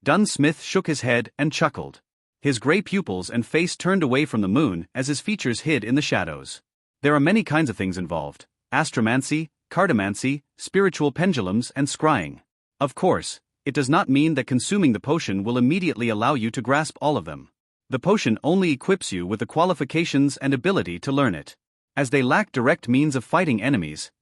Dunn Smith shook his head and chuckled. His gray pupils and face turned away from the moon as his features hid in the shadows. There are many kinds of things involved: astromancy, cartomancy, spiritual pendulums, and scrying. Of course, it does not mean that consuming the potion will immediately allow you to grasp all of them. The potion only equips you with the qualifications and ability to learn it. As they lack direct means of fighting enemies,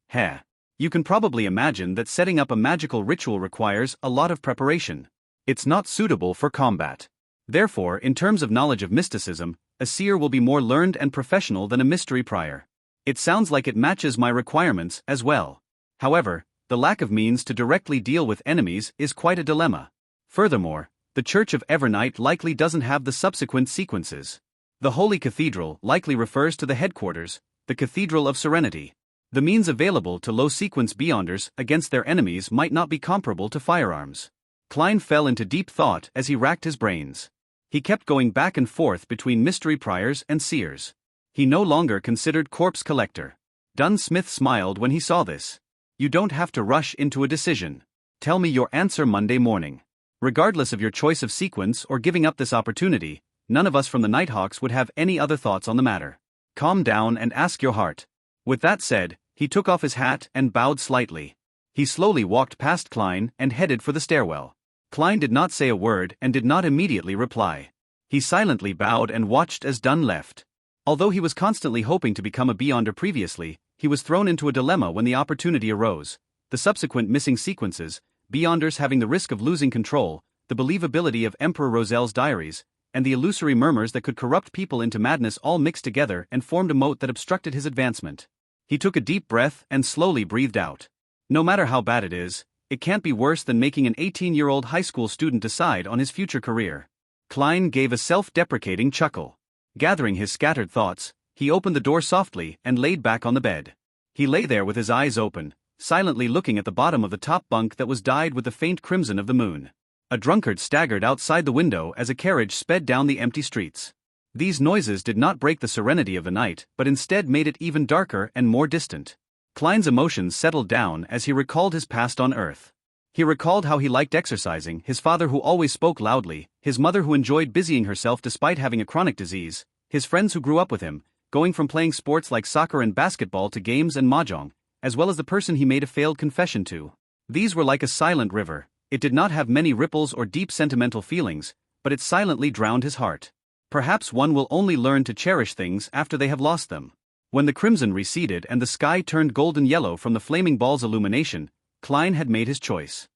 you can probably imagine that setting up a magical ritual requires a lot of preparation. It's not suitable for combat. Therefore, in terms of knowledge of mysticism, a seer will be more learned and professional than a mystery prior. It sounds like it matches my requirements as well. However, the lack of means to directly deal with enemies is quite a dilemma. Furthermore, the Church of Evernight likely doesn't have the subsequent sequences. The Holy Cathedral likely refers to the headquarters, the Cathedral of Serenity. The means available to low-sequence Beyonders against their enemies might not be comparable to firearms. Klein fell into deep thought as he racked his brains. He kept going back and forth between mystery priors and seers. He no longer considered corpse collector. Dunn Smith smiled when he saw this. You don't have to rush into a decision. Tell me your answer Monday morning. Regardless of your choice of sequence or giving up this opportunity, none of us from the Nighthawks would have any other thoughts on the matter. Calm down and ask your heart. With that said, he took off his hat and bowed slightly. He slowly walked past Klein and headed for the stairwell. Klein did not say a word and did not immediately reply. He silently bowed and watched as Dunn left. Although he was constantly hoping to become a Beyonder previously, he was thrown into a dilemma when the opportunity arose. The subsequent missing sequences, Beyonders having the risk of losing control, the believability of Emperor Roselle's diaries, and the illusory murmurs that could corrupt people into madness all mixed together and formed a moat that obstructed his advancement. He took a deep breath and slowly breathed out. No matter how bad it is, it can't be worse than making an 18-year-old high school student decide on his future career. Klein gave a self-deprecating chuckle. Gathering his scattered thoughts, he opened the door softly and laid back on the bed. He lay there with his eyes open, silently looking at the bottom of the top bunk that was dyed with the faint crimson of the moon. A drunkard staggered outside the window as a carriage sped down the empty streets. These noises did not break the serenity of the night, but instead made it even darker and more distant. Klein's emotions settled down as he recalled his past on Earth. He recalled how he liked exercising, his father who always spoke loudly, his mother who enjoyed busying herself despite having a chronic disease, his friends who grew up with him, going from playing sports like soccer and basketball to games and mahjong, as well as the person he made a failed confession to. These were like a silent river. It did not have many ripples or deep sentimental feelings, but it silently drowned his heart. Perhaps one will only learn to cherish things after they have lost them. When the crimson receded and the sky turned golden yellow from the flaming ball's illumination, Klein had made his choice.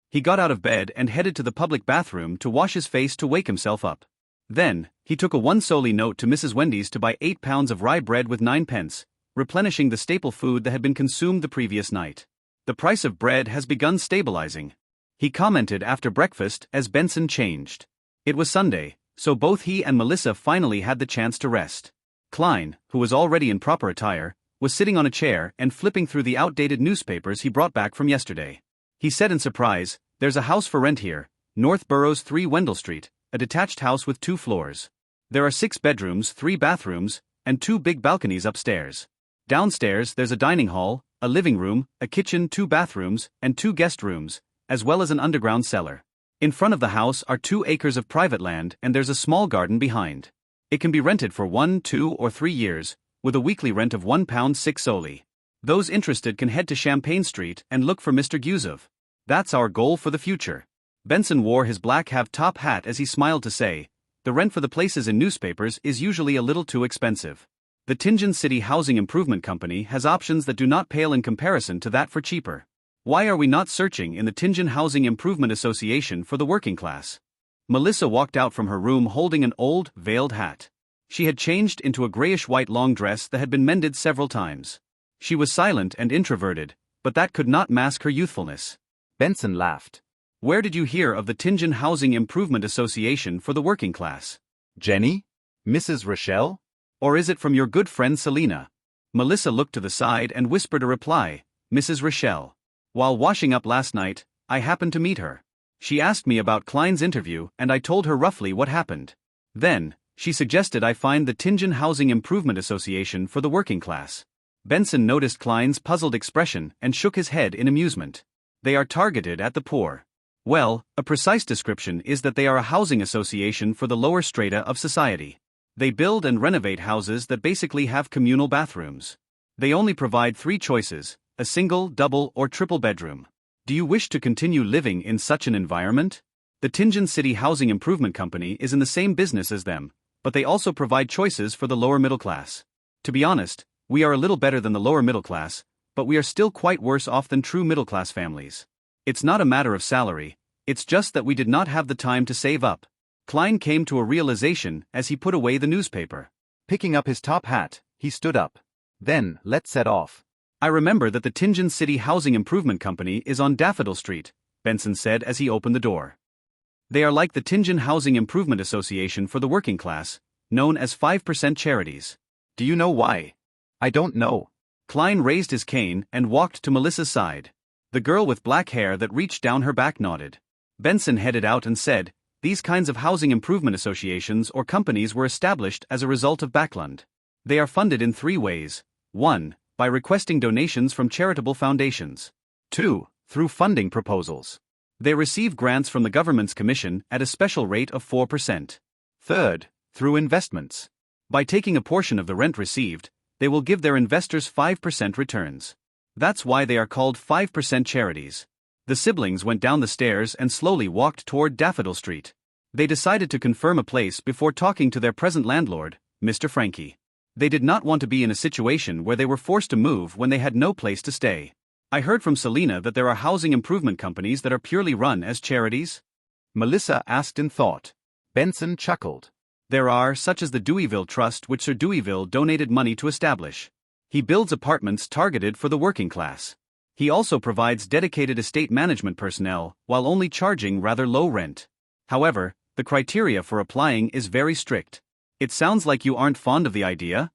He got out of bed and headed to the public bathroom to wash his face to wake himself up. Then, he took a 1 soldi note to Mrs. Wendy's to buy 8 pounds of rye bread with 9 pence, replenishing the staple food that had been consumed the previous night. The price of bread has begun stabilizing, he commented after breakfast as Benson changed. It was Sunday, so both he and Melissa finally had the chance to rest. Klein, who was already in proper attire, was sitting on a chair and flipping through the outdated newspapers he brought back from yesterday. He said in surprise, "There's a house for rent here, North Burrows 3 Wendell Street, a detached house with 2 floors. There are 6 bedrooms, 3 bathrooms, and 2 big balconies upstairs. Downstairs there's a dining hall, a living room, a kitchen, 2 bathrooms, and 2 guest rooms, as well as an underground cellar. In front of the house are 2 acres of private land and there's a small garden behind. It can be rented for 1, 2, or 3 years, with a weekly rent of £1.6 soldi. Those interested can head to Champagne Street and look for Mr. Guzov. That's our goal for the future." Benson wore his black half-top hat as he smiled to say, "The rent for the places in newspapers is usually a little too expensive. The Tingen City Housing Improvement Company has options that do not pale in comparison to that for cheaper. Why are we not searching in the Tingen Housing Improvement Association for the working class?" Melissa walked out from her room holding an old, veiled hat. She had changed into a grayish-white long dress that had been mended several times. She was silent and introverted, but that could not mask her youthfulness. Benson laughed. "Where did you hear of the Tingen Housing Improvement Association for the working class? Jenny? Mrs. Rochelle? Or is it from your good friend Selina?" Melissa looked to the side and whispered a reply, "Mrs. Rochelle. While washing up last night, I happened to meet her. She asked me about Klein's interview and I told her roughly what happened. Then, she suggested I find the Tingen Housing Improvement Association for the working class. Benson noticed Klein's puzzled expression and shook his head in amusement. They are targeted at the poor. Well, a precise description is that they are a housing association for the lower strata of society. They build and renovate houses that basically have communal bathrooms. They only provide 3 choices: a single, double, or triple bedroom. Do you wish to continue living in such an environment? The Tianjin City Housing Improvement Company is in the same business as them, but they also provide choices for the lower middle class. To be honest, we are a little better than the lower middle class, but we are still quite worse off than true middle class families. It's not a matter of salary, it's just that we did not have the time to save up. Klein came to a realization as he put away the newspaper. Picking up his top hat, he stood up. Then, let's set off. I remember that the Tianjin City Housing Improvement Company is on Daffodil Street, Benson said as he opened the door. They are like the Tianjin Housing Improvement Association for the working class, known as 5% charities. Do you know why? I don't know. Klein raised his cane and walked to Melissa's side. The girl with black hair that reached down her back nodded. Benson headed out and said, these kinds of housing improvement associations or companies were established as a result of Backlund. They are funded in 3 ways. 1. By requesting donations from charitable foundations. 2. Through funding proposals. They receive grants from the government's commission at a special rate of 4%. 3rd, through investments. By taking a portion of the rent received, they will give their investors 5% returns. That's why they are called 5% charities. The siblings went down the stairs and slowly walked toward Daffodil Street. They decided to confirm a place before talking to their present landlord, Mr. Frankie. They did not want to be in a situation where they were forced to move when they had no place to stay. I heard from Selina that there are housing improvement companies that are purely run as charities. Melissa asked in thought. Benson chuckled. There are, such as the Deweyville Trust, which Sir Deweyville donated money to establish. He builds apartments targeted for the working class. He also provides dedicated estate management personnel, while only charging rather low rent. However, the criteria for applying is very strict. It sounds like you aren't fond of the idea?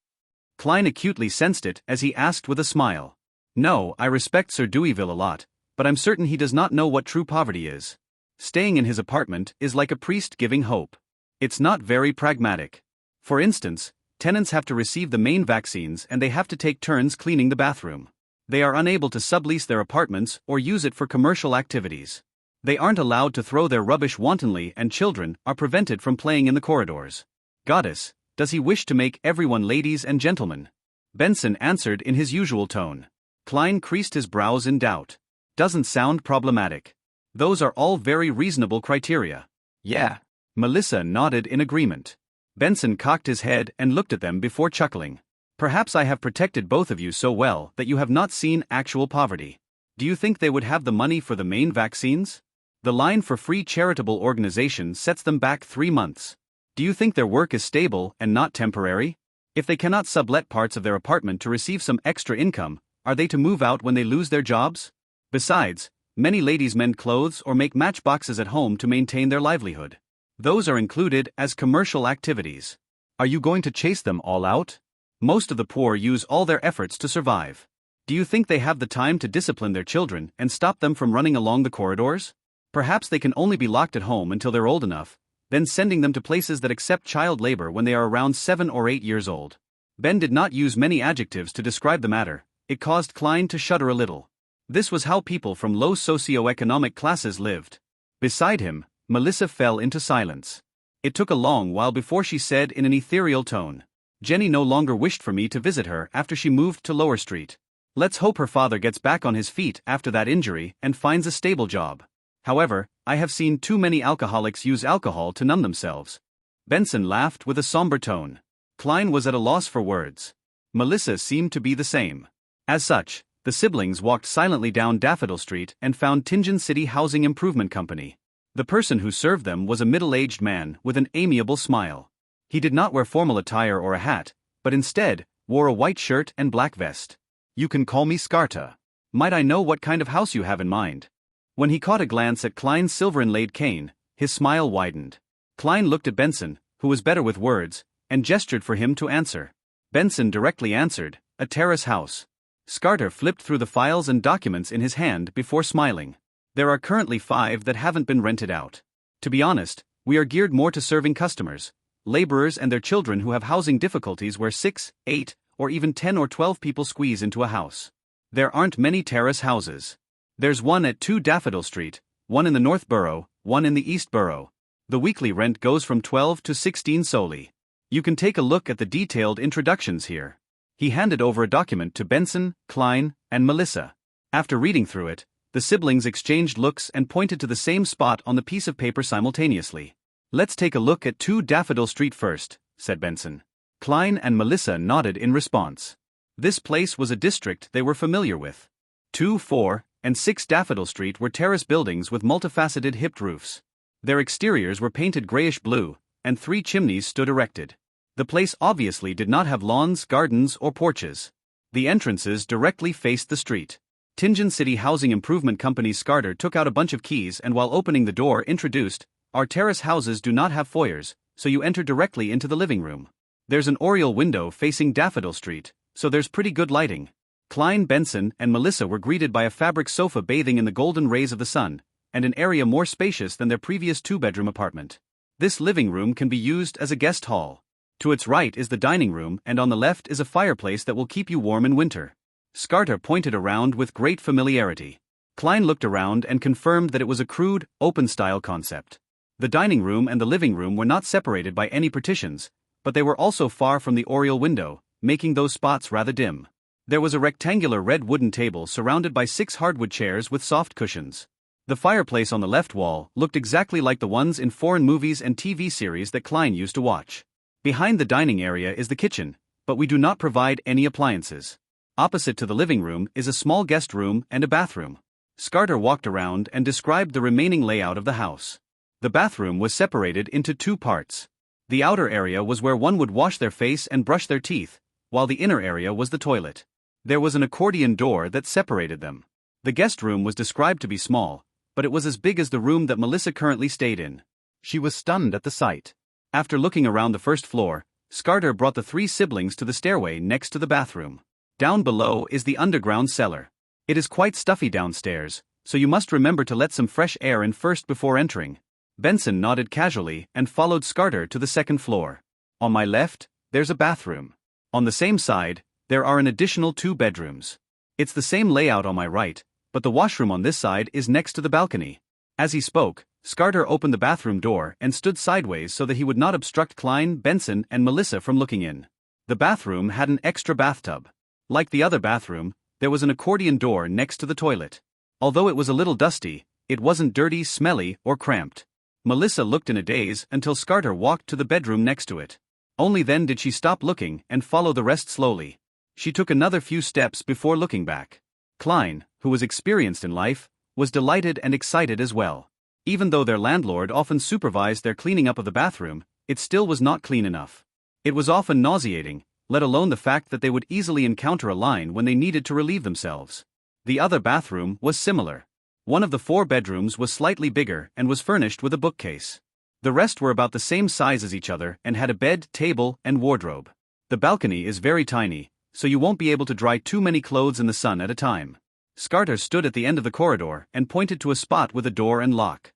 Klein acutely sensed it as he asked with a smile. No, I respect Sir Deweyville a lot, but I'm certain he does not know what true poverty is. Staying in his apartment is like a priest giving hope. It's not very pragmatic. For instance, tenants have to receive the main vaccines and they have to take turns cleaning the bathroom. They are unable to sublease their apartments or use it for commercial activities. They aren't allowed to throw their rubbish wantonly and children are prevented from playing in the corridors. Goddess, does he wish to make everyone ladies and gentlemen? Benson answered in his usual tone. Klein creased his brows in doubt. Doesn't sound problematic. Those are all very reasonable criteria. Yeah. Melissa nodded in agreement. Benson cocked his head and looked at them before chuckling. Perhaps I have protected both of you so well that you have not seen actual poverty. Do you think they would have the money for the main vaccines? The line for free charitable organization sets them back 3 months. Do you think their work is stable and not temporary? If they cannot sublet parts of their apartment to receive some extra income, are they to move out when they lose their jobs? Besides, many ladies mend clothes or make matchboxes at home to maintain their livelihood. Those are included as commercial activities. Are you going to chase them all out? Most of the poor use all their efforts to survive. Do you think they have the time to discipline their children and stop them from running along the corridors? Perhaps they can only be locked at home until they're old enough, then sending them to places that accept child labor when they are around 7 or 8 years old. Ben did not use many adjectives to describe the matter. It caused Klein to shudder a little. This was how people from low socioeconomic classes lived. Beside him, Melissa fell into silence. It took a long while before she said in an ethereal tone, Jenny no longer wished for me to visit her after she moved to Lower Street. Let's hope her father gets back on his feet after that injury and finds a stable job. However, I have seen too many alcoholics use alcohol to numb themselves. Benson laughed with a somber tone. Klein was at a loss for words. Melissa seemed to be the same. As such, the siblings walked silently down Daffodil Street and found Tianjin City Housing Improvement Company. The person who served them was a middle-aged man with an amiable smile. He did not wear formal attire or a hat, but instead, wore a white shirt and black vest. You can call me Skarta. Might I know what kind of house you have in mind? When he caught a glance at Klein's silver-inlaid cane, his smile widened. Klein looked at Benson, who was better with words, and gestured for him to answer. Benson directly answered, a terrace house. Skarta flipped through the files and documents in his hand before smiling. There are currently 5 that haven't been rented out. To be honest, we are geared more to serving customers, laborers and their children who have housing difficulties where 6, 8, or even 10 or 12 people squeeze into a house. There aren't many terrace houses. There's one at 2 Daffodil Street, one in the North Borough, one in the East Borough. The weekly rent goes from 12 to 16 solely. You can take a look at the detailed introductions here. He handed over a document to Benson, Klein, and Melissa. After reading through it, the siblings exchanged looks and pointed to the same spot on the piece of paper simultaneously. "Let's take a look at 2 Daffodil Street first," said Benson. Klein and Melissa nodded in response. This place was a district they were familiar with. 2, 4, and 6 Daffodil Street were terrace buildings with multifaceted hipped roofs. Their exteriors were painted grayish-blue, and 3 chimneys stood erected. The place obviously did not have lawns, gardens, or porches. The entrances directly faced the street. Tingen City Housing Improvement Company's Scarter took out a bunch of keys and while opening the door introduced, "Our terrace houses do not have foyers, so you enter directly into the living room. There's an oriel window facing Daffodil Street, so there's pretty good lighting." Klein, Benson, and Melissa were greeted by a fabric sofa bathing in the golden rays of the sun, and an area more spacious than their previous 2-bedroom apartment. This living room can be used as a guest hall. To its right is the dining room and on the left is a fireplace that will keep you warm in winter. Scarter pointed around with great familiarity. Klein looked around and confirmed that it was a crude, open-style concept. The dining room and the living room were not separated by any partitions, but they were also far from the oriel window, making those spots rather dim. There was a rectangular red wooden table surrounded by 6 hardwood chairs with soft cushions. The fireplace on the left wall looked exactly like the ones in foreign movies and TV series that Klein used to watch. Behind the dining area is the kitchen, but we do not provide any appliances. Opposite to the living room is a small guest room and a bathroom. Scarter walked around and described the remaining layout of the house. The bathroom was separated into 2 parts. The outer area was where one would wash their face and brush their teeth, while the inner area was the toilet. There was an accordion door that separated them. The guest room was described to be small, but it was as big as the room that Melissa currently stayed in. She was stunned at the sight. After looking around the first floor, Scarter brought the 3 siblings to the stairway next to the bathroom. Down below is the underground cellar. It is quite stuffy downstairs, so you must remember to let some fresh air in first before entering. Benson nodded casually and followed Scarter to the second floor. On my left, there's a bathroom. On the same side, there are an additional 2 bedrooms. It's the same layout on my right, but the washroom on this side is next to the balcony. As he spoke, Scarter opened the bathroom door and stood sideways so that he would not obstruct Klein, Benson, and Melissa from looking in. The bathroom had an extra bathtub. Like the other bathroom, there was an accordion door next to the toilet. Although it was a little dusty, it wasn't dirty, smelly, or cramped. Melissa looked in a daze until Scarter walked to the bedroom next to it. Only then did she stop looking and follow the rest slowly. She took another few steps before looking back. Klein, who was experienced in life, was delighted and excited as well. Even though their landlord often supervised their cleaning up of the bathroom, it still was not clean enough. It was often nauseating, let alone the fact that they would easily encounter a line when they needed to relieve themselves. The other bathroom was similar. One of the 4 bedrooms was slightly bigger and was furnished with a bookcase. The rest were about the same size as each other and had a bed, table, and wardrobe. The balcony is very tiny, so you won't be able to dry too many clothes in the sun at a time. Scarter stood at the end of the corridor and pointed to a spot with a door and lock.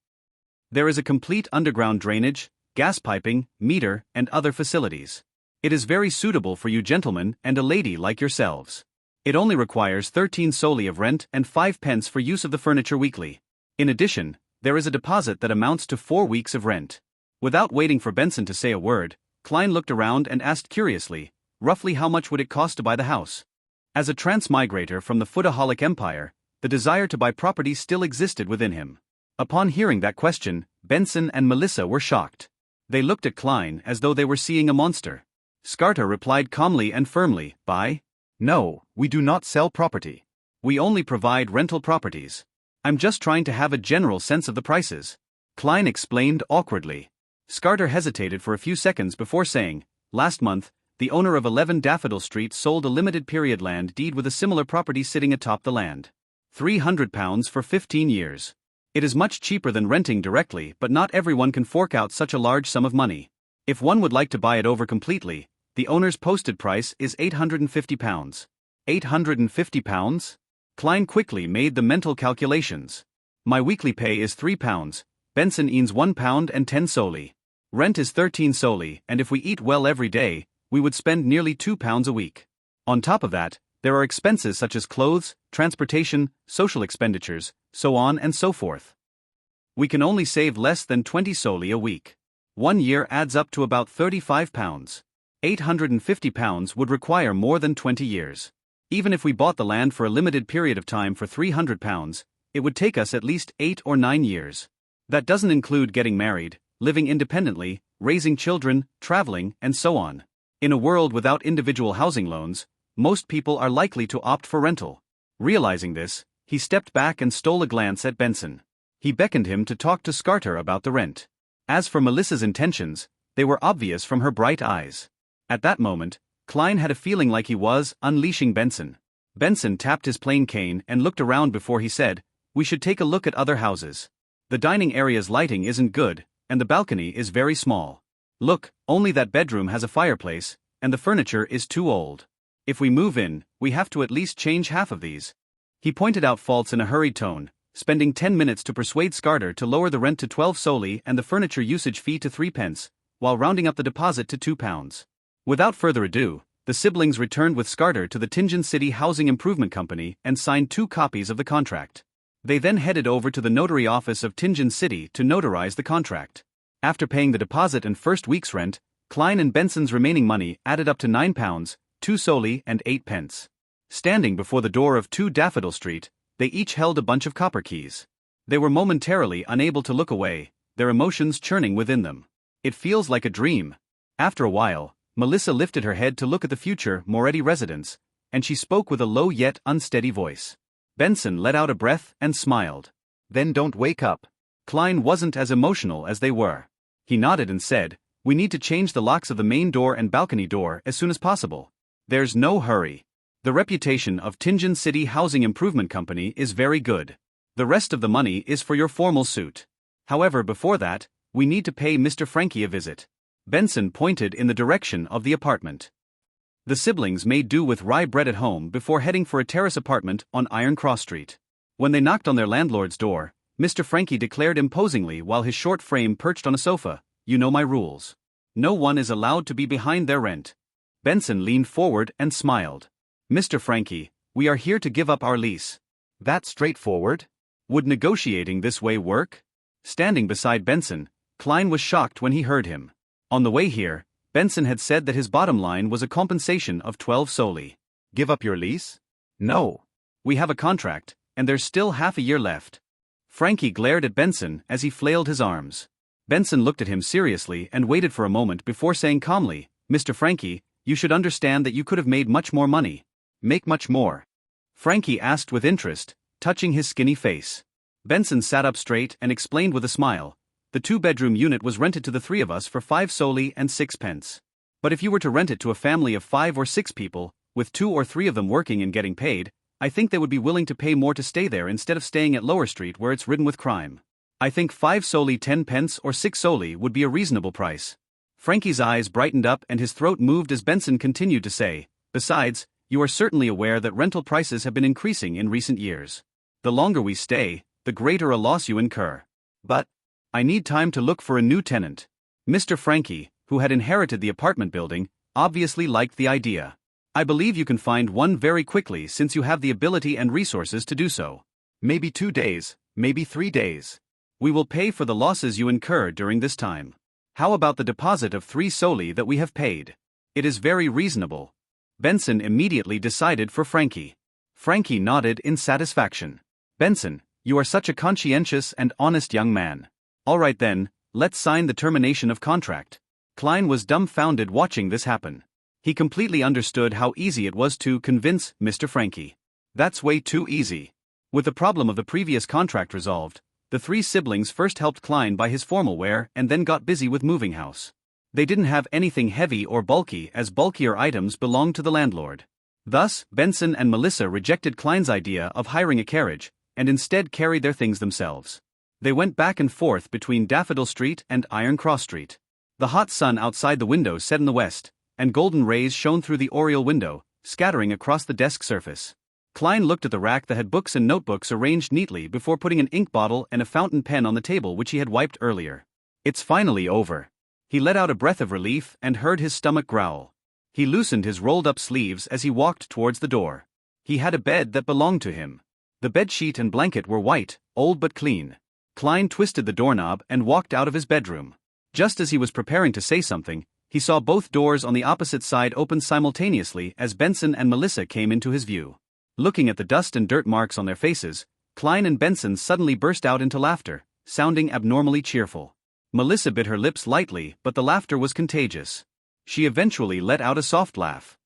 There is a complete underground drainage, gas piping, meter, and other facilities. It is very suitable for you gentlemen and a lady like yourselves. It only requires 13 soldi of rent and 5 pence for use of the furniture weekly. In addition, there is a deposit that amounts to 4 weeks of rent. Without waiting for Benson to say a word, Klein looked around and asked curiously, roughly how much would it cost to buy the house? As a transmigrator from the Foodaholic Empire, the desire to buy property still existed within him. Upon hearing that question, Benson and Melissa were shocked. They looked at Klein as though they were seeing a monster. Scarter replied calmly and firmly, "No, we do not sell property. We only provide rental properties. I'm just trying to have a general sense of the prices," Klein explained awkwardly. Scarter hesitated for a few seconds before saying, "Last month, the owner of 11 Daffodil Street sold a limited period land deed with a similar property sitting atop the land. £300 for 15 years. It is much cheaper than renting directly, but not everyone can fork out such a large sum of money. If one would like to buy it over completely, the owner's posted price is £850. £850? Klein quickly made the mental calculations. My weekly pay is £3, Benson earns £1 and 10 soldi. Rent is 13 soldi, and if we eat well every day, we would spend nearly £2 a week. On top of that, there are expenses such as clothes, transportation, social expenditures, so on and so forth. We can only save less than 20 soldi a week. 1 year adds up to about £35. £850 would require more than 20 years. Even if we bought the land for a limited period of time for £300, it would take us at least 8 or 9 years. That doesn't include getting married, living independently, raising children, traveling, and so on. In a world without individual housing loans, most people are likely to opt for rental. Realizing this, he stepped back and stole a glance at Benson. He beckoned him to talk to Scarter about the rent. As for Melissa's intentions, they were obvious from her bright eyes. At that moment, Klein had a feeling like he was unleashing Benson. Benson tapped his plain cane and looked around before he said, "We should take a look at other houses. The dining area's lighting isn't good, and the balcony is very small. Look, only that bedroom has a fireplace, and the furniture is too old. If we move in, we have to at least change half of these." He pointed out faults in a hurried tone, spending 10 minutes to persuade Scarter to lower the rent to 12 soldi and the furniture usage fee to 3 pence, while rounding up the deposit to £2. Without further ado, the siblings returned with Scarter to the Tingen City Housing Improvement Company and signed 2 copies of the contract. They then headed over to the notary office of Tingen City to notarize the contract. After paying the deposit and first week's rent, Klein and Benson's remaining money added up to £9, 2 soldi and 8 pence. Standing before the door of 2 Daffodil Street, they each held a bunch of copper keys. They were momentarily unable to look away, their emotions churning within them. It feels like a dream. After a while, Melissa lifted her head to look at the future Moretti residence, and she spoke with a low yet unsteady voice. Benson let out a breath and smiled. Then don't wake up. Klein wasn't as emotional as they were. He nodded and said, "We need to change the locks of the main door and balcony door as soon as possible. There's no hurry. The reputation of Tingen City Housing Improvement Company is very good. The rest of the money is for your formal suit. However, before that, we need to pay Mr. Frankie a visit." Benson pointed in the direction of the apartment. The siblings made do with rye bread at home before heading for a terrace apartment on Iron Cross Street. When they knocked on their landlord's door, Mr. Frankie declared imposingly while his short frame perched on a sofa, "You know my rules. No one is allowed to be behind their rent." Benson leaned forward and smiled. "Mr. Frankie, we are here to give up our lease." That's straightforward. Would negotiating this way work? Standing beside Benson, Klein was shocked when he heard him. On the way here, Benson had said that his bottom line was a compensation of 12 soldi. Give up your lease? No. We have a contract, and there's still half a year left. Frankie glared at Benson as he flailed his arms. Benson looked at him seriously and waited for a moment before saying calmly, "Mr. Frankie, you should understand that you could have made much more money." "Make much more?" Frankie asked with interest, touching his skinny face. Benson sat up straight and explained with a smile, "The 2-bedroom unit was rented to the 3 of us for 5 soldi and 6 pence. But if you were to rent it to a family of 5 or 6 people, with 2 or 3 of them working and getting paid, I think they would be willing to pay more to stay there instead of staying at Lower Street where it's ridden with crime. I think 5 soldi 10 pence or 6 soldi would be a reasonable price." Frankie's eyes brightened up and his throat moved as Benson continued to say, "Besides, you are certainly aware that rental prices have been increasing in recent years. The longer we stay, the greater a loss you incur." But "I need time to look for a new tenant." Mr. Frankie, who had inherited the apartment building, obviously liked the idea. "I believe you can find one very quickly since you have the ability and resources to do so. maybe 2 days, maybe 3 days. We will pay for the losses you incur during this time. How about the deposit of 3 soldi that we have paid? It is very reasonable." Benson immediately decided for Frankie. Frankie nodded in satisfaction. "Benson, you are such a conscientious and honest young man. All right then, let's sign the termination of contract." Klein was dumbfounded watching this happen. He completely understood how easy it was to convince Mr. Frankie. That's way too easy. With the problem of the previous contract resolved, the 3 siblings first helped Klein buy his formal wear and then got busy with moving house. They didn't have anything heavy or bulky as bulkier items belonged to the landlord. Thus, Benson and Melissa rejected Klein's idea of hiring a carriage, and instead carried their things themselves. They went back and forth between Daffodil Street and Iron Cross Street. The hot sun outside the window set in the west, and golden rays shone through the oriel window, scattering across the desk surface. Klein looked at the rack that had books and notebooks arranged neatly before putting an ink bottle and a fountain pen on the table which he had wiped earlier. "It's finally over." He let out a breath of relief and heard his stomach growl. He loosened his rolled-up sleeves as he walked towards the door. He had a bed that belonged to him. The bedsheet and blanket were white, old but clean. Klein twisted the doorknob and walked out of his bedroom. Just as he was preparing to say something, he saw both doors on the opposite side open simultaneously as Benson and Melissa came into his view. Looking at the dust and dirt marks on their faces, Klein and Benson suddenly burst out into laughter, sounding abnormally cheerful. Melissa bit her lips lightly, but the laughter was contagious. She eventually let out a soft laugh.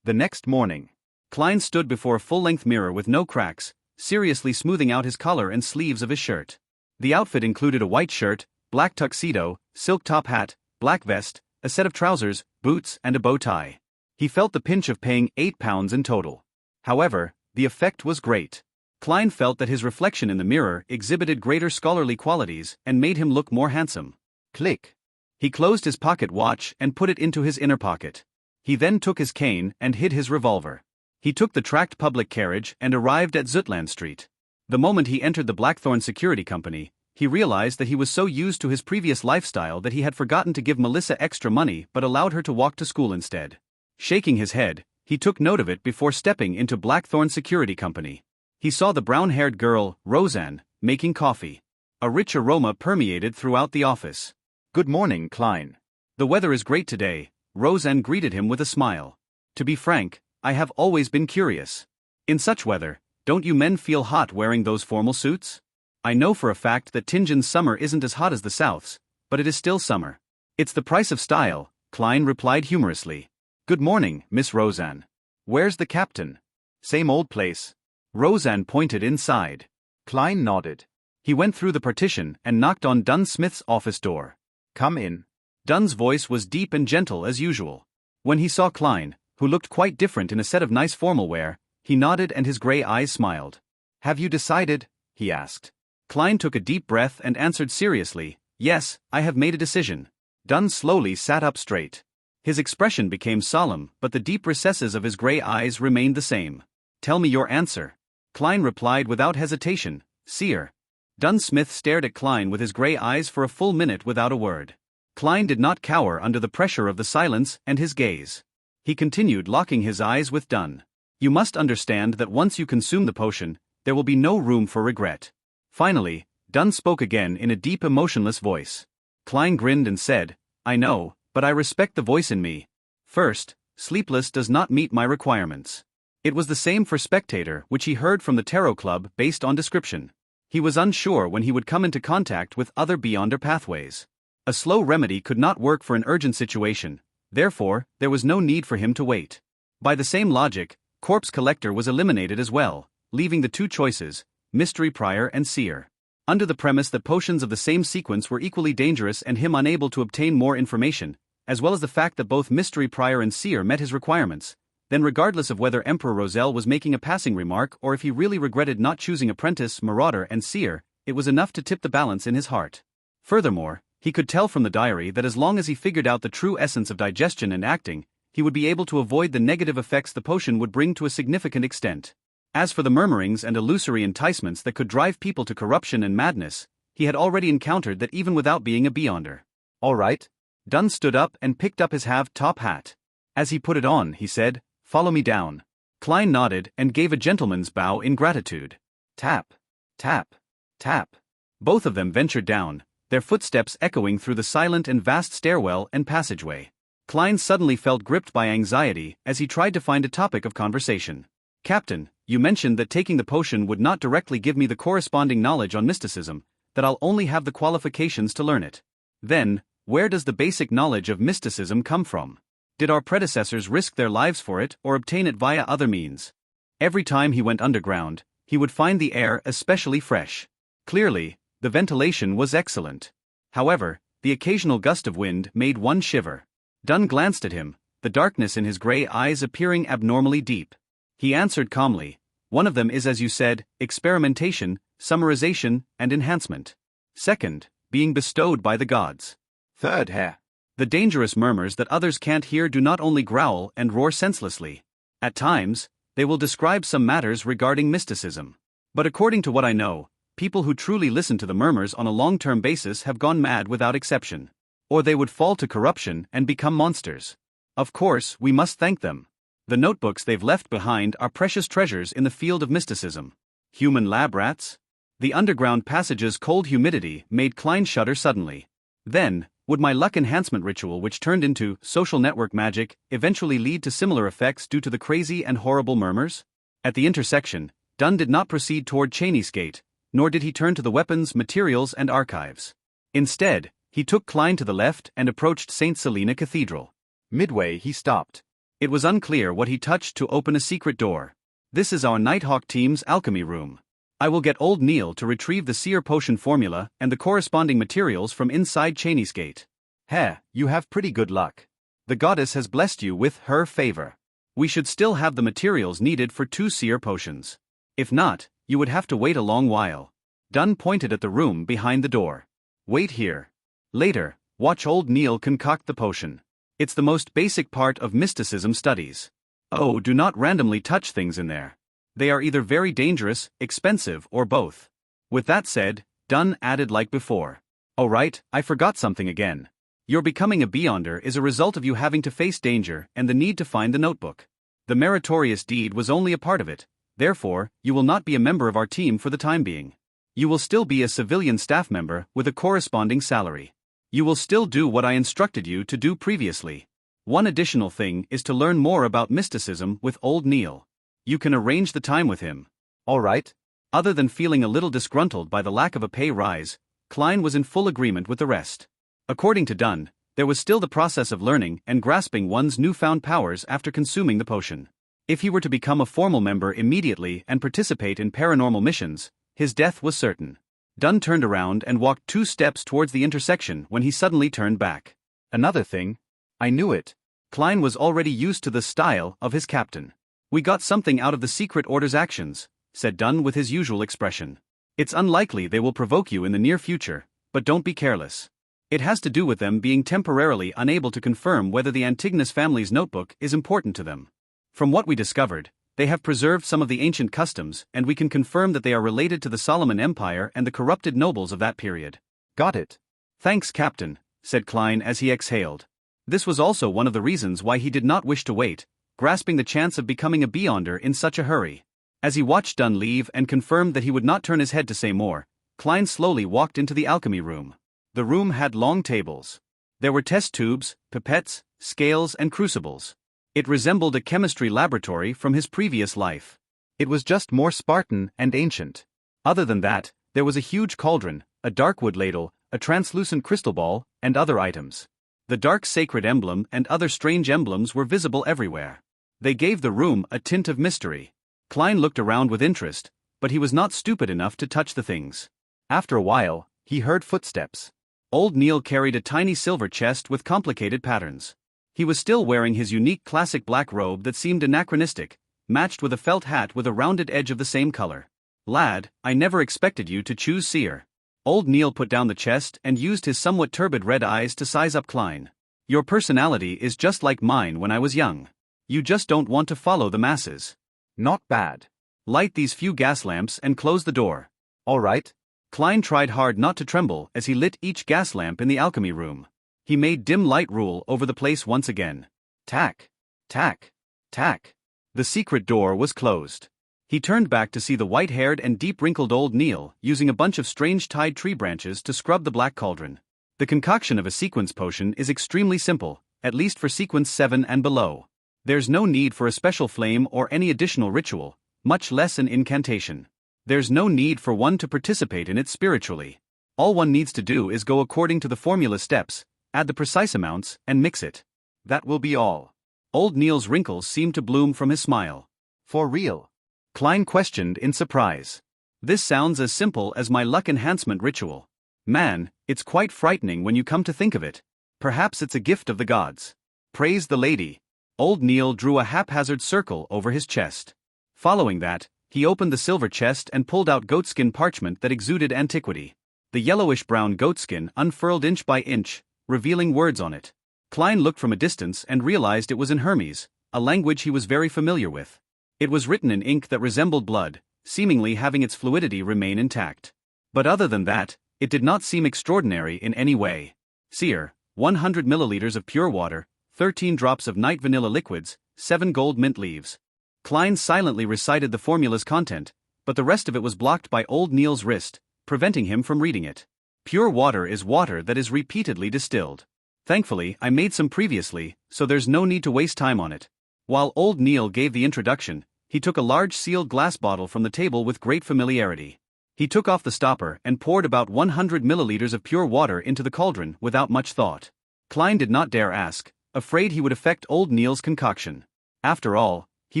The next morning, Klein stood before a full-length mirror with no cracks, seriously smoothing out his collar and sleeves of his shirt. The outfit included a white shirt, black tuxedo, silk top hat, black vest, a set of trousers, boots, and a bow tie. He felt the pinch of paying £8 in total. However, the effect was great. Klein felt that his reflection in the mirror exhibited greater scholarly qualities and made him look more handsome. Click. He closed his pocket watch and put it into his inner pocket. He then took his cane and hid his revolver. He took the tracked public carriage and arrived at Zutland Street. The moment he entered the Blackthorn Security Company, he realized that he was so used to his previous lifestyle that he had forgotten to give Melissa extra money but allowed her to walk to school instead. Shaking his head, he took note of it before stepping into Blackthorn Security Company. He saw the brown-haired girl, Roseanne, making coffee. A rich aroma permeated throughout the office. Good morning, Klein. The weather is great today, Roseanne greeted him with a smile. To be frank, I have always been curious. In such weather, don't you men feel hot wearing those formal suits? I know for a fact that Tingin's summer isn't as hot as the South's, but it is still summer. It's the price of style, Klein replied humorously. Good morning, Miss Roseanne. Where's the captain? Same old place. Roseanne pointed inside. Klein nodded. He went through the partition and knocked on Dunn Smith's office door. Come in. Dunn's voice was deep and gentle as usual. When he saw Klein, who looked quite different in a set of nice formal wear, he nodded and his gray eyes smiled. Have you decided? He asked. Klein took a deep breath and answered seriously, Yes, I have made a decision. Dunn slowly sat up straight. His expression became solemn, but the deep recesses of his gray eyes remained the same. Tell me your answer. Klein replied without hesitation, Seer. Dunn Smith stared at Klein with his gray eyes for a full minute without a word. Klein did not cower under the pressure of the silence and his gaze. He continued, locking his eyes with Dunn. You must understand that once you consume the potion, there will be no room for regret. Finally, Dunn spoke again in a deep emotionless voice. Klein grinned and said, I know, but I respect the voice in me. First, Sleepless does not meet my requirements. It was the same for Spectator, which he heard from the Tarot Club based on description. He was unsure when he would come into contact with other Beyonder pathways. A slow remedy could not work for an urgent situation, therefore, there was no need for him to wait. By the same logic, Corpse Collector was eliminated as well, leaving the two choices, Mystery Prior and Seer. Under the premise that potions of the same sequence were equally dangerous and him unable to obtain more information, as well as the fact that both Mystery Prior and Seer met his requirements, then regardless of whether Emperor Roselle was making a passing remark or if he really regretted not choosing Apprentice, Marauder and Seer, it was enough to tip the balance in his heart. Furthermore, he could tell from the diary that as long as he figured out the true essence of digestion and acting, he would be able to avoid the negative effects the potion would bring to a significant extent. As for the murmurings and illusory enticements that could drive people to corruption and madness, he had already encountered that even without being a Beyonder. All right. Dunn stood up and picked up his half-top hat. As he put it on, he said, Follow me down. Klein nodded and gave a gentleman's bow in gratitude. Tap, tap, tap. Both of them ventured down, their footsteps echoing through the silent and vast stairwell and passageway. Klein suddenly felt gripped by anxiety as he tried to find a topic of conversation. Captain, you mentioned that taking the potion would not directly give me the corresponding knowledge on mysticism, that I'll only have the qualifications to learn it. Then, where does the basic knowledge of mysticism come from? Did our predecessors risk their lives for it or obtain it via other means? Every time he went underground, he would find the air especially fresh. Clearly, the ventilation was excellent. However, the occasional gust of wind made one shiver. Dunn glanced at him, the darkness in his gray eyes appearing abnormally deep. He answered calmly, One of them is, as you said, experimentation, summarization, and enhancement. Second, being bestowed by the gods. Third, Herr. The dangerous murmurs that others can't hear do not only growl and roar senselessly. At times, they will describe some matters regarding mysticism. But according to what I know, people who truly listen to the murmurs on a long-term basis have gone mad without exception. Or they would fall to corruption and become monsters. Of course, we must thank them. The notebooks they've left behind are precious treasures in the field of mysticism. Human lab rats? The underground passage's cold humidity made Klein shudder suddenly. Then, would my luck enhancement ritual, which turned into social network magic, eventually lead to similar effects due to the crazy and horrible murmurs? At the intersection, Dunn did not proceed toward Cheney's gate, nor did he turn to the weapons, materials, and archives. Instead, he took Klein to the left and approached St. Selena Cathedral. Midway, he stopped. It was unclear what he touched to open a secret door. This is our Nighthawk team's alchemy room. I will get old Neil to retrieve the seer potion formula and the corresponding materials from inside Cheney's gate. Heh, you have pretty good luck. The goddess has blessed you with her favor. We should still have the materials needed for 2 seer potions. If not, you would have to wait a long while. Dunn pointed at the room behind the door. Wait here. Later, watch old Neil concoct the potion. It's the most basic part of mysticism studies. Oh, do not randomly touch things in there. They are either very dangerous, expensive, or both. With that said, Dunn added like before. Oh right, I forgot something again. Your becoming a Beyonder is a result of you having to face danger and the need to find the notebook. The meritorious deed was only a part of it, therefore, you will not be a member of our team for the time being. You will still be a civilian staff member with a corresponding salary. You will still do what I instructed you to do previously. One additional thing is to learn more about mysticism with old Neil. You can arrange the time with him. All right. Other than feeling a little disgruntled by the lack of a pay rise, Klein was in full agreement with the rest. According to Dunn, there was still the process of learning and grasping one's newfound powers after consuming the potion. If he were to become a formal member immediately and participate in paranormal missions, his death was certain. Dunn turned around and walked 2 steps towards the intersection when he suddenly turned back. Another thing. I knew it. Klein was already used to the style of his captain. We got something out of the Secret Order's actions, said Dunn with his usual expression. It's unlikely they will provoke you in the near future, but don't be careless. It has to do with them being temporarily unable to confirm whether the Antigonus family's notebook is important to them. From what we discovered, they have preserved some of the ancient customs, and we can confirm that they are related to the Solomon Empire and the corrupted nobles of that period. Got it. Thanks, Captain, said Klein as he exhaled. This was also one of the reasons why he did not wish to wait, grasping the chance of becoming a Beyonder in such a hurry. As he watched Dunn leave and confirmed that he would not turn his head to say more, Klein slowly walked into the alchemy room. The room had long tables. There were test tubes, pipettes, scales, and crucibles. It resembled a chemistry laboratory from his previous life. It was just more Spartan and ancient. Other than that, there was a huge cauldron, a dark wood ladle, a translucent crystal ball, and other items. The dark sacred emblem and other strange emblems were visible everywhere. They gave the room a tint of mystery. Klein looked around with interest, but he was not stupid enough to touch the things. After a while, he heard footsteps. Old Neil carried a tiny silver chest with complicated patterns. He was still wearing his unique classic black robe that seemed anachronistic, matched with a felt hat with a rounded edge of the same color. Lad, I never expected you to choose seer. Old Neil put down the chest and used his somewhat turbid red eyes to size up Klein. Your personality is just like mine when I was young. You just don't want to follow the masses. Not bad. Light these few gas lamps and close the door. All right. Klein tried hard not to tremble as he lit each gas lamp in the alchemy room. He made dim light rule over the place once again. Tack, tack, tack. The secret door was closed. He turned back to see the white-haired and deep-wrinkled old Neil using a bunch of strange tied tree branches to scrub the black cauldron. The concoction of a sequence potion is extremely simple, at least for sequence 7 and below. There's no need for a special flame or any additional ritual, much less an incantation. There's no need for one to participate in it spiritually. All one needs to do is go according to the formula steps, add the precise amounts, and mix it. That will be all. Old Neil's wrinkles seemed to bloom from his smile. For real? Klein questioned in surprise. This sounds as simple as my luck enhancement ritual. Man, it's quite frightening when you come to think of it. Perhaps it's a gift of the gods. Praise the lady. Old Neil drew a haphazard circle over his chest. Following that, he opened the silver chest and pulled out goatskin parchment that exuded antiquity. The yellowish-brown goatskin unfurled inch by inch, revealing words on it. Klein looked from a distance and realized it was in Hermes, a language he was very familiar with. It was written in ink that resembled blood, seemingly having its fluidity remain intact. But other than that, it did not seem extraordinary in any way. Seer, 100 milliliters of pure water, 13 drops of night vanilla liquids, 7 gold mint leaves. Klein silently recited the formula's content, but the rest of it was blocked by old Neil's wrist, preventing him from reading it. Pure water is water that is repeatedly distilled. Thankfully, I made some previously, so there's no need to waste time on it. While old Neil gave the introduction, he took a large sealed glass bottle from the table with great familiarity. He took off the stopper and poured about 100 milliliters of pure water into the cauldron without much thought. Klein did not dare ask, afraid he would affect old Neil's concoction. After all, he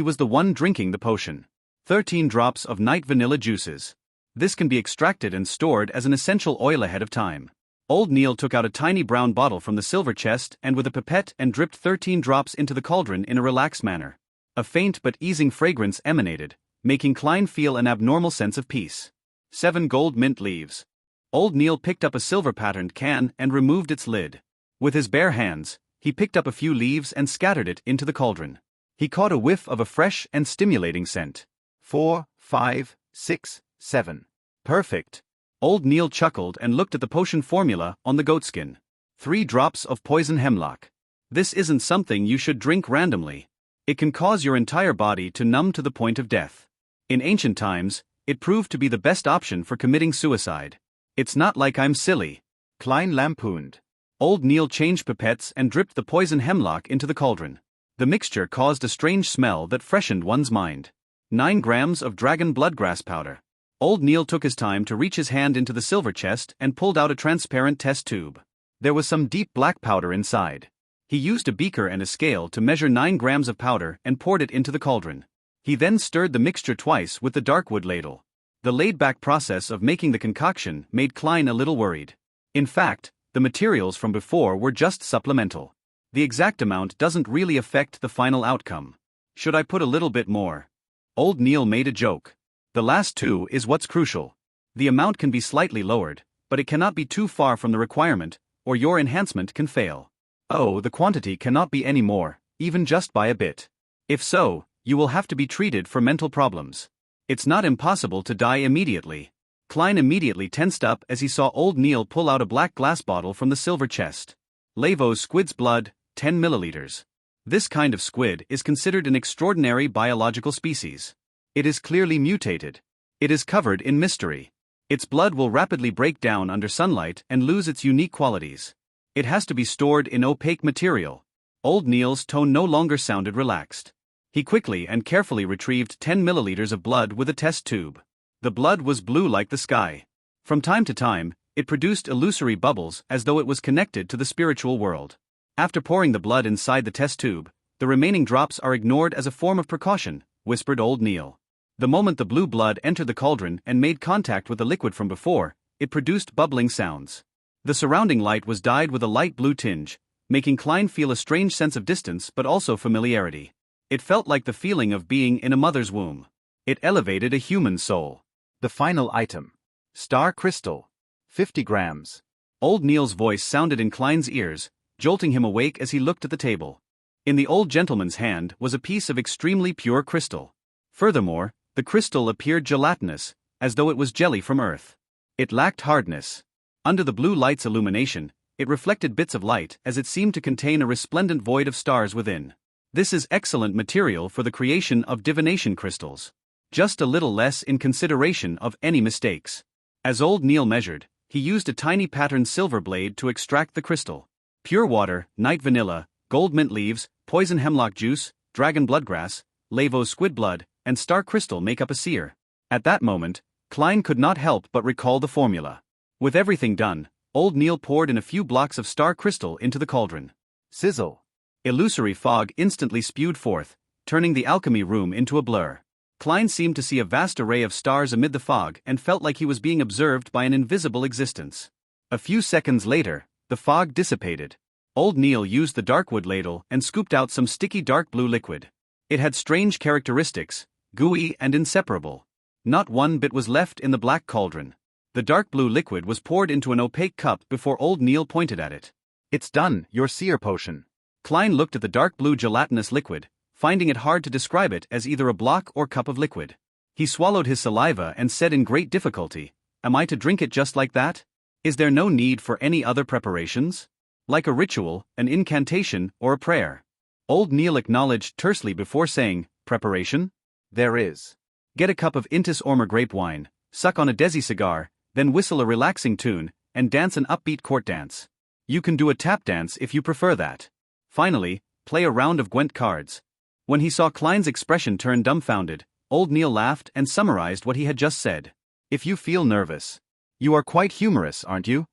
was the one drinking the potion. 13 drops of night vanilla juices. This can be extracted and stored as an essential oil ahead of time. Old Neil took out a tiny brown bottle from the silver chest and with a pipette and dripped 13 drops into the cauldron in a relaxed manner. A faint but easing fragrance emanated, making Klein feel an abnormal sense of peace. 7 gold mint leaves. Old Neil picked up a silver-patterned can and removed its lid. With his bare hands, he picked up a few leaves and scattered it into the cauldron. He caught a whiff of a fresh and stimulating scent. 4, 5, 6, 7. Perfect. Old Neil chuckled and looked at the potion formula on the goatskin. 3 drops of poison hemlock. This isn't something you should drink randomly. It can cause your entire body to numb to the point of death. In ancient times, it proved to be the best option for committing suicide. It's not like I'm silly. Klein lampooned. Old Neil changed pipettes and dripped the poison hemlock into the cauldron. The mixture caused a strange smell that freshened one's mind. 9 grams of dragon bloodgrass powder. Old Neil took his time to reach his hand into the silver chest and pulled out a transparent test tube. There was some deep black powder inside. He used a beaker and a scale to measure 9 grams of powder and poured it into the cauldron. He then stirred the mixture twice with the darkwood ladle. The laid-back process of making the concoction made Klein a little worried. In fact, the materials from before were just supplemental. The exact amount doesn't really affect the final outcome. Should I put a little bit more? Old Neil made a joke. The last 2 is what's crucial. The amount can be slightly lowered, but it cannot be too far from the requirement, or your enhancement can fail. Oh, the quantity cannot be any more, even just by a bit. If so, you will have to be treated for mental problems. It's not impossible to die immediately. Klein immediately tensed up as he saw old Neil pull out a black glass bottle from the silver chest. Lavos squid's blood, 10 milliliters. This kind of squid is considered an extraordinary biological species. It is clearly mutated. It is covered in mystery. Its blood will rapidly break down under sunlight and lose its unique qualities. It has to be stored in opaque material. Old Neil's tone no longer sounded relaxed. He quickly and carefully retrieved 10 milliliters of blood with a test tube. The blood was blue like the sky. From time to time, it produced illusory bubbles as though it was connected to the spiritual world. After pouring the blood inside the test tube, the remaining drops are ignored as a form of precaution, whispered old Neil. The moment the blue blood entered the cauldron and made contact with the liquid from before, it produced bubbling sounds. The surrounding light was dyed with a light blue tinge, making Klein feel a strange sense of distance but also familiarity. It felt like the feeling of being in a mother's womb. It elevated a human soul. The final item. Star crystal. 50 grams. Old Neil's voice sounded in Klein's ears, jolting him awake as he looked at the table. In the old gentleman's hand was a piece of extremely pure crystal. Furthermore, the crystal appeared gelatinous, as though it was jelly from Earth. It lacked hardness. Under the blue light's illumination, it reflected bits of light as it seemed to contain a resplendent void of stars within. This is excellent material for the creation of divination crystals. Just a little less in consideration of any mistakes. As old Neil measured, he used a tiny patterned silver blade to extract the crystal. Pure water, night vanilla, gold mint leaves, poison hemlock juice, dragon bloodgrass, Lavos squid blood, and star crystal make up a seer. At that moment, Klein could not help but recall the formula. With everything done, old Neil poured in a few blocks of star crystal into the cauldron. Sizzle. Illusory fog instantly spewed forth, turning the alchemy room into a blur. Klein seemed to see a vast array of stars amid the fog and felt like he was being observed by an invisible existence. A few seconds later, the fog dissipated. Old Neil used the darkwood ladle and scooped out some sticky dark blue liquid. It had strange characteristics, gooey and inseparable. Not one bit was left in the black cauldron. The dark blue liquid was poured into an opaque cup before old Neil pointed at it. It's done, your seer potion. Klein looked at the dark blue gelatinous liquid, finding it hard to describe it as either a block or cup of liquid. He swallowed his saliva and said in great difficulty, "Am I to drink it just like that? Is there no need for any other preparations?" Like a ritual, an incantation, or a prayer. Old Neil acknowledged tersely before saying, "Preparation?" There is. Get a cup of Intis Ormer grape wine, suck on a Desi cigar, then whistle a relaxing tune, and dance an upbeat court dance. You can do a tap dance if you prefer that. Finally, play a round of Gwent cards. When he saw Klein's expression turn dumbfounded, Old Neil laughed and summarized what he had just said. If you feel nervous, you are quite humorous, aren't you?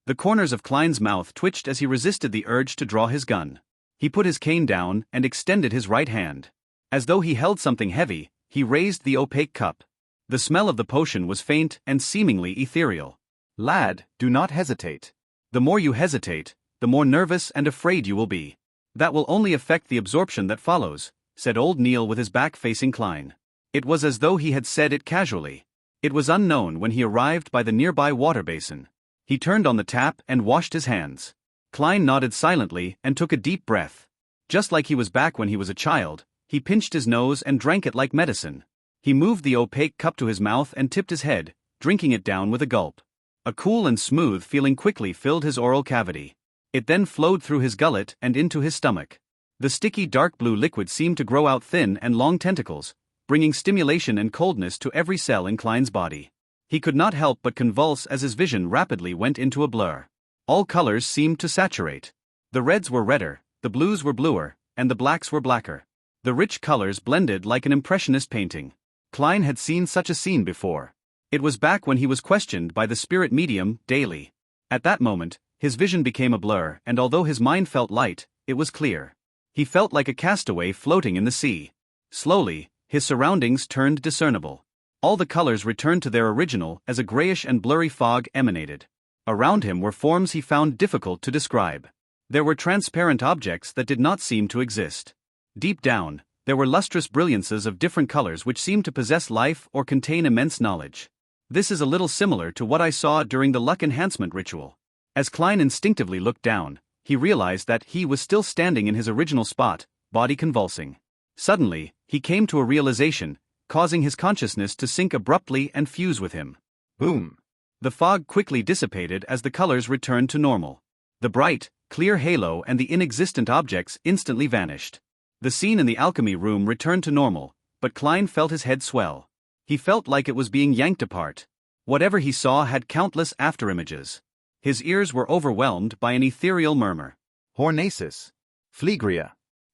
The corners of Klein's mouth twitched as he resisted the urge to draw his gun. He put his cane down and extended his right hand. As though he held something heavy, he raised the opaque cup. The smell of the potion was faint and seemingly ethereal. Lad, do not hesitate. The more you hesitate, the more nervous and afraid you will be. That will only affect the absorption that follows, said Old Neil with his back facing Klein. It was as though he had said it casually. It was unknown when he arrived by the nearby water basin. He turned on the tap and washed his hands. Klein nodded silently and took a deep breath. Just like he was back when he was a child, he pinched his nose and drank it like medicine. He moved the opaque cup to his mouth and tipped his head, drinking it down with a gulp. A cool and smooth feeling quickly filled his oral cavity. It then flowed through his gullet and into his stomach. The sticky dark blue liquid seemed to grow out thin and long tentacles, bringing stimulation and coldness to every cell in Klein's body. He could not help but convulse as his vision rapidly went into a blur. All colors seemed to saturate. The reds were redder, the blues were bluer, and the blacks were blacker. The rich colors blended like an impressionist painting. Klein had seen such a scene before. It was back when he was questioned by the spirit medium, daily. At that moment, his vision became a blur, and although his mind felt light, it was clear. He felt like a castaway floating in the sea. Slowly, his surroundings turned discernible. All the colors returned to their original as a grayish and blurry fog emanated. Around him were forms he found difficult to describe. There were transparent objects that did not seem to exist. Deep down, there were lustrous brilliances of different colors which seemed to possess life or contain immense knowledge. This is a little similar to what I saw during the luck enhancement ritual. As Klein instinctively looked down, he realized that he was still standing in his original spot, body convulsing. Suddenly, he came to a realization, causing his consciousness to sink abruptly and fuse with him. Boom! The fog quickly dissipated as the colors returned to normal. The bright, clear halo and the inexistent objects instantly vanished. The scene in the alchemy room returned to normal, but Klein felt his head swell. He felt like it was being yanked apart. Whatever he saw had countless afterimages. His ears were overwhelmed by an ethereal murmur. Hornacis. Phlegria.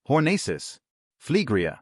Hornacis. Phlegria.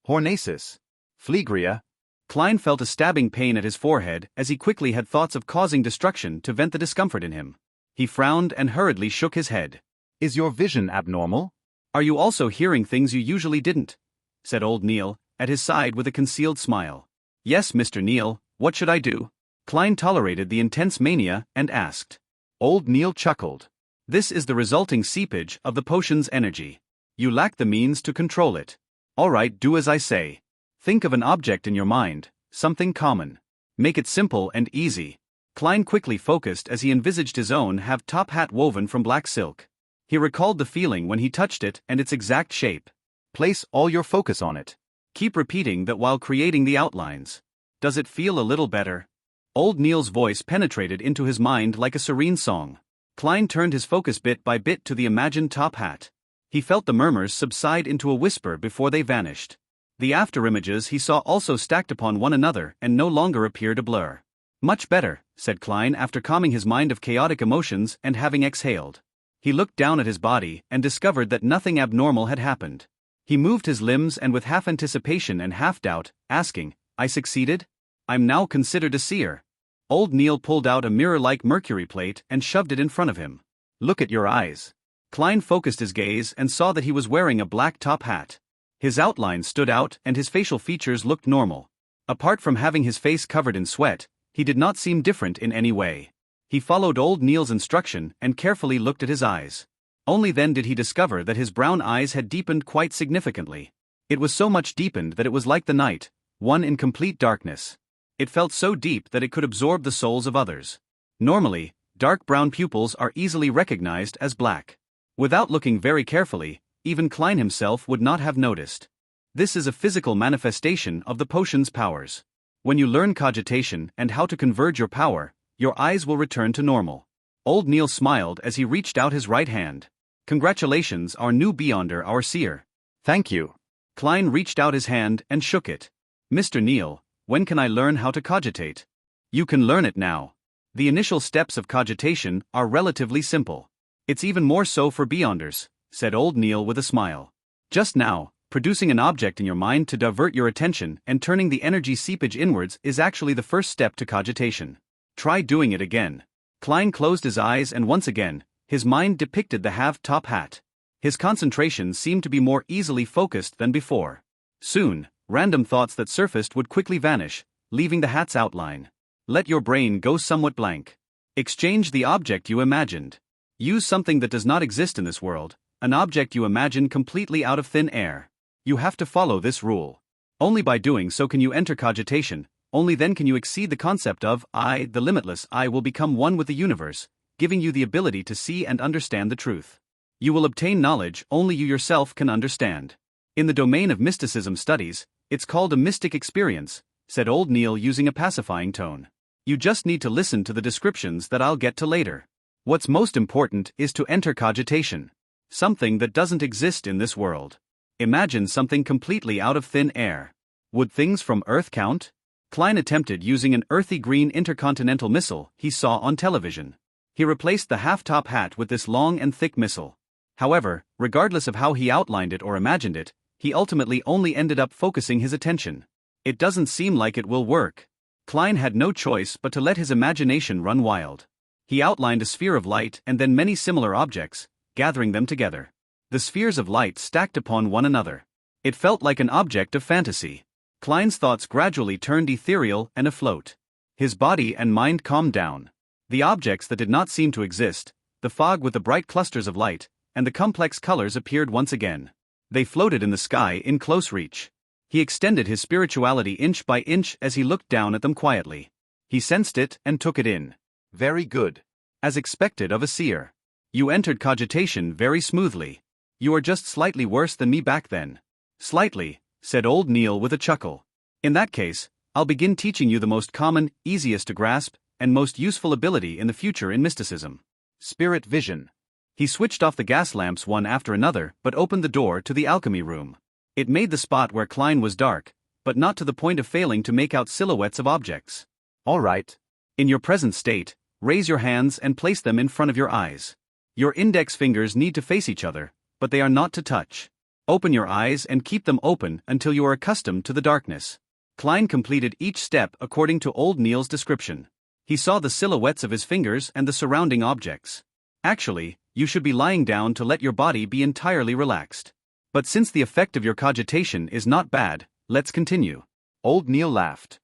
Hornacis. Phlegria. Klein felt a stabbing pain at his forehead as he quickly had thoughts of causing destruction to vent the discomfort in him. He frowned and hurriedly shook his head. Is your vision abnormal? Are you also hearing things you usually didn't? Said Old Neil, at his side with a concealed smile. Yes, Mr. Neil, what should I do? Klein tolerated the intense mania and asked. Old Neil chuckled. This is the resulting seepage of the potion's energy. You lack the means to control it. All right, do as I say. Think of an object in your mind, something common. Make it simple and easy. Klein quickly focused as he envisaged his own top hat woven from black silk. He recalled the feeling when he touched it and its exact shape. Place all your focus on it. Keep repeating that while creating the outlines. Does it feel a little better? Old Neil's voice penetrated into his mind like a serene song. Klein turned his focus bit by bit to the imagined top hat. He felt the murmurs subside into a whisper before they vanished. The afterimages he saw also stacked upon one another and no longer appeared a blur. Much better, said Klein after calming his mind of chaotic emotions and having exhaled. He looked down at his body and discovered that nothing abnormal had happened. He moved his limbs and with half anticipation and half doubt, asking, I succeeded? I'm now considered a seer. Old Neil pulled out a mirror-like mercury plate and shoved it in front of him. Look at your eyes. Klein focused his gaze and saw that he was wearing a black top hat. His outlines stood out and his facial features looked normal. Apart from having his face covered in sweat, he did not seem different in any way. He followed Old Neil's instruction and carefully looked at his eyes. Only then did he discover that his brown eyes had deepened quite significantly. It was so much deepened that it was like the night, one in complete darkness. It felt so deep that it could absorb the souls of others. Normally, dark brown pupils are easily recognized as black. Without looking very carefully, even Klein himself would not have noticed. This is a physical manifestation of the potion's powers. When you learn cogitation and how to converge your power, your eyes will return to normal. Old Neil smiled as he reached out his right hand. Congratulations, our new Beyonder, our seer. Thank you. Klein reached out his hand and shook it. Mr. Neil, when can I learn how to cogitate? You can learn it now. The initial steps of cogitation are relatively simple. It's even more so for Beyonders, said Old Neil with a smile. Just now, producing an object in your mind to divert your attention and turning the energy seepage inwards is actually the first step to cogitation. Try doing it again. Klein closed his eyes and once again, his mind depicted the half-top hat. His concentration seemed to be more easily focused than before. Soon, random thoughts that surfaced would quickly vanish, leaving the hat's outline. Let your brain go somewhat blank. Exchange the object you imagined. Use something that does not exist in this world, an object you imagine completely out of thin air. You have to follow this rule. Only by doing so can you enter cogitation, only then can you exceed the concept of I, the limitless I will become one with the universe, giving you the ability to see and understand the truth. You will obtain knowledge only you yourself can understand. In the domain of mysticism studies, it's called a mystic experience, said Old Neil using a pacifying tone. You just need to listen to the descriptions that I'll get to later. What's most important is to enter cogitation. Something that doesn't exist in this world. Imagine something completely out of thin air. Would things from Earth count? Klein attempted using an earthy green intercontinental missile he saw on television. He replaced the half-top hat with this long and thick missile. However, regardless of how he outlined it or imagined it, he ultimately only ended up focusing his attention. It doesn't seem like it will work. Klein had no choice but to let his imagination run wild. He outlined a sphere of light and then many similar objects, gathering them together. The spheres of light stacked upon one another. It felt like an object of fantasy. Klein's thoughts gradually turned ethereal and afloat. His body and mind calmed down. The objects that did not seem to exist, the fog with the bright clusters of light, and the complex colors appeared once again. They floated in the sky in close reach. He extended his spirituality inch by inch as he looked down at them quietly. He sensed it and took it in. Very good. As expected of a seer. You entered cogitation very smoothly. You are just slightly worse than me back then. Slightly, said Old Neil with a chuckle. In that case, I'll begin teaching you the most common, easiest to grasp, and most useful ability in the future in mysticism. Spirit vision. He switched off the gas lamps one after another but opened the door to the alchemy room. It made the spot where Klein was dark, but not to the point of failing to make out silhouettes of objects. All right. In your present state, raise your hands and place them in front of your eyes. Your index fingers need to face each other, but they are not to touch. Open your eyes and keep them open until you are accustomed to the darkness. Klein completed each step according to Old Neil's description. He saw the silhouettes of his fingers and the surrounding objects. Actually, you should be lying down to let your body be entirely relaxed. But since the effect of your cogitation is not bad, let's continue. Old Neil laughed.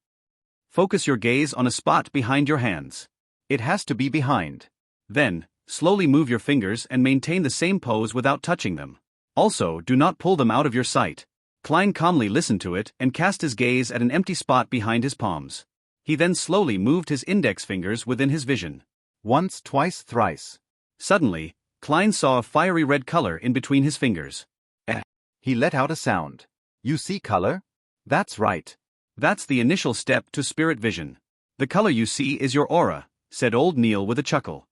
Focus your gaze on a spot behind your hands. It has to be behind. Then, slowly move your fingers and maintain the same pose without touching them. Also, do not pull them out of your sight. Klein calmly listened to it and cast his gaze at an empty spot behind his palms. He then slowly moved his index fingers within his vision. Once, twice, thrice. Suddenly, Klein saw a fiery red color in between his fingers. He let out a sound. You see color? That's right. That's the initial step to spirit vision. The color you see is your aura, said Old Neil with a chuckle.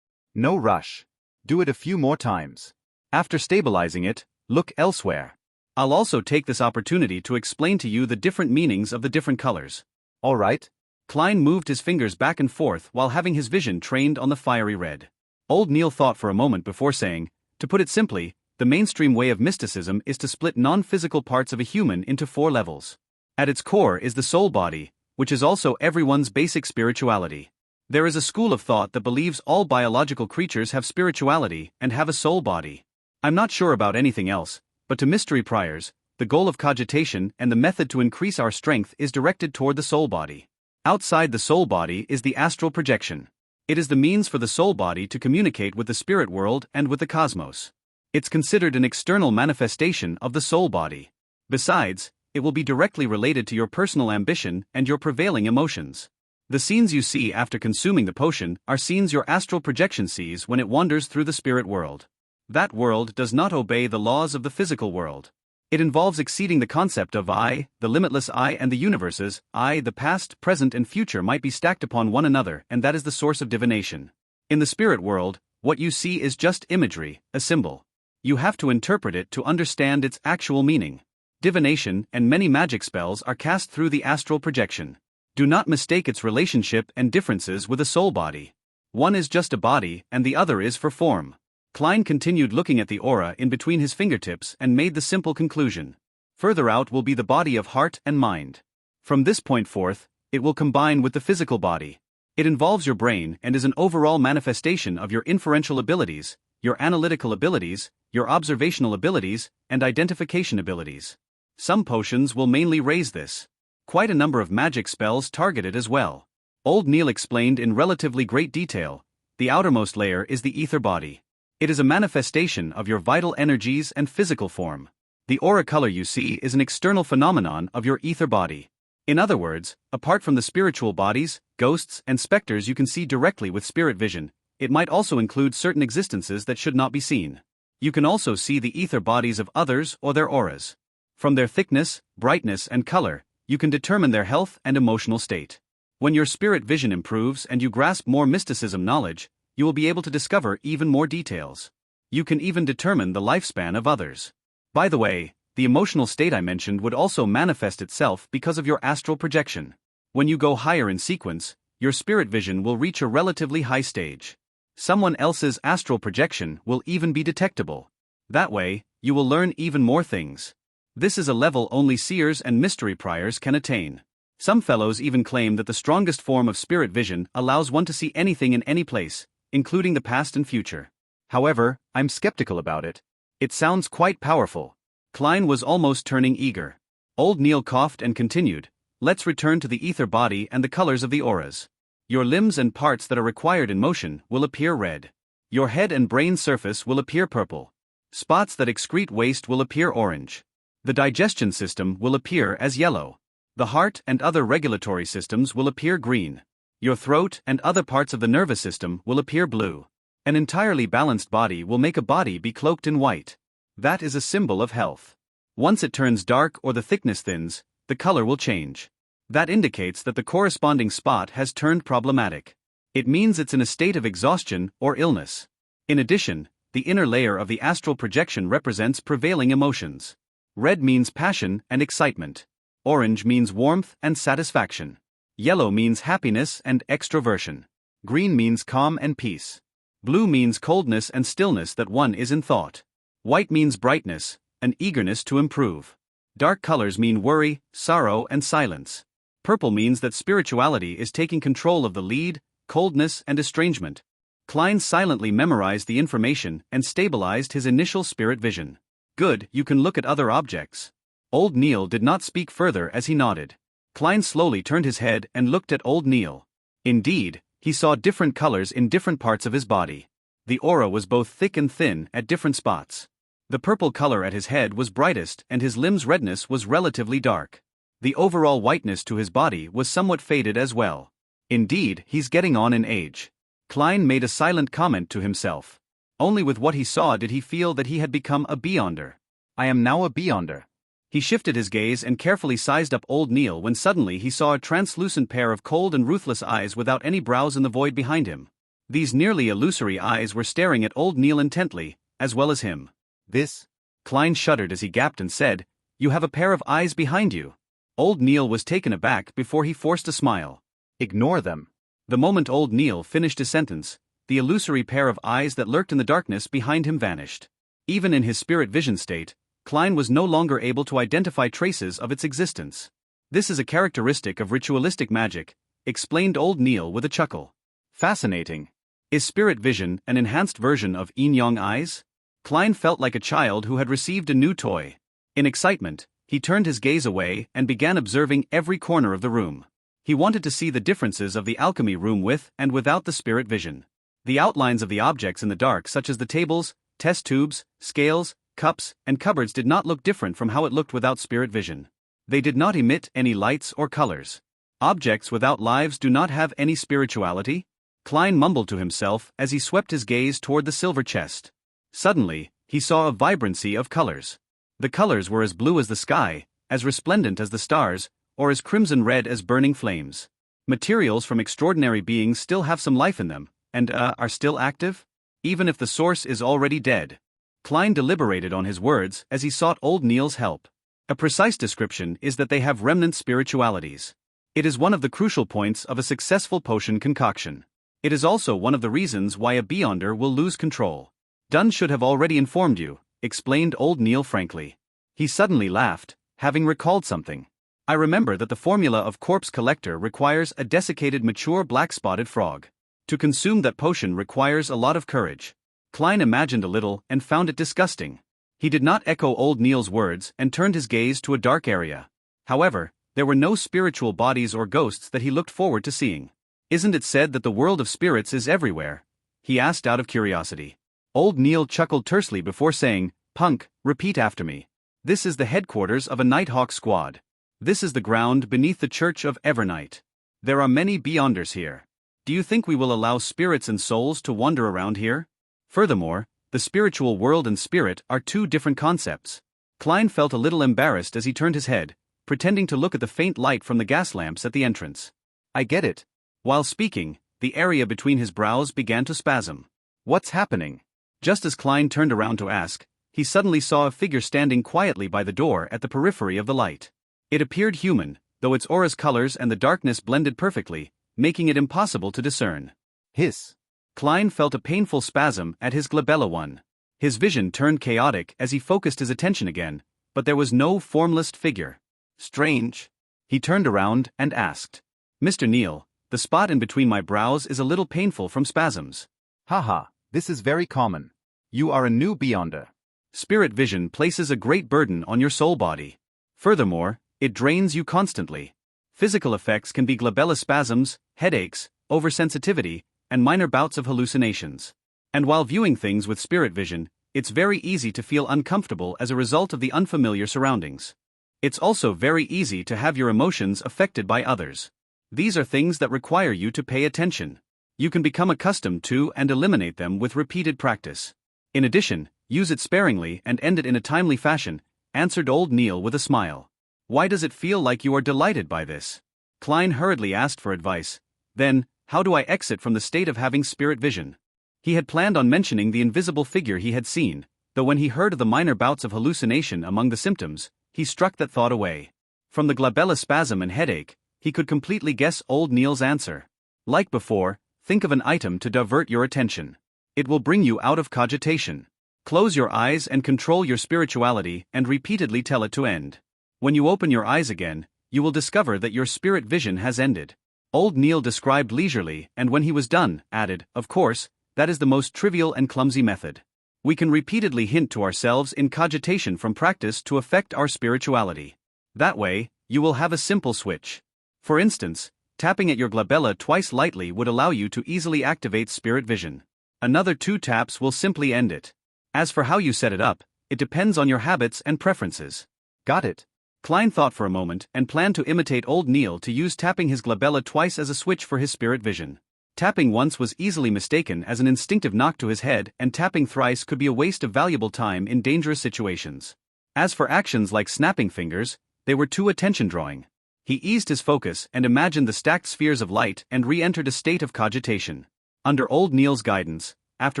No rush. Do it a few more times. After stabilizing it, look elsewhere. I'll also take this opportunity to explain to you the different meanings of the different colors. All right. Klein moved his fingers back and forth while having his vision trained on the fiery red. Old Neil thought for a moment before saying, to put it simply, the mainstream way of mysticism is to split non-physical parts of a human into 4 levels. At its core is the soul body, which is also everyone's basic spirituality. There is a school of thought that believes all biological creatures have spirituality and have a soul body. I'm not sure about anything else, but to mystery priors, the goal of cogitation and the method to increase our strength is directed toward the soul body. Outside the soul body is the astral projection. It is the means for the soul body to communicate with the spirit world and with the cosmos. It's considered an external manifestation of the soul body. Besides, it will be directly related to your personal ambition and your prevailing emotions. The scenes you see after consuming the potion are scenes your astral projection sees when it wanders through the spirit world. That world does not obey the laws of the physical world. It involves exceeding the concept of I, the limitless I, and the universes. I, the past, present, and future might be stacked upon one another, and that is the source of divination. In the spirit world, what you see is just imagery, a symbol. You have to interpret it to understand its actual meaning. Divination and many magic spells are cast through the astral projection. Do not mistake its relationship and differences with a soul body. One is just a body, and the other is for form. Klein continued looking at the aura in between his fingertips and made the simple conclusion. Further out will be the body of heart and mind. From this point forth, it will combine with the physical body. It involves your brain and is an overall manifestation of your inferential abilities, your analytical abilities, your observational abilities, and identification abilities. Some potions will mainly raise this. Quite a number of magic spells target it as well. Old Neil explained in relatively great detail. The outermost layer is the ether body. It is a manifestation of your vital energies and physical form. The aura color you see is an external phenomenon of your ether body. In other words, apart from the spiritual bodies, ghosts, and specters you can see directly with spirit vision, it might also include certain existences that should not be seen. You can also see the ether bodies of others or their auras. From their thickness, brightness, and color, you can determine their health and emotional state. When your spirit vision improves and you grasp more mysticism knowledge, you will be able to discover even more details. You can even determine the lifespan of others. By the way, the emotional state I mentioned would also manifest itself because of your astral projection. When you go higher in sequence, your spirit vision will reach a relatively high stage. Someone else's astral projection will even be detectable. That way, you will learn even more things. This is a level only seers and mystery priors can attain. Some fellows even claim that the strongest form of spirit vision allows one to see anything in any place, including the past and future. However, I'm skeptical about it. It sounds quite powerful. Klein was almost turning eager. Old Neil coughed and continued, let's return to the ether body and the colors of the auras. Your limbs and parts that are required in motion will appear red. Your head and brain surface will appear purple. Spots that excrete waste will appear orange. The digestion system will appear as yellow. The heart and other regulatory systems will appear green. Your throat and other parts of the nervous system will appear blue. An entirely balanced body will make a body be cloaked in white. That is a symbol of health. Once it turns dark or the thickness thins, the color will change. That indicates that the corresponding spot has turned problematic. It means it's in a state of exhaustion or illness. In addition, the inner layer of the astral projection represents prevailing emotions. Red means passion and excitement. Orange means warmth and satisfaction. Yellow means happiness and extroversion. Green means calm and peace. Blue means coldness and stillness that one is in thought. White means brightness, an eagerness to improve. Dark colors mean worry, sorrow, and silence. Purple means that spirituality is taking control of the lead, coldness, and estrangement. Klein silently memorized the information and stabilized his initial spirit vision. Good, you can look at other objects. Old Neil did not speak further as he nodded. Klein slowly turned his head and looked at Old Neil. Indeed, he saw different colors in different parts of his body. The aura was both thick and thin at different spots. The purple color at his head was brightest and his limbs' redness was relatively dark. The overall whiteness to his body was somewhat faded as well. Indeed, he's getting on in age. Klein made a silent comment to himself. Only with what he saw did he feel that he had become a beyonder. I am now a beyonder. He shifted his gaze and carefully sized up Old Neil when suddenly he saw a translucent pair of cold and ruthless eyes without any brows in the void behind him. These nearly illusory eyes were staring at Old Neil intently, as well as him. This? Klein shuddered as he gaped and said, "You have a pair of eyes behind you." Old Neil was taken aback before he forced a smile. Ignore them. The moment Old Neil finished his sentence, the illusory pair of eyes that lurked in the darkness behind him vanished. Even in his spirit vision state, Klein was no longer able to identify traces of its existence. This is a characteristic of ritualistic magic, explained Old Neil with a chuckle. Fascinating. Is spirit vision an enhanced version of yin-yang eyes? Klein felt like a child who had received a new toy. In excitement, he turned his gaze away and began observing every corner of the room. He wanted to see the differences of the alchemy room with and without the spirit vision. The outlines of the objects in the dark, such as the tables, test tubes, scales, cups, and cupboards, did not look different from how it looked without spirit vision. They did not emit any lights or colors. Objects without lives do not have any spirituality? Klein mumbled to himself as he swept his gaze toward the silver chest. Suddenly, he saw a vibrancy of colors. The colors were as blue as the sky, as resplendent as the stars, or as crimson red as burning flames. Materials from extraordinary beings still have some life in them, and are still active? Even if the source is already dead. Klein deliberated on his words as he sought old Neil's help. A precise description is that they have remnant spiritualities. It is one of the crucial points of a successful potion concoction. It is also one of the reasons why a Beyonder will lose control. Dunn should have already informed you, explained old Neil frankly. He suddenly laughed, having recalled something. I remember that the formula of Corpse Collector requires a desiccated mature black-spotted frog. To consume that potion requires a lot of courage. Klein imagined a little and found it disgusting. He did not echo old Neil's words and turned his gaze to a dark area. However, there were no spiritual bodies or ghosts that he looked forward to seeing. Isn't it said that the world of spirits is everywhere? He asked out of curiosity. Old Neil chuckled tersely before saying, Punk, repeat after me. This is the headquarters of a Nighthawk squad. This is the ground beneath the Church of Evernight. There are many Beyonders here. Do you think we will allow spirits and souls to wander around here? Furthermore, the spiritual world and spirit are two different concepts. Klein felt a little embarrassed as he turned his head, pretending to look at the faint light from the gas lamps at the entrance. I get it. While speaking, the area between his brows began to spasm. What's happening? Just as Klein turned around to ask, he suddenly saw a figure standing quietly by the door at the periphery of the light. It appeared human, though its aura's colors and the darkness blended perfectly, making it impossible to discern. Hiss. Klein felt a painful spasm at his glabella 1. His vision turned chaotic as he focused his attention again, but there was no formless figure. Strange. He turned around and asked. Mr. Neil, the spot in between my brows is a little painful from spasms. Haha, this is very common. You are a new Beyonder. Spirit vision places a great burden on your soul body. Furthermore, it drains you constantly. Physical effects can be glabella spasms, headaches, oversensitivity, and minor bouts of hallucinations. And while viewing things with spirit vision, it's very easy to feel uncomfortable as a result of the unfamiliar surroundings. It's also very easy to have your emotions affected by others. These are things that require you to pay attention. You can become accustomed to and eliminate them with repeated practice. In addition, use it sparingly and end it in a timely fashion, answered old Neil with a smile. Why does it feel like you are delighted by this? Klein hurriedly asked for advice. Then, how do I exit from the state of having spirit vision? He had planned on mentioning the invisible figure he had seen, though when he heard of the minor bouts of hallucination among the symptoms, he struck that thought away. From the glabella spasm and headache, he could completely guess old Neil's answer. Like before, think of an item to divert your attention. It will bring you out of cogitation. Close your eyes and control your spirituality and repeatedly tell it to end. When you open your eyes again, you will discover that your spirit vision has ended. Old Neil described leisurely, and when he was done, added, of course, that is the most trivial and clumsy method. We can repeatedly hint to ourselves in cogitation from practice to affect our spirituality. That way, you will have a simple switch. For instance, tapping at your glabella twice lightly would allow you to easily activate spirit vision. Another 2 taps will simply end it. As for how you set it up, it depends on your habits and preferences. Got it? Klein thought for a moment and planned to imitate old Neil to use tapping his glabella twice as a switch for his spirit vision. Tapping once was easily mistaken as an instinctive knock to his head, and tapping thrice could be a waste of valuable time in dangerous situations. As for actions like snapping fingers, they were too attention-drawing. He eased his focus and imagined the stacked spheres of light and re-entered a state of cogitation. Under old Neil's guidance, after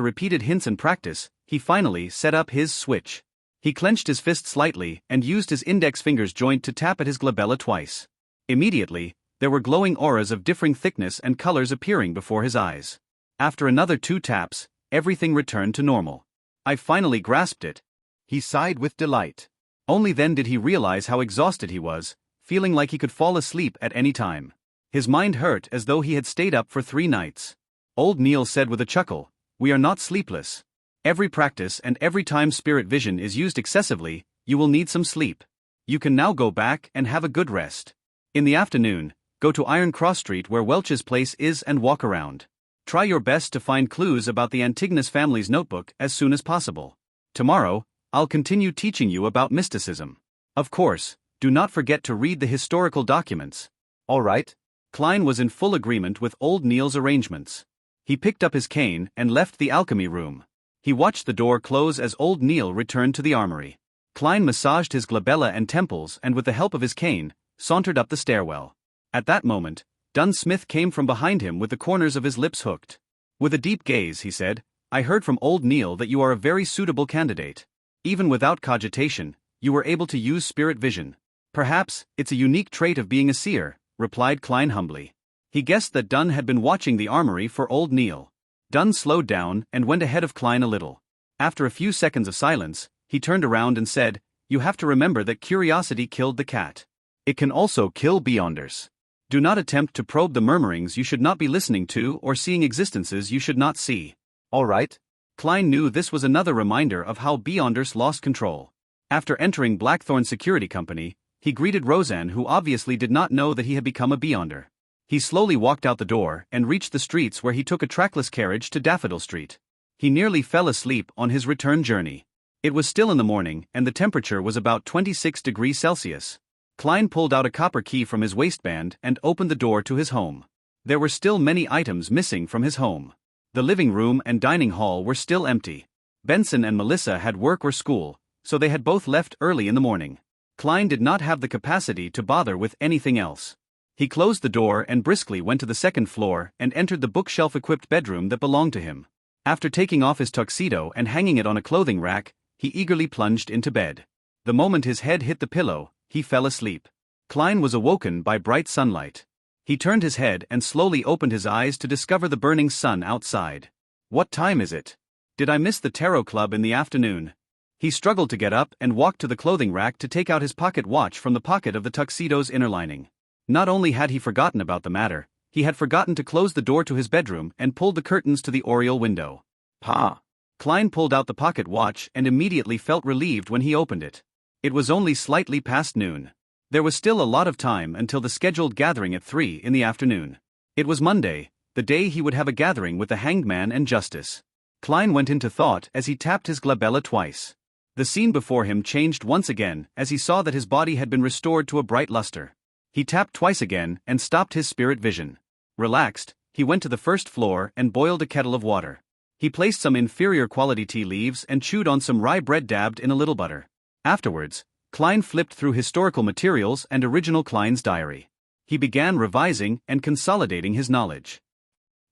repeated hints and practice, he finally set up his switch. He clenched his fist slightly and used his index finger's joint to tap at his glabella twice. Immediately, there were glowing auras of differing thickness and colors appearing before his eyes. After another 2 taps, everything returned to normal. I finally grasped it. He sighed with delight. Only then did he realize how exhausted he was, feeling like he could fall asleep at any time. His mind hurt as though he had stayed up for 3 nights. Old Neil said with a chuckle, "We are not sleepless. Every practice and every time spirit vision is used excessively, you will need some sleep. You can now go back and have a good rest. In the afternoon, go to Iron Cross Street where Welch's place is and walk around. Try your best to find clues about the Antigonus family's notebook as soon as possible. Tomorrow, I'll continue teaching you about mysticism. Of course, do not forget to read the historical documents." All right. Klein was in full agreement with old Neil's arrangements. He picked up his cane and left the alchemy room. He watched the door close as old Neil returned to the armory. Klein massaged his glabella and temples and with the help of his cane, sauntered up the stairwell. At that moment, Dunn Smith came from behind him with the corners of his lips hooked. With a deep gaze, he said, I heard from old Neil that you are a very suitable candidate. Even without cogitation, you were able to use spirit vision. Perhaps, it's a unique trait of being a seer, replied Klein humbly. He guessed that Dunn had been watching the armory for old Neil. Dunn slowed down and went ahead of Klein a little. After a few seconds of silence, he turned around and said, You have to remember that curiosity killed the cat. It can also kill beyonders. Do not attempt to probe the murmurings you should not be listening to or seeing existences you should not see. All right. Klein knew this was another reminder of how beyonders lost control. After entering Blackthorn Security Company, he greeted Roseanne, who obviously did not know that he had become a beyonder. He slowly walked out the door and reached the streets, where he took a trackless carriage to Daffodil Street. He nearly fell asleep on his return journey. It was still in the morning and the temperature was about 26 degrees Celsius. Klein pulled out a copper key from his waistband and opened the door to his home. There were still many items missing from his home. The living room and dining hall were still empty. Benson and Melissa had work or school, so they had both left early in the morning. Klein did not have the capacity to bother with anything else. He closed the door and briskly went to the second floor and entered the bookshelf-equipped bedroom that belonged to him. After taking off his tuxedo and hanging it on a clothing rack, he eagerly plunged into bed. The moment his head hit the pillow, he fell asleep. Klein was awoken by bright sunlight. He turned his head and slowly opened his eyes to discover the burning sun outside. What time is it? Did I miss the tarot club in the afternoon? He struggled to get up and walked to the clothing rack to take out his pocket watch from the pocket of the tuxedo's inner lining. Not only had he forgotten about the matter, he had forgotten to close the door to his bedroom and pulled the curtains to the oriel window. Pa! Klein pulled out the pocket watch and immediately felt relieved when he opened it. It was only slightly past noon. There was still a lot of time until the scheduled gathering at 3 in the afternoon. It was Monday, the day he would have a gathering with the Hanged Man and Justice. Klein went into thought as he tapped his glabella twice. The scene before him changed once again as he saw that his body had been restored to a bright luster. He tapped twice again and stopped his spirit vision. Relaxed, he went to the first floor and boiled a kettle of water. He placed some inferior quality tea leaves and chewed on some rye bread dabbed in a little butter. Afterwards, Klein flipped through historical materials and original Klein's diary. He began revising and consolidating his knowledge.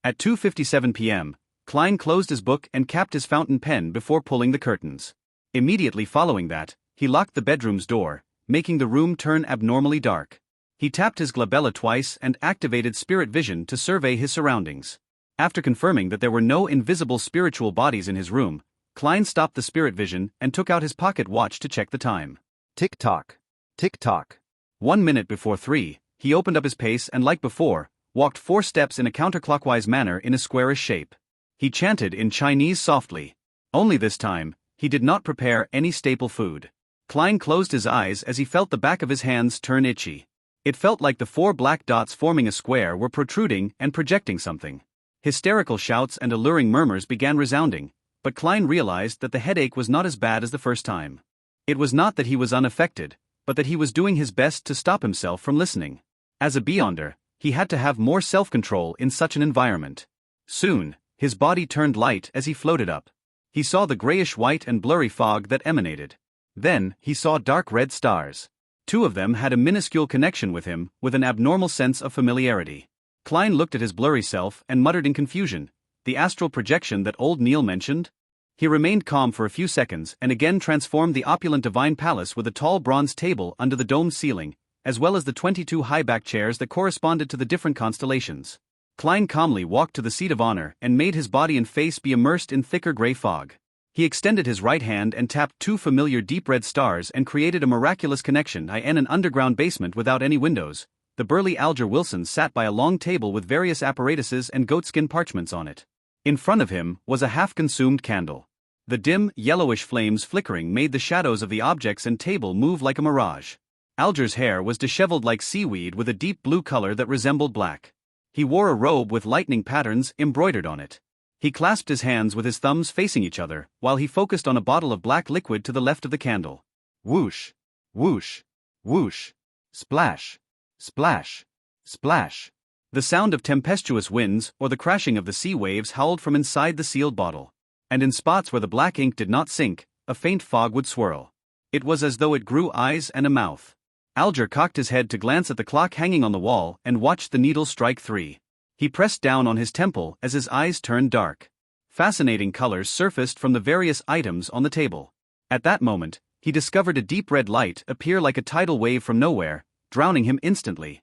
At 2:57 p.m., Klein closed his book and capped his fountain pen before pulling the curtains. Immediately following that, he locked the bedroom's door, making the room turn abnormally dark. He tapped his glabella twice and activated spirit vision to survey his surroundings. After confirming that there were no invisible spiritual bodies in his room, Klein stopped the spirit vision and took out his pocket watch to check the time. Tick-tock. Tick-tock. 1 minute before 3, he opened up his pace and, like before, walked 4 steps in a counterclockwise manner in a squarish shape. He chanted in Chinese softly. Only this time, he did not prepare any staple food. Klein closed his eyes as he felt the back of his hands turn itchy. It felt like the 4 black dots forming a square were protruding and projecting something. Hysterical shouts and alluring murmurs began resounding, but Klein realized that the headache was not as bad as the first time. It was not that he was unaffected, but that he was doing his best to stop himself from listening. As a beyonder, he had to have more self-control in such an environment. Soon, his body turned light as he floated up. He saw the grayish-white and blurry fog that emanated. Then, he saw dark red stars. 2 of them had a minuscule connection with him, with an abnormal sense of familiarity. Klein looked at his blurry self and muttered in confusion, the astral projection that old Neil mentioned? He remained calm for a few seconds and again transformed the opulent divine palace with a tall bronze table under the domed ceiling, as well as the 22 high-back chairs that corresponded to the different constellations. Klein calmly walked to the seat of honor and made his body and face be immersed in thicker gray fog. He extended his right hand and tapped 2 familiar deep red stars and created a miraculous connection in an underground basement without any windows. The burly Alger Wilson sat by a long table with various apparatuses and goatskin parchments on it. In front of him was a half-consumed candle. The dim, yellowish flames flickering made the shadows of the objects and table move like a mirage. Alger's hair was disheveled like seaweed with a deep blue color that resembled black. He wore a robe with lightning patterns embroidered on it. He clasped his hands with his thumbs facing each other, while he focused on a bottle of black liquid to the left of the candle. Whoosh! Whoosh! Whoosh! Splash! Splash! Splash! The sound of tempestuous winds or the crashing of the sea waves howled from inside the sealed bottle. And in spots where the black ink did not sink, a faint fog would swirl. It was as though it grew eyes and a mouth. Alger cocked his head to glance at the clock hanging on the wall and watched the needle strike 3. He pressed down on his temple as his eyes turned dark. Fascinating colors surfaced from the various items on the table. At that moment, he discovered a deep red light appear like a tidal wave from nowhere, drowning him instantly.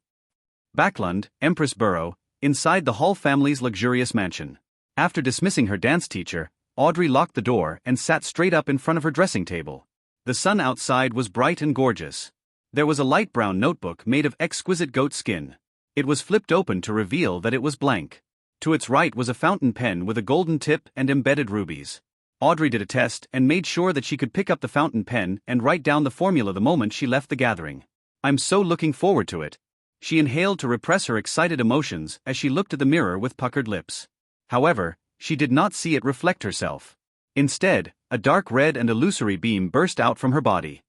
Backlund, Empress Borough, inside the Hall family's luxurious mansion. After dismissing her dance teacher, Audrey locked the door and sat straight up in front of her dressing table. The sun outside was bright and gorgeous. There was a light brown notebook made of exquisite goat skin. It was flipped open to reveal that it was blank. To its right was a fountain pen with a golden tip and embedded rubies. Audrey did a test and made sure that she could pick up the fountain pen and write down the formula the moment she left the gathering. "I'm so looking forward to it." She inhaled to repress her excited emotions as she looked at the mirror with puckered lips. However, she did not see it reflect herself. Instead, a dark red and illusory beam burst out from her body.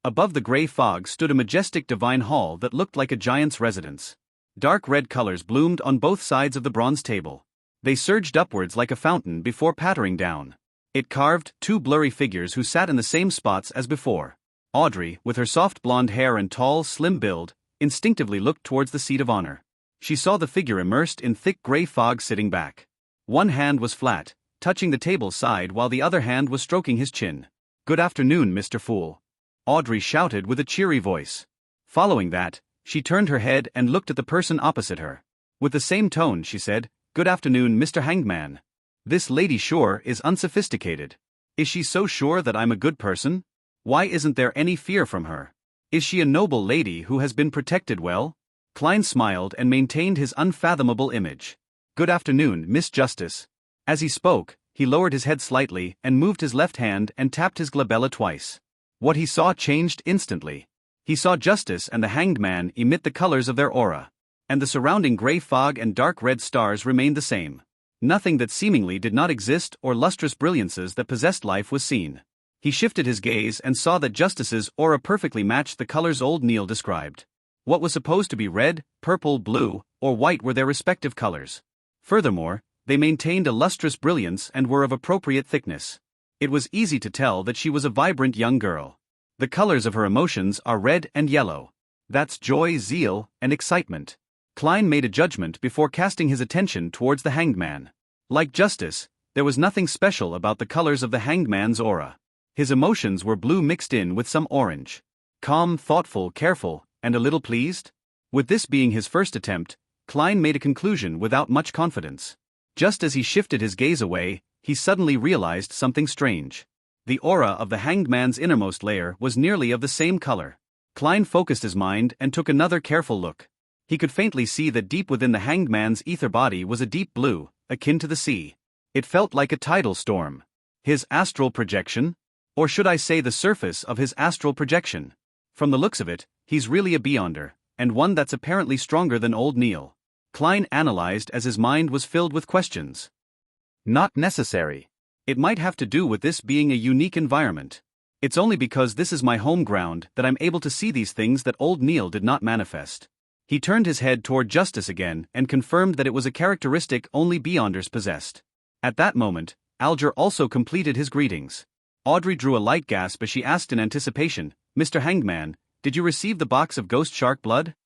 Above the gray fog stood a majestic divine hall that looked like a giant's residence. Dark red colors bloomed on both sides of the bronze table. They surged upwards like a fountain before pattering down. It carved two blurry figures who sat in the same spots as before. Audrey, with her soft blonde hair and tall, slim build, instinctively looked towards the seat of honor. She saw the figure immersed in thick gray fog sitting back. One hand was flat, touching the table's side while the other hand was stroking his chin. "Good afternoon, Mr. Fool," Audrey shouted with a cheery voice. Following that, she turned her head and looked at the person opposite her. With the same tone, she said, "Good afternoon, Mr. Hangman. This lady sure is unsophisticated. Is she so sure that I'm a good person? Why isn't there any fear from her? Is she a noble lady who has been protected well?" Klein smiled and maintained his unfathomable image. "Good afternoon, Miss Justice." As he spoke, he lowered his head slightly and moved his left hand and tapped his glabella twice. What he saw changed instantly. He saw Justice and the Hanged Man emit the colors of their aura. And the surrounding gray fog and dark red stars remained the same. Nothing that seemingly did not exist or lustrous brilliances that possessed life was seen. He shifted his gaze and saw that Justice's aura perfectly matched the colors old Neil described. What was supposed to be red, purple, blue, or white were their respective colors. Furthermore, they maintained a lustrous brilliance and were of appropriate thickness. It was easy to tell that she was a vibrant young girl. The colors of her emotions are red and yellow. That's joy, zeal, and excitement. Klein made a judgment before casting his attention towards the Hanged Man. Like Justice, there was nothing special about the colors of the Hanged Man's aura. His emotions were blue mixed in with some orange. Calm, thoughtful, careful, and a little pleased? With this being his first attempt, Klein made a conclusion without much confidence. Just as he shifted his gaze away, he suddenly realized something strange. The aura of the Hanged Man's innermost layer was nearly of the same color. Klein focused his mind and took another careful look. He could faintly see that deep within the Hanged Man's ether body was a deep blue, akin to the sea. It felt like a tidal storm. His astral projection? Or should I say the surface of his astral projection? From the looks of it, he's really a beyonder, and one that's apparently stronger than old Neil. Klein analyzed as his mind was filled with questions. Not necessary. It might have to do with this being a unique environment. It's only because this is my home ground that I'm able to see these things that old Neil did not manifest. He turned his head toward Justice again and confirmed that it was a characteristic only beyonders possessed. At that moment, Alger also completed his greetings. Audrey drew a light gasp as she asked in anticipation, "Mr. Hangman, did you receive the box of ghost shark blood?"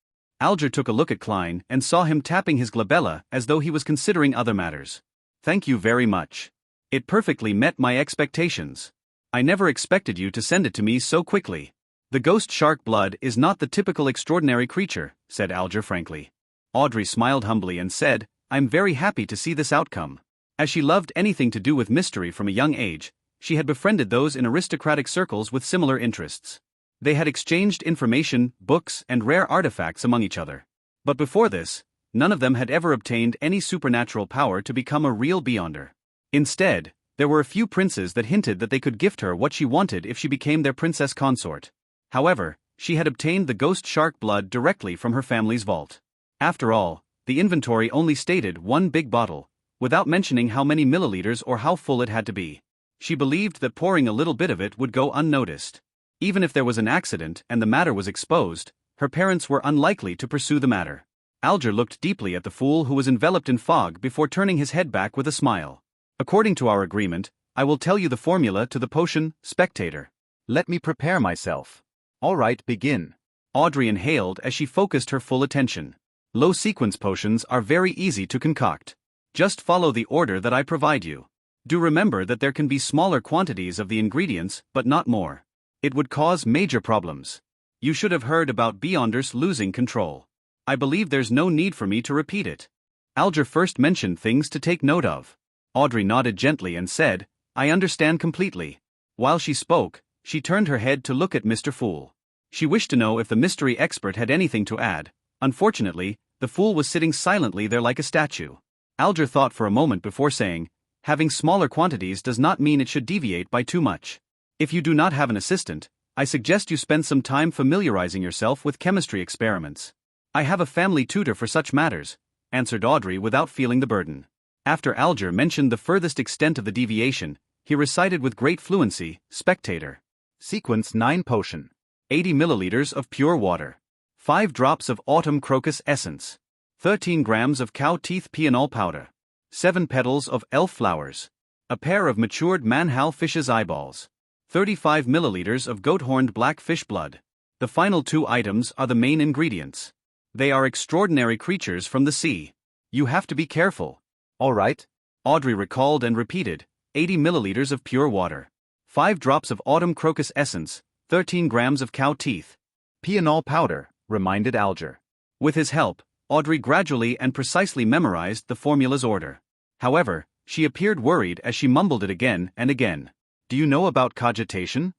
Alger took a look at Klein and saw him tapping his glabella as though he was considering other matters. "Thank you very much. It perfectly met my expectations. I never expected you to send it to me so quickly." "The ghost shark blood is not the typical extraordinary creature," said Alger frankly. Audrey smiled humbly and said, "I'm very happy to see this outcome." As she loved anything to do with mystery from a young age, she had befriended those in aristocratic circles with similar interests. They had exchanged information, books, and rare artifacts among each other. But before this, none of them had ever obtained any supernatural power to become a real beyonder. Instead, there were a few princes that hinted that they could gift her what she wanted if she became their princess consort. However, she had obtained the ghost shark blood directly from her family's vault. After all, the inventory only stated one big bottle, without mentioning how many milliliters or how full it had to be. She believed that pouring a little bit of it would go unnoticed. Even if there was an accident and the matter was exposed, her parents were unlikely to pursue the matter. Alger looked deeply at the fool who was enveloped in fog before turning his head back with a smile. "According to our agreement, I will tell you the formula to the potion, Spectator. Let me prepare myself." "All right, begin." Audrey inhaled as she focused her full attention. Low sequence potions are very easy to concoct. Just follow the order that I provide you. Do remember that there can be smaller quantities of the ingredients, but not more. It would cause major problems. You should have heard about Beyonders losing control. I believe there's no need for me to repeat it. Alger first mentioned things to take note of. Audrey nodded gently and said, I understand completely. While she spoke, she turned her head to look at Mr. Fool. She wished to know if the mystery expert had anything to add. Unfortunately, the fool was sitting silently there like a statue. Alger thought for a moment before saying, having smaller quantities does not mean it should deviate by too much. If you do not have an assistant, I suggest you spend some time familiarizing yourself with chemistry experiments. I have a family tutor for such matters, answered Audrey without feeling the burden. After Alger mentioned the furthest extent of the deviation, he recited with great fluency, Spectator. Sequence 9 potion. 80 milliliters of pure water. 5 drops of autumn crocus essence. 13 grams of cow teeth pianol powder. 7 petals of elf flowers. A pair of matured manhal fish's eyeballs. 35 milliliters of goat-horned black fish blood. The final 2 items are the main ingredients. They are extraordinary creatures from the sea. You have to be careful. All right. Audrey recalled and repeated, 80 milliliters of pure water. 5 drops of autumn crocus essence, 13 grams of cow teeth. Pianol powder, reminded Alger. With his help, Audrey gradually and precisely memorized the formula's order. However, she appeared worried as she mumbled it again and again. Do you know about cogitation?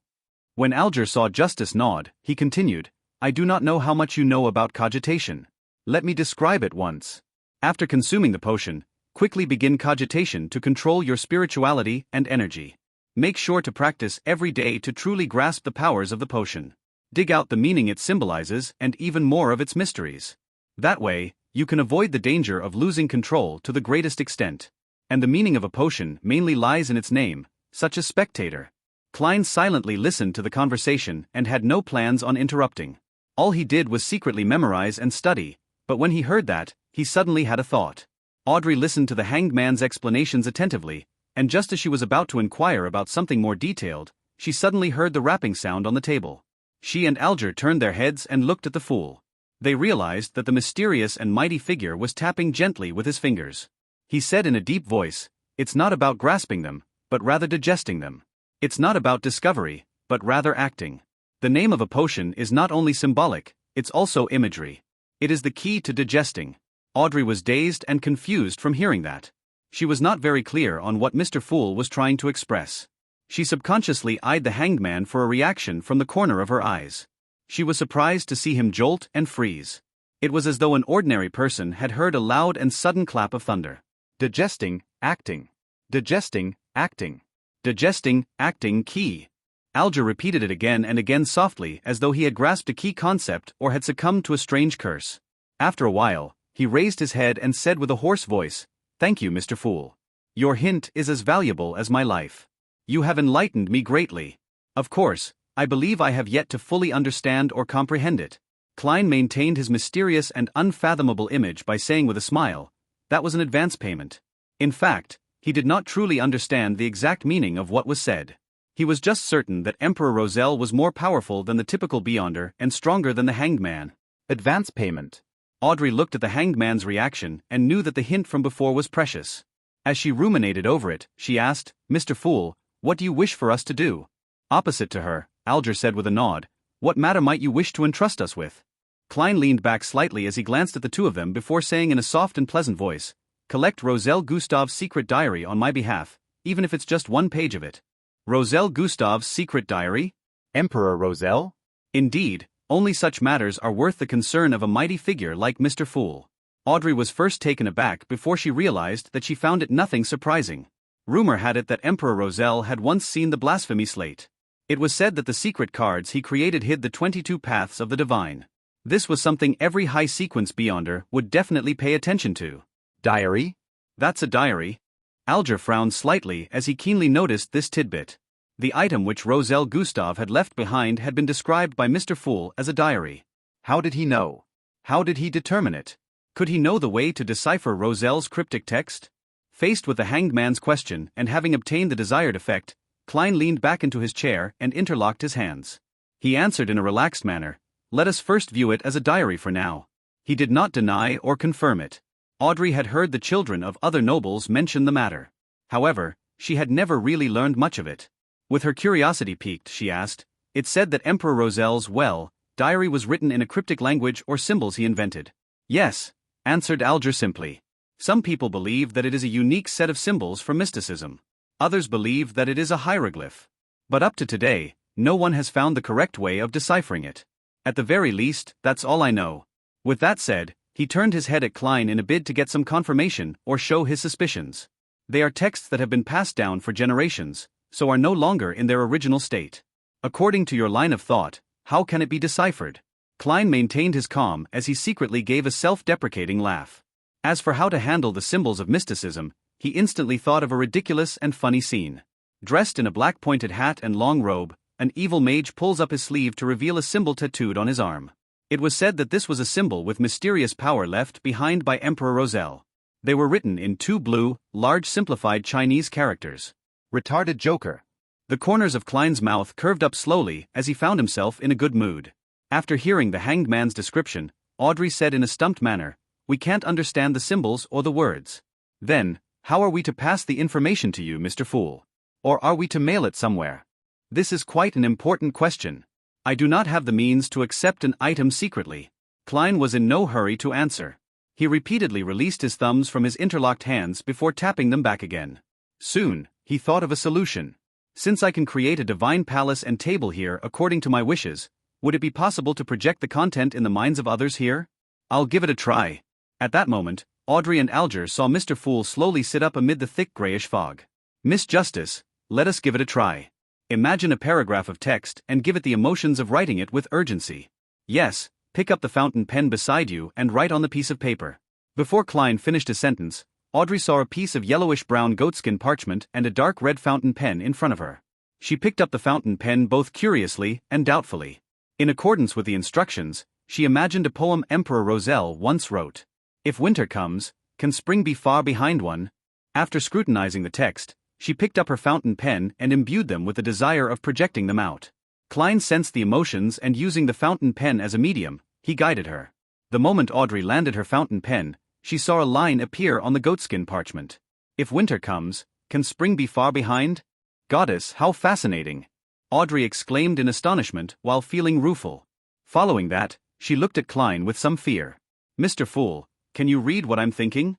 When Alger saw Justice nod, he continued, I do not know how much you know about cogitation. Let me describe it once. After consuming the potion, quickly begin cogitation to control your spirituality and energy. Make sure to practice every day to truly grasp the powers of the potion. Dig out the meaning it symbolizes and even more of its mysteries. That way, you can avoid the danger of losing control to the greatest extent. And the meaning of a potion mainly lies in its name, such as Spectator. Klein silently listened to the conversation and had no plans on interrupting. All he did was secretly memorize and study, but when he heard that, he suddenly had a thought. Audrey listened to the hanged man's explanations attentively, and just as she was about to inquire about something more detailed, she suddenly heard the rapping sound on the table. She and Alger turned their heads and looked at the fool. They realized that the mysterious and mighty figure was tapping gently with his fingers. He said in a deep voice, It's not about grasping them, but rather digesting them. It's not about discovery, but rather acting. The name of a potion is not only symbolic, it's also imagery. It is the key to digesting. Audrey was dazed and confused from hearing that. She was not very clear on what Mr. Fool was trying to express. She subconsciously eyed the hanged man for a reaction from the corner of her eyes. She was surprised to see him jolt and freeze. It was as though an ordinary person had heard a loud and sudden clap of thunder. Digesting, acting. Digesting, acting. Digesting, acting, key. Alger repeated it again and again softly as though he had grasped a key concept or had succumbed to a strange curse. After a while, he raised his head and said with a hoarse voice, Thank you, Mr. Fool. Your hint is as valuable as my life. You have enlightened me greatly. Of course, I believe I have yet to fully understand or comprehend it. Klein maintained his mysterious and unfathomable image by saying with a smile, that was an advance payment. In fact, he did not truly understand the exact meaning of what was said. He was just certain that Emperor Roselle was more powerful than the typical Beyonder and stronger than the hanged man. Advance payment. Audrey looked at the hanged man's reaction and knew that the hint from before was precious. As she ruminated over it, she asked, Mr. Fool, what do you wish for us to do? Opposite to her, Alger said with a nod, What matter might you wish to entrust us with? Klein leaned back slightly as he glanced at the two of them before saying in a soft and pleasant voice, Collect Roselle Gustave's secret diary on my behalf, even if it's just one page of it. Roselle Gustave's secret diary? Emperor Roselle? Indeed, only such matters are worth the concern of a mighty figure like Mr. Fool. Audrey was first taken aback before she realized that she found it nothing surprising. Rumor had it that Emperor Roselle had once seen the blasphemy slate. It was said that the secret cards he created hid the 22 paths of the divine. This was something every high-sequence Beyonder would definitely pay attention to. Diary? That's a diary. Alger frowned slightly as he keenly noticed this tidbit. The item which Roselle Gustave had left behind had been described by Mr. Fool as a diary. How did he know? How did he determine it? Could he know the way to decipher Roselle's cryptic text? Faced with the hanged man's question and having obtained the desired effect, Klein leaned back into his chair and interlocked his hands. He answered in a relaxed manner, Let us first view it as a diary for now. He did not deny or confirm it. Audrey had heard the children of other nobles mention the matter. However, she had never really learned much of it. With her curiosity piqued, she asked, "It said that Emperor Rosel's, diary was written in a cryptic language or symbols he invented." "Yes," answered Alger simply. "Some people believe that it is a unique set of symbols for mysticism. Others believe that it is a hieroglyph. But up to today, no one has found the correct way of deciphering it. At the very least, that's all I know." With that said, he turned his head at Klein in a bid to get some confirmation or show his suspicions. "They are texts that have been passed down for generations, so are no longer in their original state. According to your line of thought, how can it be deciphered?" Klein maintained his calm as he secretly gave a self-deprecating laugh. As for how to handle the symbols of mysticism, he instantly thought of a ridiculous and funny scene. Dressed in a black pointed hat and long robe, an evil mage pulls up his sleeve to reveal a symbol tattooed on his arm. It was said that this was a symbol with mysterious power left behind by Emperor Rosel. They were written in two blue, large simplified Chinese characters. "Retarded Joker." The corners of Klein's mouth curved up slowly as he found himself in a good mood. After hearing the hanged man's description, Audrey said in a stumped manner, "We can't understand the symbols or the words." "Then, how are we to pass the information to you, Mr. Fool? Or are we to mail it somewhere? This is quite an important question. I do not have the means to accept an item secretly." Klein was in no hurry to answer. He repeatedly released his thumbs from his interlocked hands before tapping them back again. Soon, he thought of a solution. "Since I can create a divine palace and table here according to my wishes, would it be possible to project the content in the minds of others here? I'll give it a try." At that moment, Audrey and Alger saw Mr. Fool slowly sit up amid the thick grayish fog. "Miss Justice, let us give it a try. Imagine a paragraph of text and give it the emotions of writing it with urgency. Yes, pick up the fountain pen beside you and write on the piece of paper." Before Klein finished his sentence, Audrey saw a piece of yellowish-brown goatskin parchment and a dark red fountain pen in front of her. She picked up the fountain pen both curiously and doubtfully. In accordance with the instructions, she imagined a poem Emperor Rosel once wrote. "If winter comes, can spring be far behind one?" After scrutinizing the text, she picked up her fountain pen and imbued them with the desire of projecting them out. Klein sensed the emotions and using the fountain pen as a medium, he guided her. The moment Audrey landed her fountain pen, she saw a line appear on the goatskin parchment. "If winter comes, can spring be far behind?" "Goddess, how fascinating!" Audrey exclaimed in astonishment while feeling rueful. Following that, she looked at Klein with some fear. "Mr. Fool, can you read what I'm thinking?"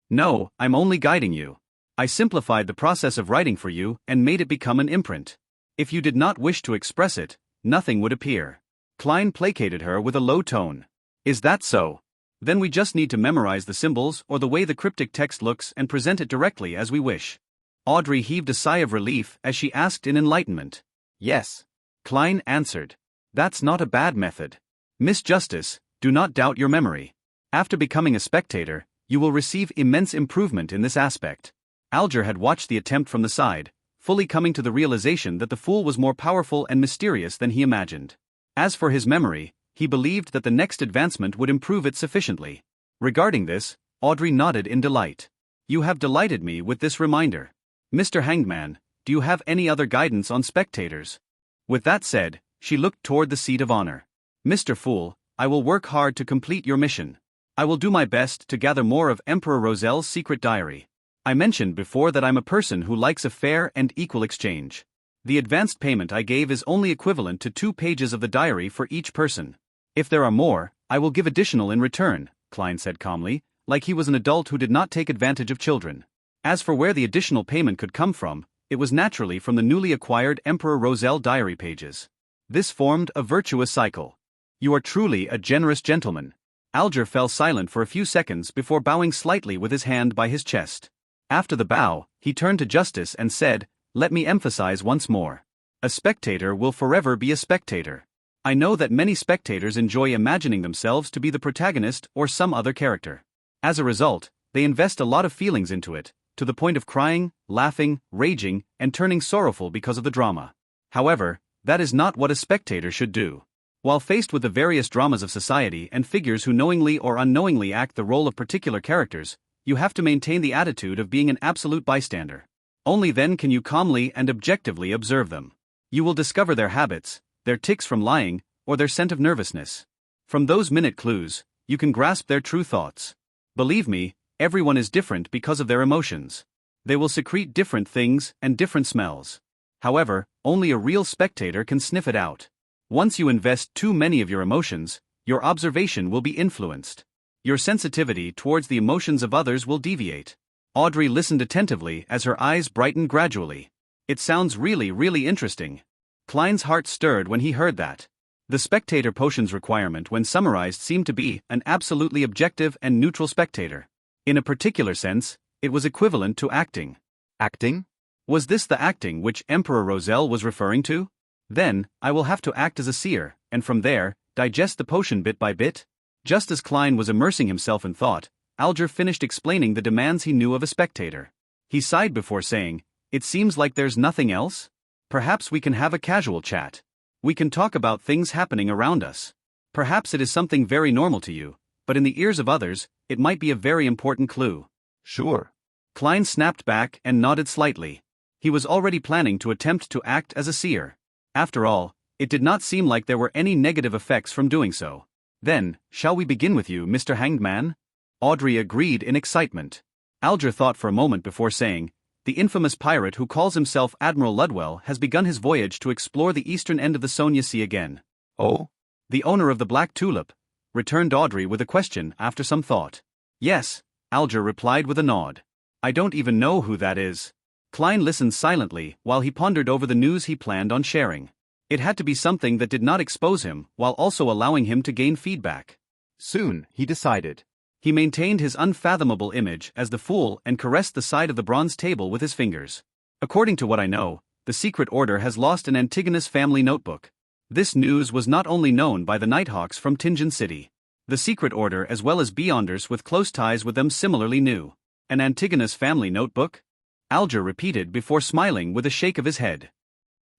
"No, I'm only guiding you. I simplified the process of writing for you and made it become an imprint. If you did not wish to express it, nothing would appear." Klein placated her with a low tone. "Is that so? Then we just need to memorize the symbols or the way the cryptic text looks and present it directly as we wish." Audrey heaved a sigh of relief as she asked in enlightenment. "Yes." Klein answered. "That's not a bad method. Miss Justice, do not doubt your memory. After becoming a spectator, you will receive immense improvement in this aspect." Alger had watched the attempt from the side, fully coming to the realization that the fool was more powerful and mysterious than he imagined. As for his memory, he believed that the next advancement would improve it sufficiently. Regarding this, Audrey nodded in delight. "You have delighted me with this reminder. Mr. Hangman, do you have any other guidance on spectators?" With that said, she looked toward the seat of honor. "Mr. Fool, I will work hard to complete your mission. I will do my best to gather more of Emperor Rosel's secret diary. I mentioned before that I'm a person who likes a fair and equal exchange. The advanced payment I gave is only equivalent to 2 pages of the diary for each person. If there are more, I will give additional in return," Klein said calmly, like he was an adult who did not take advantage of children. As for where the additional payment could come from, it was naturally from the newly acquired Emperor Rosel diary pages. This formed a virtuous cycle. "You are truly a generous gentleman." Alger fell silent for a few seconds before bowing slightly with his hand by his chest. After the bow, he turned to Justice and said, "Let me emphasize once more. A spectator will forever be a spectator. I know that many spectators enjoy imagining themselves to be the protagonist or some other character. As a result, they invest a lot of feelings into it, to the point of crying, laughing, raging, and turning sorrowful because of the drama. However, that is not what a spectator should do. While faced with the various dramas of society and figures who knowingly or unknowingly act the role of particular characters, you have to maintain the attitude of being an absolute bystander. Only then can you calmly and objectively observe them. You will discover their habits, their tics from lying, or their scent of nervousness. From those minute clues, you can grasp their true thoughts. Believe me, everyone is different because of their emotions. They will secrete different things and different smells. However, only a real spectator can sniff it out. Once you invest too many of your emotions, your observation will be influenced. Your sensitivity towards the emotions of others will deviate. Audrey listened attentively as her eyes brightened gradually. It sounds really interesting. Klein's heart stirred when he heard that. The spectator potions requirement when summarized seemed to be an absolutely objective and neutral spectator. In a particular sense, it was equivalent to acting. Acting? Was this the acting which Emperor Roselle was referring to? Then, I will have to act as a seer, and from there, digest the potion bit by bit? Just as Klein was immersing himself in thought, Alger finished explaining the demands he knew of a spectator. He sighed before saying, "It seems like there's nothing else? Perhaps we can have a casual chat. We can talk about things happening around us. Perhaps it is something very normal to you, but in the ears of others, it might be a very important clue." Sure. Klein snapped back and nodded slightly. He was already planning to attempt to act as a seer. After all, it did not seem like there were any negative effects from doing so. "Then, shall we begin with you, Mr. Hanged Man?" Audrey agreed in excitement. Alger thought for a moment before saying, "The infamous pirate who calls himself Admiral Ludwell has begun his voyage to explore the eastern end of the Sonia Sea again." Oh? "The owner of the Black Tulip?" returned Audrey with a question after some thought. "Yes," Alger replied with a nod. "I don't even know who that is." Klein listened silently while he pondered over the news he planned on sharing. It had to be something that did not expose him while also allowing him to gain feedback. Soon, he decided. He maintained his unfathomable image as the fool and caressed the side of the bronze table with his fingers. "According to what I know, the Secret Order has lost an Antigonus family notebook." This news was not only known by the Nighthawks from Tingen City. The Secret Order as well as Beyonders with close ties with them similarly knew. "An Antigonus family notebook?" Alger repeated before smiling with a shake of his head.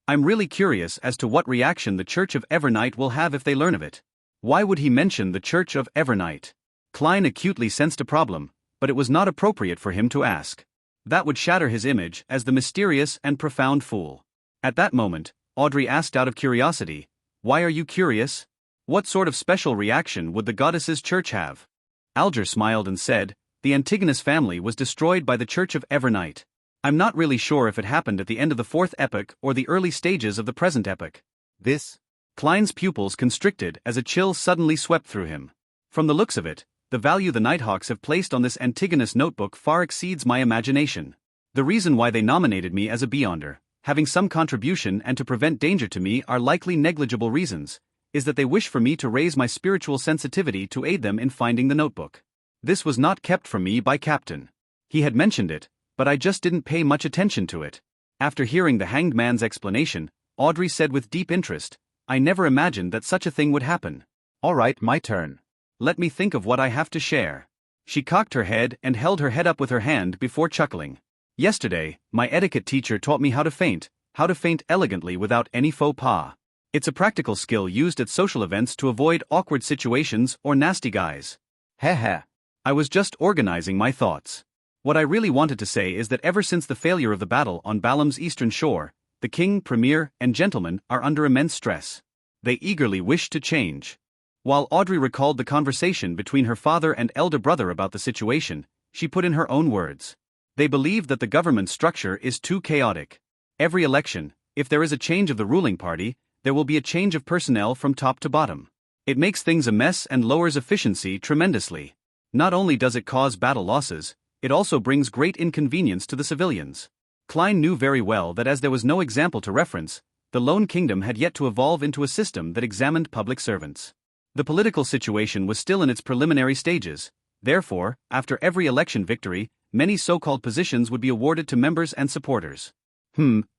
"I'm really curious as to what reaction the Church of Evernight will have if they learn of it." Why would he mention the Church of Evernight? Klein acutely sensed a problem, but it was not appropriate for him to ask. That would shatter his image as the mysterious and profound fool. At that moment, Audrey asked out of curiosity, "Why are you curious? What sort of special reaction would the goddess's church have?" Alger smiled and said, "The Antigonus family was destroyed by the Church of Evernight. I'm not really sure if it happened at the end of the fourth epoch or the early stages of the present epoch." This? Klein's pupils constricted as a chill suddenly swept through him. "From the looks of it, the value the Nighthawks have placed on this Antigonus notebook far exceeds my imagination. The reason why they nominated me as a Beyonder, having some contribution and to prevent danger to me are likely negligible reasons, is that they wish for me to raise my spiritual sensitivity to aid them in finding the notebook. This was not kept from me by Captain. He had mentioned it, but I just didn't pay much attention to it." After hearing the Hanged Man's explanation, Audrey said with deep interest, "I never imagined that such a thing would happen." All right, my turn. "Let me think of what I have to share." She cocked her head and held her head up with her hand before chuckling. "Yesterday, my etiquette teacher taught me how to faint elegantly without any faux pas. It's a practical skill used at social events to avoid awkward situations or nasty guys." Heh. I was just organizing my thoughts. What I really wanted to say is that ever since the failure of the battle on Balam's eastern shore, the king, premier, and gentlemen are under immense stress. They eagerly wish to change. While Audrey recalled the conversation between her father and elder brother about the situation, she put in her own words. They believe that the government structure is too chaotic. Every election, if there is a change of the ruling party, there will be a change of personnel from top to bottom. It makes things a mess and lowers efficiency tremendously. Not only does it cause battle losses, it also brings great inconvenience to the civilians. Klein knew very well that as there was no example to reference, the Lone Kingdom had yet to evolve into a system that examined public servants. The political situation was still in its preliminary stages. Therefore, after every election victory, many so-called positions would be awarded to members and supporters.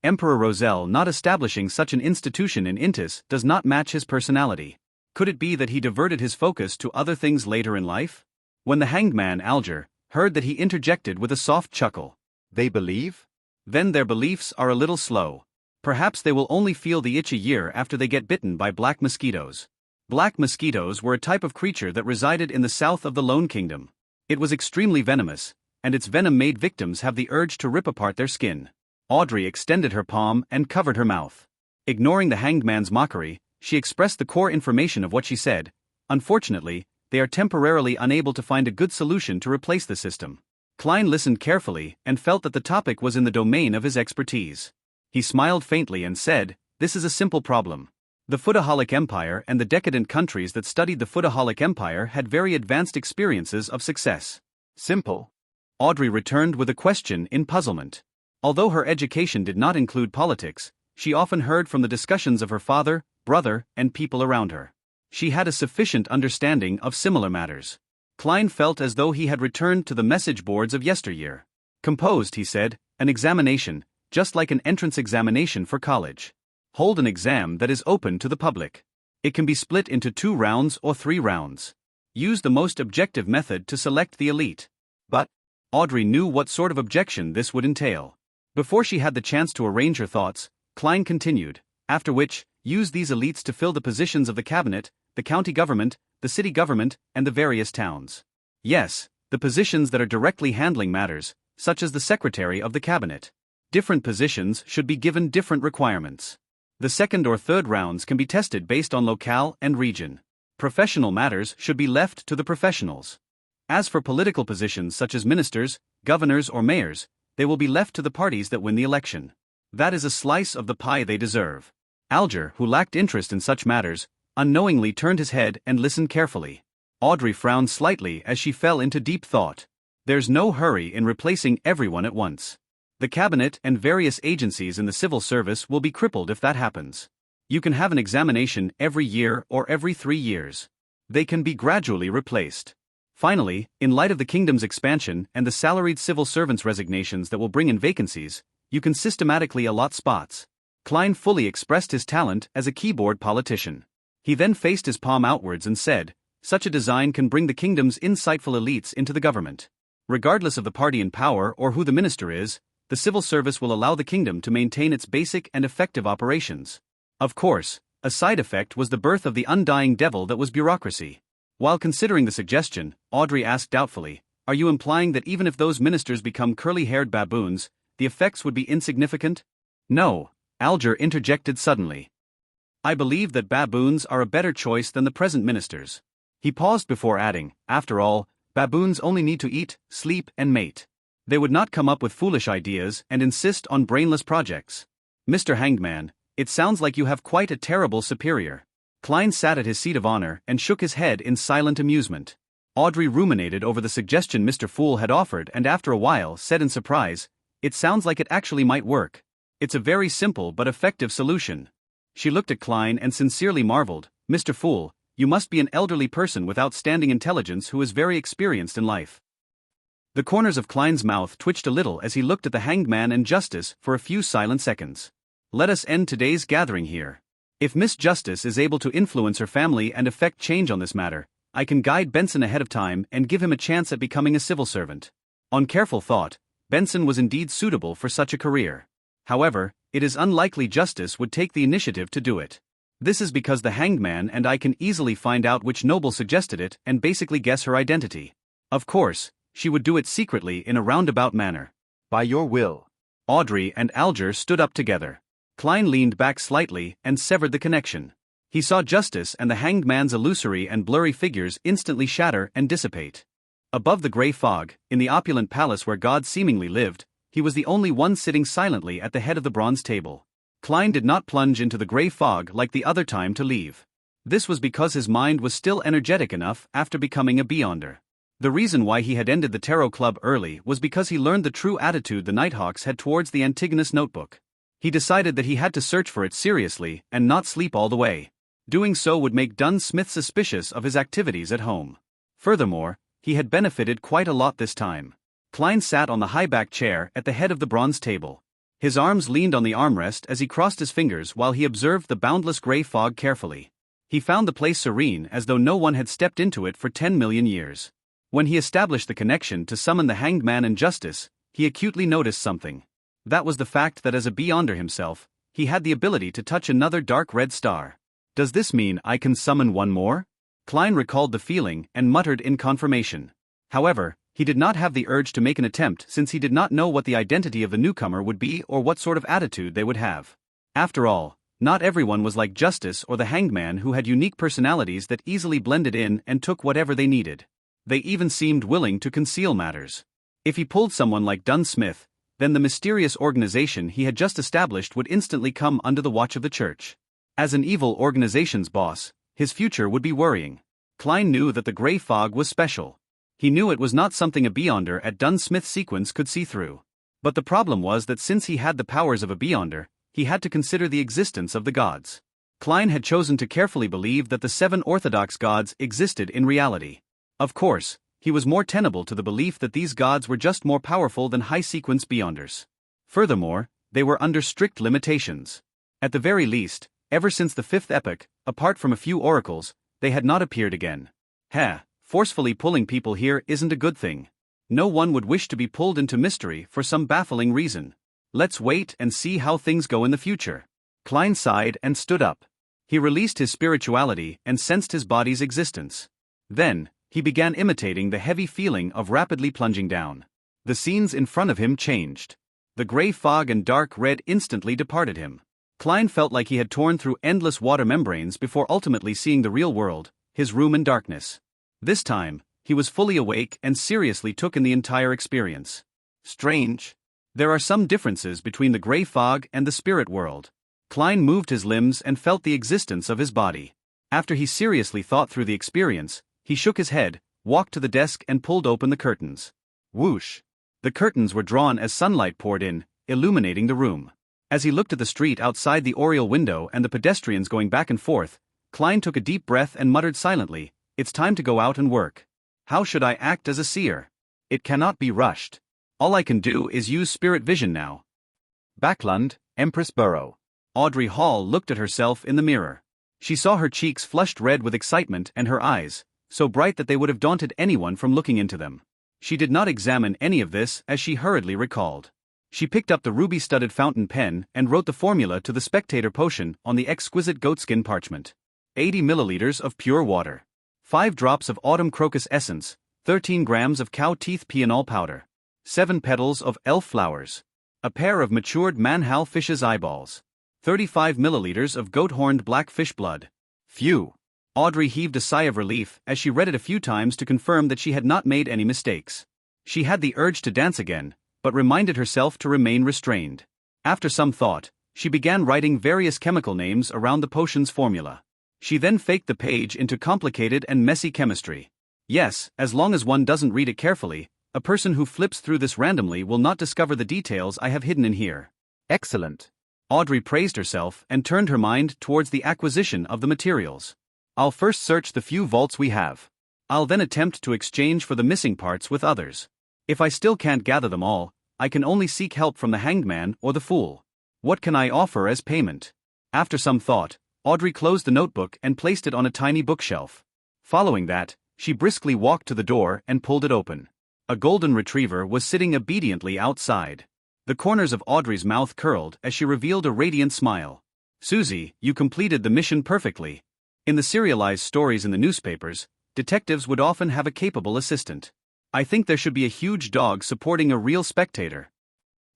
Emperor Roselle not establishing such an institution in Intis does not match his personality. Could it be that he diverted his focus to other things later in life? When the Hanged Man Alger heard that, he interjected with a soft chuckle. They believe? Then their beliefs are a little slow. Perhaps they will only feel the itch a year after they get bitten by black mosquitoes. Black mosquitoes were a type of creature that resided in the south of the Lone Kingdom. It was extremely venomous, and its venom made victims have the urge to rip apart their skin. Audrey extended her palm and covered her mouth. Ignoring the Hanged Man's mockery, she expressed the core information of what she said. "Unfortunately, they are temporarily unable to find a good solution to replace the system. Klein listened carefully and felt that the topic was in the domain of his expertise. He smiled faintly and said, "This is a simple problem. The Foodaholic Empire and the decadent countries that studied the Foodaholic Empire had very advanced experiences of success." Simple. Audrey returned with a question in puzzlement. Although her education did not include politics, she often heard from the discussions of her father, brother, and people around her. She had a sufficient understanding of similar matters. Klein felt as though he had returned to the message boards of yesteryear. "Composed," he said, "an examination, just like an entrance examination for college. Hold an exam that is open to the public. It can be split into 2 rounds or 3 rounds. Use the most objective method to select the elite." But Audrey knew what sort of objection this would entail. Before she had the chance to arrange her thoughts, Klein continued, "After which, use these elites to fill the positions of the cabinet, the county government, the city government, and the various towns. Yes, the positions that are directly handling matters, such as the secretary of the cabinet. Different positions should be given different requirements. The second or third rounds can be tested based on locale and region. Professional matters should be left to the professionals. As for political positions such as ministers, governors, or mayors, they will be left to the parties that win the election. That is a slice of the pie they deserve." Alger, who lacked interest in such matters, unknowingly turned his head and listened carefully. Audrey frowned slightly as she fell into deep thought. There's no hurry in replacing everyone at once. The cabinet and various agencies in the civil service will be crippled if that happens. You can have an examination every year or every 3 years. They can be gradually replaced. Finally, in light of the kingdom's expansion and the salaried civil servants' resignations that will bring in vacancies, you can systematically allot spots. Klein fully expressed his talent as a keyboard politician. He then faced his palm outwards and said, "Such a design can bring the kingdom's insightful elites into the government. Regardless of the party in power or who the minister is, the civil service will allow the kingdom to maintain its basic and effective operations." Of course, a side effect was the birth of the undying devil that was bureaucracy. While considering the suggestion, Audrey asked doubtfully, "Are you implying that even if those ministers become curly-haired baboons, the effects would be insignificant?" "No," Alger interjected suddenly. "I believe that baboons are a better choice than the present ministers." He paused before adding, "After all, baboons only need to eat, sleep, and mate. They would not come up with foolish ideas and insist on brainless projects." "Mr. Hangman, it sounds like you have quite a terrible superior." Klein sat at his seat of honor and shook his head in silent amusement. Audrey ruminated over the suggestion Mr. Fool had offered and after a while said in surprise, "It sounds like it actually might work. It's a very simple but effective solution." She looked at Klein and sincerely marveled, "Mr. Fool, you must be an elderly person with outstanding intelligence who is very experienced in life." The corners of Klein's mouth twitched a little as he looked at the hanged man and Justice for a few silent seconds. "Let us end today's gathering here. If Miss Justice is able to influence her family and effect change on this matter, I can guide Benson ahead of time and give him a chance at becoming a civil servant." On careful thought, Benson was indeed suitable for such a career. However, it is unlikely Justice would take the initiative to do it. This is because the hanged man and I can easily find out which noble suggested it and basically guess her identity. Of course, she would do it secretly in a roundabout manner. By your will. Audrey and Alger stood up together. Klein leaned back slightly and severed the connection. He saw Justice and the hanged man's illusory and blurry figures instantly shatter and dissipate. Above the gray fog, in the opulent palace where God seemingly lived, he was the only one sitting silently at the head of the bronze table. Klein did not plunge into the gray fog like the other time to leave. This was because his mind was still energetic enough after becoming a Beyonder. The reason why he had ended the Tarot Club early was because he learned the true attitude the Nighthawks had towards the Antigonus notebook. He decided that he had to search for it seriously and not sleep all the way. Doing so would make Dunn Smith suspicious of his activities at home. Furthermore, he had benefited quite a lot this time. Klein sat on the high-backed chair at the head of the bronze table. His arms leaned on the armrest as he crossed his fingers while he observed the boundless gray fog carefully. He found the place serene as though no one had stepped into it for 10 million years. When he established the connection to summon the hanged man and Justice, he acutely noticed something. That was the fact that as a Beyonder himself, he had the ability to touch another dark red star. "Does this mean I can summon one more?" Klein recalled the feeling and muttered in confirmation. However, he did not have the urge to make an attempt since he did not know what the identity of the newcomer would be or what sort of attitude they would have. After all, Not everyone was like Justice or the Hanged Man, who had unique personalities that easily blended in and took whatever they needed. They even seemed willing to conceal matters. If he pulled someone like Dunn Smith, then the mysterious organization he had just established would instantly come under the watch of the church. As an evil organization's boss, his future would be worrying. Klein knew that the gray fog was special. He knew it was not something a Beyonder at Dunn Smith sequence could see through. But the problem was that since he had the powers of a Beyonder, he had to consider the existence of the gods. Klein had chosen to carefully believe that the 7 orthodox gods existed in reality. Of course, he was more tenable to the belief that these gods were just more powerful than high-sequence Beyonders. Furthermore, they were under strict limitations. At the very least, ever since the 5th epoch, apart from a few oracles, they had not appeared again. Forcefully pulling people here isn't a good thing. No one would wish to be pulled into mystery for some baffling reason. Let's wait and see how things go in the future. Klein sighed and stood up. He released his spirituality and sensed his body's existence. Then, he began imitating the heavy feeling of rapidly plunging down. The scenes in front of him changed. The gray fog and dark red instantly departed him. Klein felt like he had torn through endless water membranes before ultimately seeing the real world, his room in darkness. This time, he was fully awake and seriously took in the entire experience. Strange. There are some differences between the gray fog and the spirit world. Klein moved his limbs and felt the existence of his body. After he seriously thought through the experience, he shook his head, walked to the desk and pulled open the curtains. Whoosh! The curtains were drawn as sunlight poured in, illuminating the room. As he looked at the street outside the oriel window and the pedestrians going back and forth, Klein took a deep breath and muttered silently, "It's time to go out and work. How should I act as a seer? It cannot be rushed. All I can do is use spirit vision now." Backlund, Empress Borough. Audrey Hall looked at herself in the mirror. She saw her cheeks flushed red with excitement and her eyes, so bright that they would have daunted anyone from looking into them. She did not examine any of this as she hurriedly recalled. She picked up the ruby-studded fountain pen and wrote the formula to the spectator potion on the exquisite goatskin parchment. 80 milliliters of pure water. 5 drops of autumn crocus essence, 13 grams of cow teeth pianol powder. 7 petals of elf flowers. A pair of matured manhal fish's eyeballs. 35 milliliters of goat-horned black fish blood. Phew! Audrey heaved a sigh of relief as she read it a few times to confirm that she had not made any mistakes. She had the urge to dance again, but reminded herself to remain restrained. After some thought, she began writing various chemical names around the potion's formula. She then faked the page into complicated and messy chemistry. Yes, as long as one doesn't read it carefully, a person who flips through this randomly will not discover the details I have hidden in here. Excellent. Audrey praised herself and turned her mind towards the acquisition of the materials. I'll first search the few vaults we have. I'll then attempt to exchange for the missing parts with others. If I still can't gather them all, I can only seek help from the Hanged Man or the Fool. What can I offer as payment? After some thought, Audrey closed the notebook and placed it on a tiny bookshelf. Following that, she briskly walked to the door and pulled it open. A golden retriever was sitting obediently outside. The corners of Audrey's mouth curled as she revealed a radiant smile. "Susie, you completed the mission perfectly." In the serialized stories in the newspapers, detectives would often have a capable assistant. I think there should be a huge dog supporting a real spectator.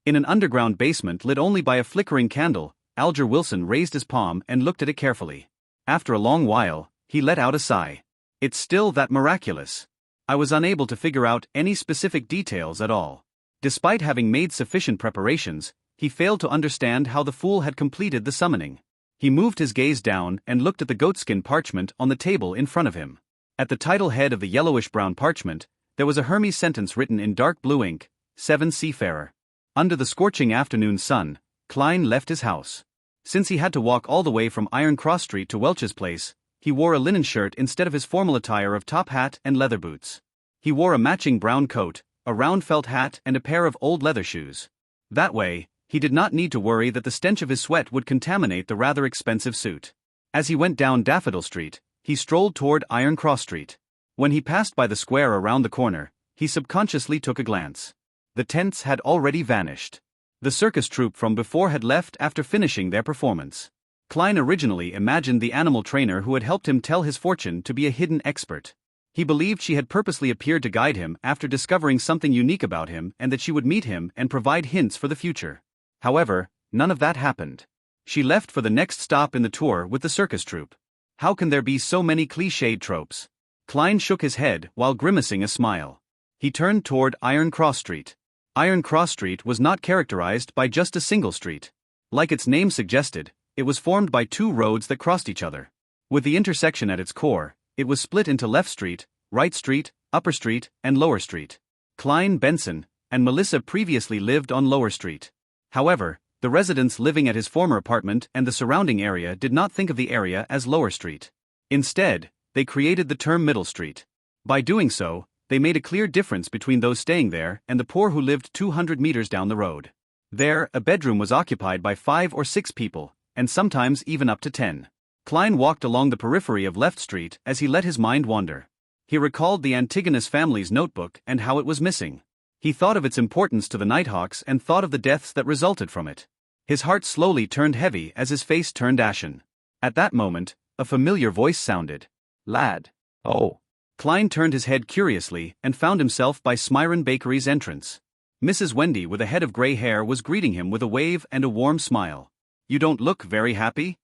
In an underground basement lit only by a flickering candle, Alger Wilson raised his palm and looked at it carefully. After a long while, he let out a sigh. It's still that miraculous. I was unable to figure out any specific details at all. Despite having made sufficient preparations, he failed to understand how the Fool had completed the summoning. He moved his gaze down and looked at the goatskin parchment on the table in front of him. At the title head of the yellowish-brown parchment, there was a Hermes sentence written in dark blue ink, 7 Seafarer. Under the scorching afternoon sun, Klein left his house. Since he had to walk all the way from Iron Cross Street to Welch's place, he wore a linen shirt instead of his formal attire of top hat and leather boots. He wore a matching brown coat, a round felt hat and a pair of old leather shoes. That way, he did not need to worry that the stench of his sweat would contaminate the rather expensive suit. As he went down Daffodil Street, he strolled toward Iron Cross Street. When he passed by the square around the corner, he subconsciously took a glance. The tents had already vanished. The circus troupe from before had left after finishing their performance. Klein originally imagined the animal trainer who had helped him tell his fortune to be a hidden expert. He believed she had purposely appeared to guide him after discovering something unique about him and that she would meet him and provide hints for the future. However, none of that happened. She left for the next stop in the tour with the circus troupe. How can there be so many cliched tropes? Klein shook his head while grimacing a smile. He turned toward Iron Cross Street. Iron Cross Street was not characterized by just a single street. Like its name suggested, it was formed by two roads that crossed each other. With the intersection at its core, it was split into Left Street, Right Street, Upper Street, and Lower Street. Klein, Benson, and Melissa previously lived on Lower Street. However, the residents living at his former apartment and the surrounding area did not think of the area as Lower Street. Instead, they created the term Middle Street. By doing so, they made a clear difference between those staying there and the poor who lived 200 meters down the road. There, a bedroom was occupied by 5 or 6 people, and sometimes even up to 10. Klein walked along the periphery of Left Street as he let his mind wander. He recalled the Antigonus family's notebook and how it was missing. He thought of its importance to the Nighthawks and thought of the deaths that resulted from it. His heart slowly turned heavy as his face turned ashen. At that moment, a familiar voice sounded. "Lad." Oh. Klein turned his head curiously and found himself by Smyron Bakery's entrance. Mrs. Wendy with a head of gray hair was greeting him with a wave and a warm smile. "You don't look very happy?"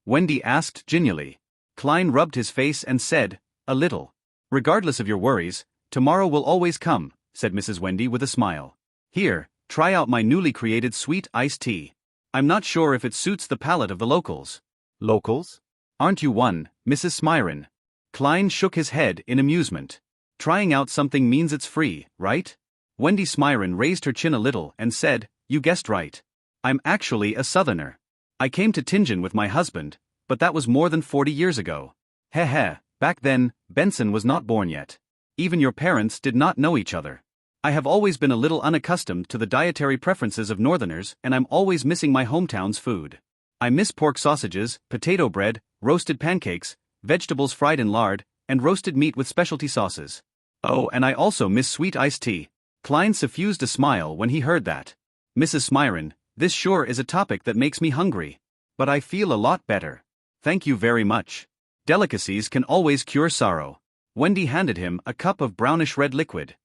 Wendy asked genially. Klein rubbed his face and said, "A little." "Regardless of your worries, tomorrow will always come," said Mrs. Wendy with a smile. "Here, try out my newly created sweet iced tea. I'm not sure if it suits the palate of the locals." Locals? "Aren't you one, Mrs. Smyron?" Klein shook his head in amusement. "Trying out something means it's free, right?" Wendy Smyron raised her chin a little and said, "You guessed right. I'm actually a Southerner. I came to Tingen with my husband, but that was more than 40 years ago. Heh. Back then, Benson was not born yet. Even your parents did not know each other. I have always been a little unaccustomed to the dietary preferences of Northerners, and I'm always missing my hometown's food. I miss pork sausages, potato bread, roasted pancakes, vegetables fried in lard, and roasted meat with specialty sauces. Oh, and I also miss sweet iced tea." Klein suffused a smile when he heard that. "Mrs. Smyron, this sure is a topic that makes me hungry. But I feel a lot better. Thank you very much. Delicacies can always cure sorrow." Wendy handed him a cup of brownish-red liquid.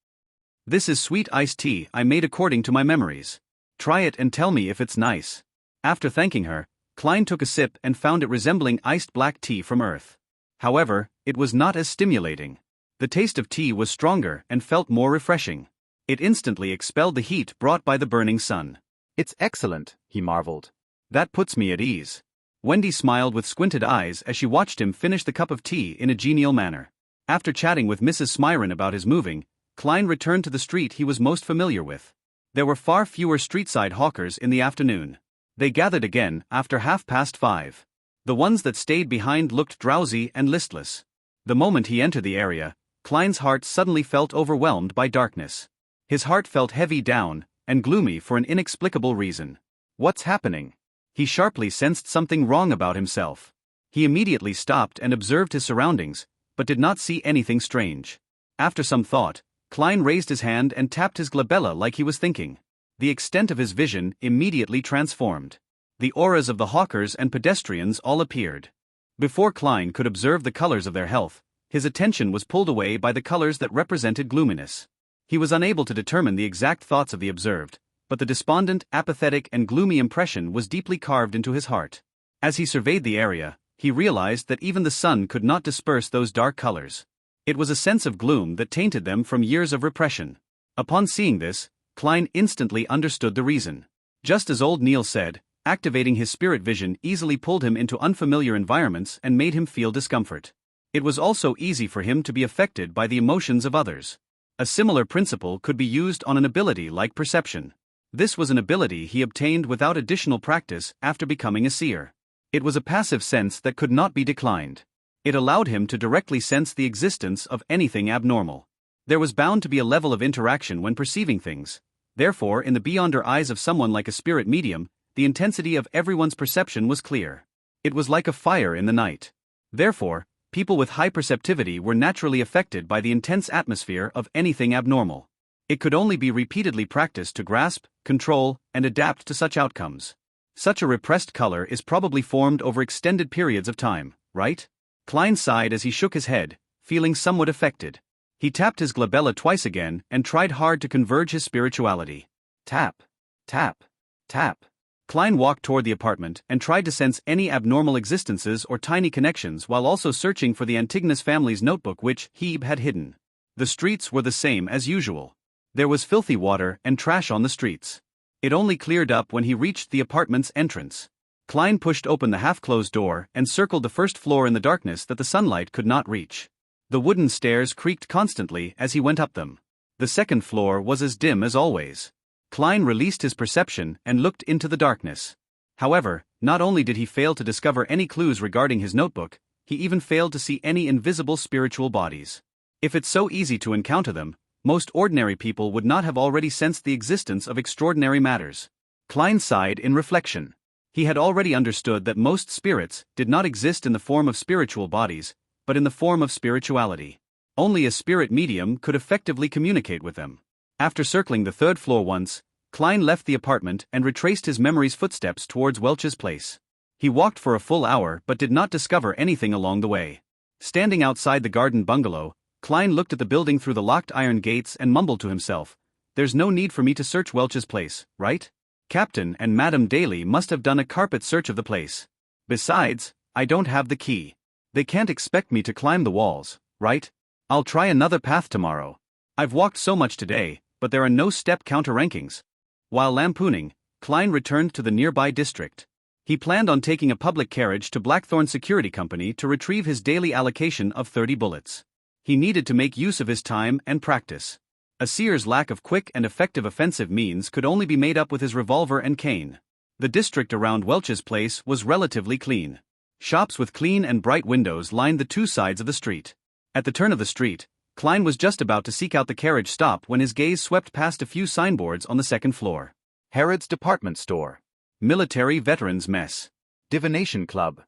"This is sweet iced tea I made according to my memories. Try it and tell me if it's nice." After thanking her, Klein took a sip and found it resembling iced black tea from Earth. However, it was not as stimulating. The taste of tea was stronger and felt more refreshing. It instantly expelled the heat brought by the burning sun. "It's excellent," he marveled. "That puts me at ease." Wendy smiled with squinted eyes as she watched him finish the cup of tea in a genial manner. After chatting with Mrs. Smyron about his moving, Klein returned to the street he was most familiar with. There were far fewer street-side hawkers in the afternoon. They gathered again after 5:30. The ones that stayed behind looked drowsy and listless. The moment he entered the area, Klein's heart suddenly felt overwhelmed by darkness. His heart felt heavy down and gloomy for an inexplicable reason. What's happening? He sharply sensed something wrong about himself. He immediately stopped and observed his surroundings, but did not see anything strange. After some thought, Klein raised his hand and tapped his glabella like he was thinking. The extent of his vision immediately transformed. The auras of the hawkers and pedestrians all appeared. Before Klein could observe the colors of their health, his attention was pulled away by the colors that represented gloominess. He was unable to determine the exact thoughts of the observed, but the despondent, apathetic, and gloomy impression was deeply carved into his heart. As he surveyed the area, he realized that even the sun could not disperse those dark colors. It was a sense of gloom that tainted them from years of repression. Upon seeing this, Klein instantly understood the reason. Just as old Neil said, activating his spirit vision easily pulled him into unfamiliar environments and made him feel discomfort. It was also easy for him to be affected by the emotions of others. A similar principle could be used on an ability like perception. This was an ability he obtained without additional practice after becoming a seer. It was a passive sense that could not be declined. It allowed him to directly sense the existence of anything abnormal. There was bound to be a level of interaction when perceiving things. Therefore, in the beyonder eyes of someone like a spirit medium, the intensity of everyone's perception was clear. It was like a fire in the night. Therefore, people with high perceptivity were naturally affected by the intense atmosphere of anything abnormal. It could only be repeatedly practiced to grasp, control, and adapt to such outcomes. Such a repressed color is probably formed over extended periods of time, right? Klein sighed as he shook his head, feeling somewhat affected. He tapped his glabella twice again and tried hard to converge his spirituality. Tap. Tap. Tap. Klein walked toward the apartment and tried to sense any abnormal existences or tiny connections while also searching for the Antigonus family's notebook which Hebe had hidden. The streets were the same as usual. There was filthy water and trash on the streets. It only cleared up when he reached the apartment's entrance. Klein pushed open the half-closed door and circled the first floor in the darkness that the sunlight could not reach. The wooden stairs creaked constantly as he went up them. The second floor was as dim as always. Klein released his perception and looked into the darkness. However, not only did he fail to discover any clues regarding his notebook, he even failed to see any invisible spiritual bodies. If it's so easy to encounter them, most ordinary people would not have already sensed the existence of extraordinary matters. Klein sighed in reflection. He had already understood that most spirits did not exist in the form of spiritual bodies, but in the form of spirituality. Only a spirit medium could effectively communicate with them. After circling the third floor once, Klein left the apartment and retraced his memory's footsteps towards Welch's place. He walked for a full hour but did not discover anything along the way. Standing outside the garden bungalow, Klein looked at the building through the locked iron gates and mumbled to himself, "There's no need for me to search Welch's place, right? Captain and Madame Daly must have done a carpet search of the place. Besides, I don't have the key. They can't expect me to climb the walls, right? I'll try another path tomorrow. I've walked so much today, but there are no step counter rankings." While lampooning, Klein returned to the nearby district. He planned on taking a public carriage to Blackthorn Security Company to retrieve his daily allocation of 30 bullets. He needed to make use of his time and practice. A seer's lack of quick and effective offensive means could only be made up with his revolver and cane. The district around Welch's place was relatively clean. Shops with clean and bright windows lined the two sides of the street. At the turn of the street, Klein was just about to seek out the carriage stop when his gaze swept past a few signboards on the second floor. Harrod's Department Store. Military Veterans Mess. Divination Club.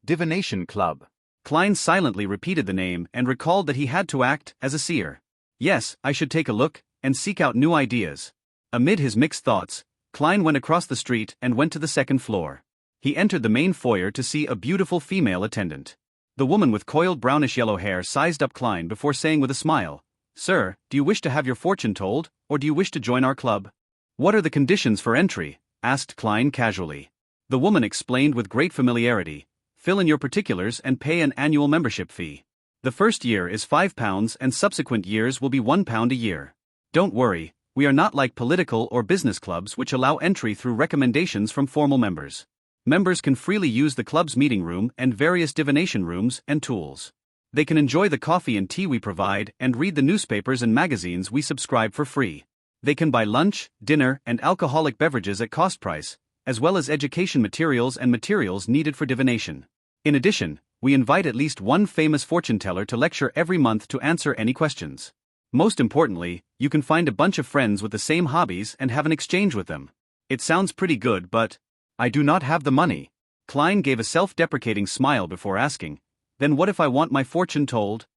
Divination Club. Klein silently repeated the name and recalled that he had to act as a seer. Yes, I should take a look and seek out new ideas. Amid his mixed thoughts, Klein went across the street and went to the second floor. He entered the main foyer to see a beautiful female attendant. The woman with coiled brownish-yellow hair sized up Klein before saying with a smile, "Sir, do you wish to have your fortune told, or do you wish to join our club?" "What are the conditions for entry?" asked Klein casually. The woman explained with great familiarity, "Fill in your particulars and pay an annual membership fee. The first year is £5 and subsequent years will be £1 a year. Don't worry, we are not like political or business clubs which allow entry through recommendations from formal members. Members can freely use the club's meeting room and various divination rooms and tools. They can enjoy the coffee and tea we provide and read the newspapers and magazines we subscribe for free. They can buy lunch, dinner, and alcoholic beverages at cost price, as well as education materials and materials needed for divination. In addition, we invite at least one famous fortune teller to lecture every month to answer any questions. Most importantly, you can find a bunch of friends with the same hobbies and have an exchange with them. It sounds pretty good, but I do not have the money." Klein gave a self-deprecating smile before asking, "Then what if I want my fortune told?"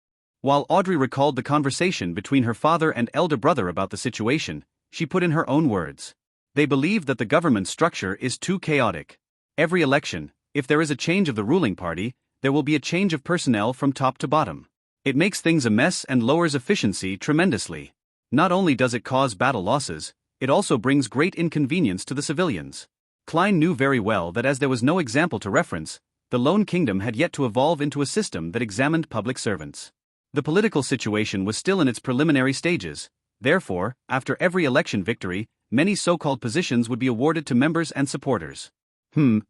While Audrey recalled the conversation between her father and elder brother about the situation, she put in her own words. "They believe that the government structure is too chaotic. Every election, if there is a change of the ruling party, there will be a change of personnel from top to bottom. It makes things a mess and lowers efficiency tremendously. Not only does it cause battle losses, it also brings great inconvenience to the civilians." Klein knew very well that as there was no example to reference, the Lone Kingdom had yet to evolve into a system that examined public servants. The political situation was still in its preliminary stages, therefore, after every election victory, many so-called positions would be awarded to members and supporters.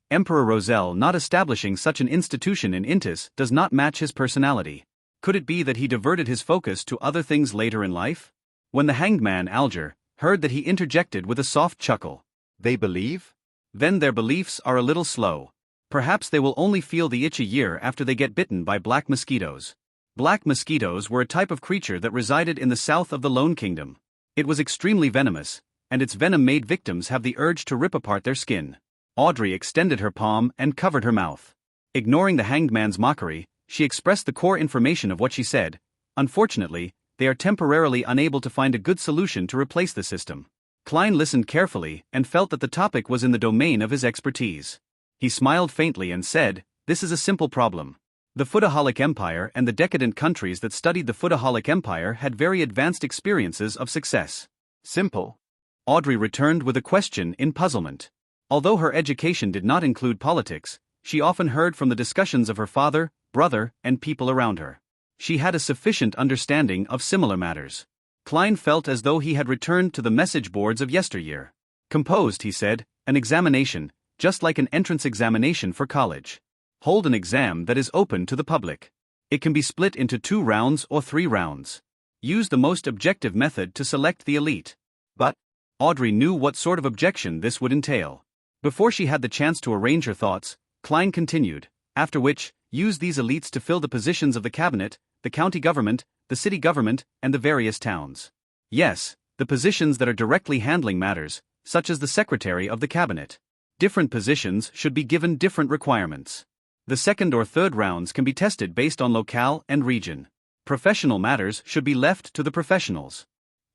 Emperor Roselle not establishing such an institution in Intis does not match his personality. Could it be that he diverted his focus to other things later in life? When the hanged man Alger heard that, he interjected with a soft chuckle. "They believe? Then their beliefs are a little slow. Perhaps they will only feel the itch a year after they get bitten by black mosquitoes." Black mosquitoes were a type of creature that resided in the south of the Lone Kingdom. It was extremely venomous, and its venom made victims have the urge to rip apart their skin. Audrey extended her palm and covered her mouth. Ignoring the hanged man's mockery, she expressed the core information of what she said. "Unfortunately, they are temporarily unable to find a good solution to replace the system." Klein listened carefully and felt that the topic was in the domain of his expertise. He smiled faintly and said, "This is a simple problem. The Foodaholic Empire and the decadent countries that studied the Foodaholic Empire had very advanced experiences of success." Simple? Audrey returned with a question in puzzlement. Although her education did not include politics, she often heard from the discussions of her father, brother, and people around her. She had a sufficient understanding of similar matters. Klein felt as though he had returned to the message boards of yesteryear. Composed, he said, an examination, just like an entrance examination for college. Hold an exam that is open to the public. It can be split into 2 rounds or 3 rounds. Use the most objective method to select the elite. But Audrey knew what sort of objection this would entail. Before she had the chance to arrange her thoughts, Klein continued, after which, use these elites to fill the positions of the cabinet, the county government, the city government, and the various towns. Yes, the positions that are directly handling matters, such as the secretary of the cabinet. Different positions should be given different requirements. The second or third rounds can be tested based on locale and region. Professional matters should be left to the professionals.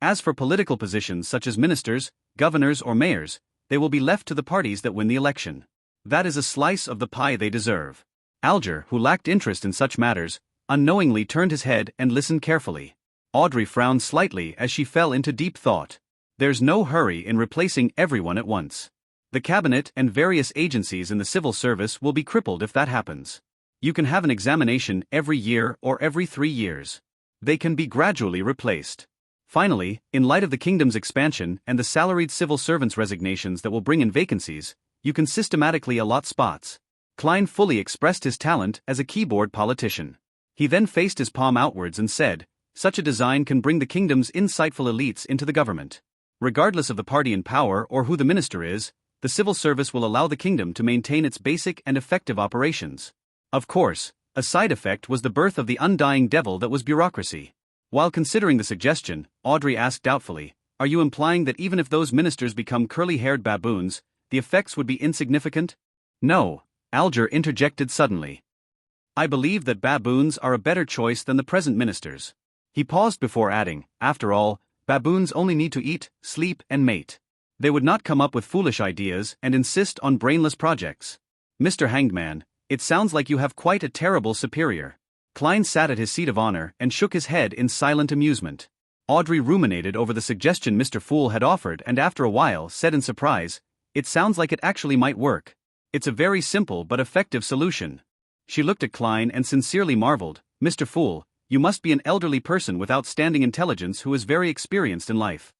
As for political positions such as ministers, governors, or mayors, they will be left to the parties that win the election. That is a slice of the pie they deserve. Alger, who lacked interest in such matters, unknowingly turned his head and listened carefully. Audrey frowned slightly as she fell into deep thought. There's no hurry in replacing everyone at once. The cabinet and various agencies in the civil service will be crippled if that happens. You can have an examination every year or every 3 years. They can be gradually replaced. Finally, in light of the kingdom's expansion and the salaried civil servants' resignations that will bring in vacancies, you can systematically allot spots. Klein fully expressed his talent as a keyboard politician. He then faced his palm outwards and said, such a design can bring the kingdom's insightful elites into the government. Regardless of the party in power or who the minister is, the civil service will allow the kingdom to maintain its basic and effective operations. Of course, a side effect was the birth of the undying devil that was bureaucracy. While considering the suggestion, Audrey asked doubtfully, are you implying that even if those ministers become curly-haired baboons, the effects would be insignificant? No, Alger interjected suddenly. I believe that baboons are a better choice than the present ministers. He paused before adding, after all, baboons only need to eat, sleep, and mate. They would not come up with foolish ideas and insist on brainless projects. Mr. Hangman, it sounds like you have quite a terrible superior. Klein sat at his seat of honor and shook his head in silent amusement. Audrey ruminated over the suggestion Mr. Fool had offered and after a while said in surprise, it sounds like it actually might work. It's a very simple but effective solution. She looked at Klein and sincerely marveled, Mr. Fool, you must be an elderly person with outstanding intelligence who is very experienced in life.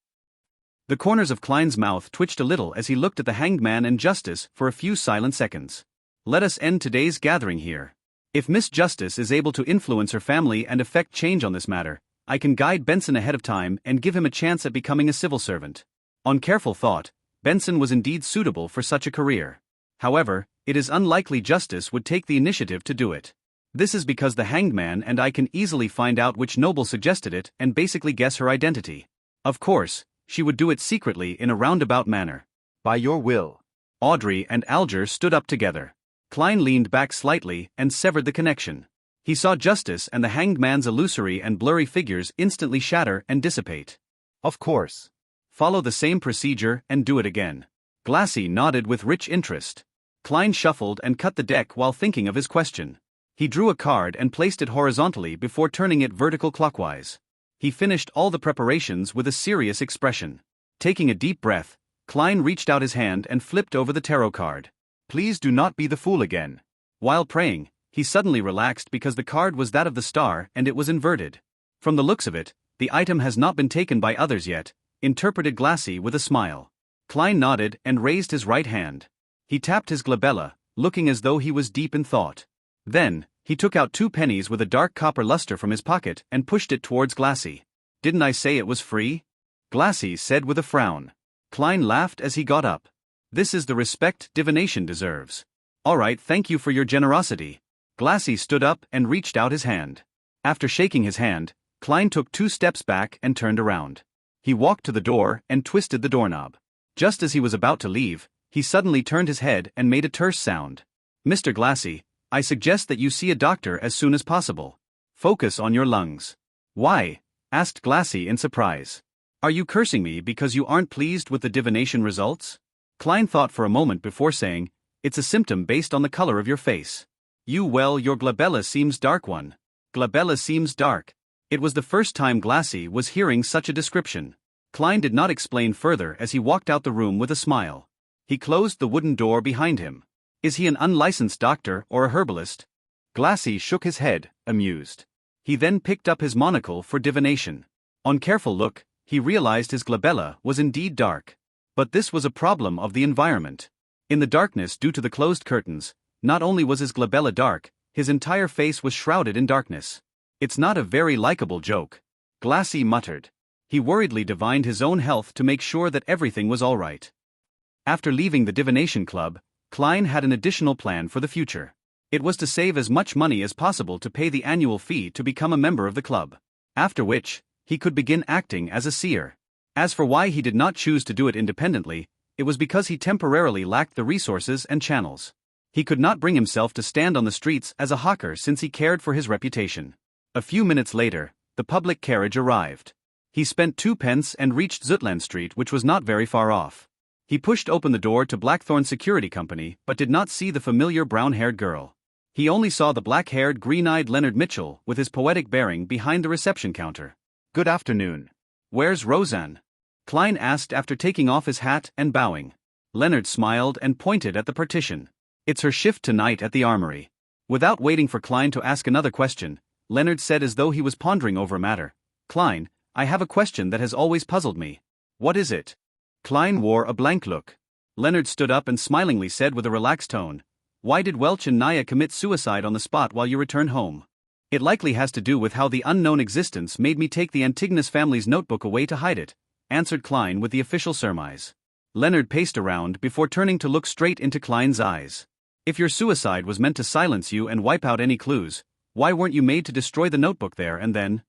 The corners of Klein's mouth twitched a little as he looked at the hanged man and Justice for a few silent seconds. Let us end today's gathering here. If Miss Justice is able to influence her family and effect change on this matter, I can guide Benson ahead of time and give him a chance at becoming a civil servant. On careful thought, Benson was indeed suitable for such a career. However, it is unlikely Justice would take the initiative to do it. This is because the hanged man and I can easily find out which noble suggested it and basically guess her identity. Of course, she would do it secretly in a roundabout manner. By your will. Audrey and Alger stood up together. Klein leaned back slightly and severed the connection. He saw Justice and the hanged man's illusory and blurry figures instantly shatter and dissipate. Of course. Follow the same procedure and do it again. Glassy nodded with rich interest. Klein shuffled and cut the deck while thinking of his question. He drew a card and placed it horizontally before turning it vertical clockwise. He finished all the preparations with a serious expression. Taking a deep breath, Klein reached out his hand and flipped over the tarot card. Please do not be the fool again. While praying, he suddenly relaxed because the card was that of the star and it was inverted. From the looks of it, the item has not been taken by others yet, interpreted Glassy with a smile. Klein nodded and raised his right hand. He tapped his glabella, looking as though he was deep in thought. Then, he took out 2 pennies with a dark copper luster from his pocket and pushed it towards Glassy. Didn't I say it was free? Glassy said with a frown. Klein laughed as he got up. This is the respect divination deserves. All right, thank you for your generosity. Glassy stood up and reached out his hand. After shaking his hand, Klein took 2 steps back and turned around. He walked to the door and twisted the doorknob. Just as he was about to leave, he suddenly turned his head and made a terse sound. Mr. Glassy, I suggest that you see a doctor as soon as possible. Focus on your lungs. Why? Asked Glassy in surprise. Are you cursing me because you aren't pleased with the divination results? Klein thought for a moment before saying, it's a symptom based on the color of your face. Your glabella seems dark one. Glabella seems dark. It was the first time Glassy was hearing such a description. Klein did not explain further as he walked out the room with a smile. He closed the wooden door behind him. Is he an unlicensed doctor or a herbalist? Glassy shook his head, amused. He then picked up his monocle for divination. On careful look, he realized his glabella was indeed dark. But this was a problem of the environment. In the darkness due to the closed curtains, not only was his glabella dark, his entire face was shrouded in darkness. It's not a very likable joke. Glassy muttered. He worriedly divined his own health to make sure that everything was all right. After leaving the divination club, Klein had an additional plan for the future. It was to save as much money as possible to pay the annual fee to become a member of the club. After which, he could begin acting as a seer. As for why he did not choose to do it independently, it was because he temporarily lacked the resources and channels. He could not bring himself to stand on the streets as a hawker since he cared for his reputation. A few minutes later, the public carriage arrived. He spent 2 pence and reached Zutland Street, which was not very far off. He pushed open the door to Blackthorn Security Company but did not see the familiar brown-haired girl. He only saw the black-haired, green-eyed Leonard Mitchell with his poetic bearing behind the reception counter. "Good afternoon. Where's Roseanne?" Klein asked after taking off his hat and bowing. Leonard smiled and pointed at the partition. "It's her shift tonight at the armory." Without waiting for Klein to ask another question, Leonard said as though he was pondering over a matter, "Klein, I have a question that has always puzzled me." "What is it?" Klein wore a blank look. Leonard stood up and smilingly said with a relaxed tone, "Why did Welch and Naya commit suicide on the spot while you returned home?" "It likely has to do with how the unknown existence made me take the Antigonus family's notebook away to hide it," answered Klein with the official surmise. Leonard paced around before turning to look straight into Klein's eyes. "If your suicide was meant to silence you and wipe out any clues, why weren't you made to destroy the notebook there and then?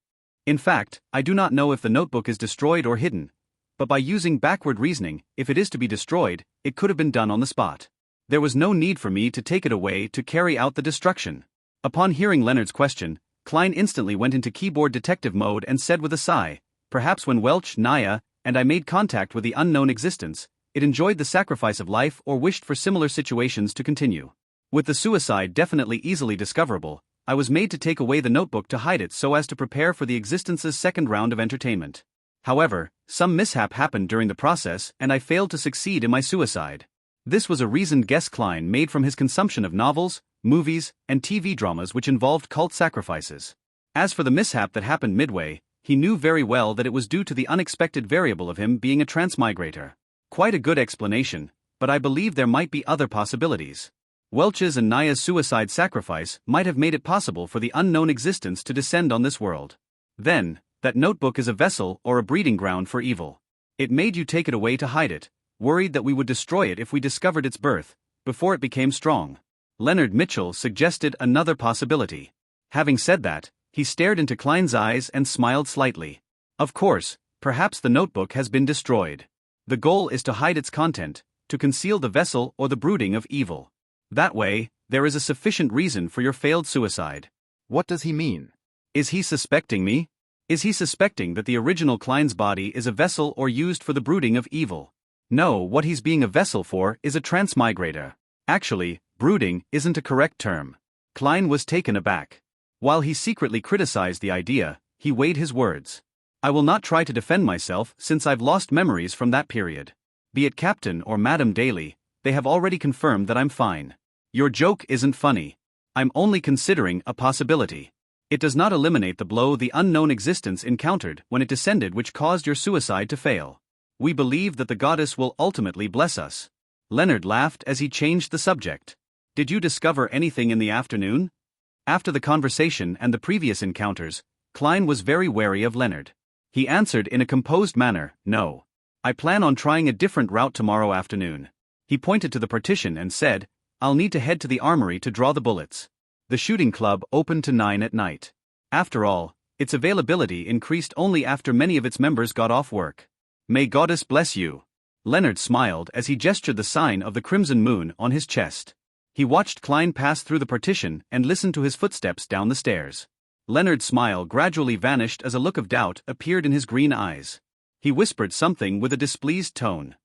In fact, I do not know if the notebook is destroyed or hidden, but by using backward reasoning, if it is to be destroyed, it could have been done on the spot. There was no need for me to take it away to carry out the destruction." Upon hearing Leonard's question, Klein instantly went into keyboard detective mode and said with a sigh, "Perhaps when Welch, Naya, and I made contact with the unknown existence, it enjoyed the sacrifice of life or wished for similar situations to continue. With the suicide definitely easily discoverable, I was made to take away the notebook to hide it so as to prepare for the existence's second round of entertainment. However, some mishap happened during the process and I failed to succeed in my suicide." This was a reasoned guess Klein made from his consumption of novels, movies, and TV dramas which involved cult sacrifices. As for the mishap that happened midway, he knew very well that it was due to the unexpected variable of him being a transmigrator. Quite a good explanation, but I believe there might be other possibilities. Welch's and Naya's suicide sacrifice might have made it possible for the unknown existence to descend on this world. Then, that notebook is a vessel or a breeding ground for evil. It made you take it away to hide it, worried that we would destroy it if we discovered its birth, before it became strong. Leonard Mitchell suggested another possibility. Having said that, he stared into Klein's eyes and smiled slightly. "Of course, perhaps the notebook has been destroyed. The goal is to hide its content, to conceal the vessel or the brooding of evil. That way, there is a sufficient reason for your failed suicide." What does he mean? Is he suspecting me? Is he suspecting that the original Klein's body is a vessel or used for the brooding of evil? No, what he's being a vessel for is a transmigrator. Actually, brooding isn't a correct term. Klein was taken aback. While he secretly criticized the idea, he weighed his words. "I will not try to defend myself since I've lost memories from that period. Be it Captain or Madame Daly, they have already confirmed that I'm fine. Your joke isn't funny. I'm only considering a possibility. It does not eliminate the blow the unknown existence encountered when it descended which caused your suicide to fail. We believe that the goddess will ultimately bless us." Leonard laughed as he changed the subject. "Did you discover anything in the afternoon?" After the conversation and the previous encounters, Klein was very wary of Leonard. He answered in a composed manner, "No. I plan on trying a different route tomorrow afternoon." He pointed to the partition and said, "I'll need to head to the armory to draw the bullets. The shooting club opened to 9 at night. After all, its availability increased only after many of its members got off work. May goddess bless you." Leonard smiled as he gestured the sign of the crimson moon on his chest. He watched Klein pass through the partition and listened to his footsteps down the stairs. Leonard's smile gradually vanished as a look of doubt appeared in his green eyes. He whispered something with a displeased tone.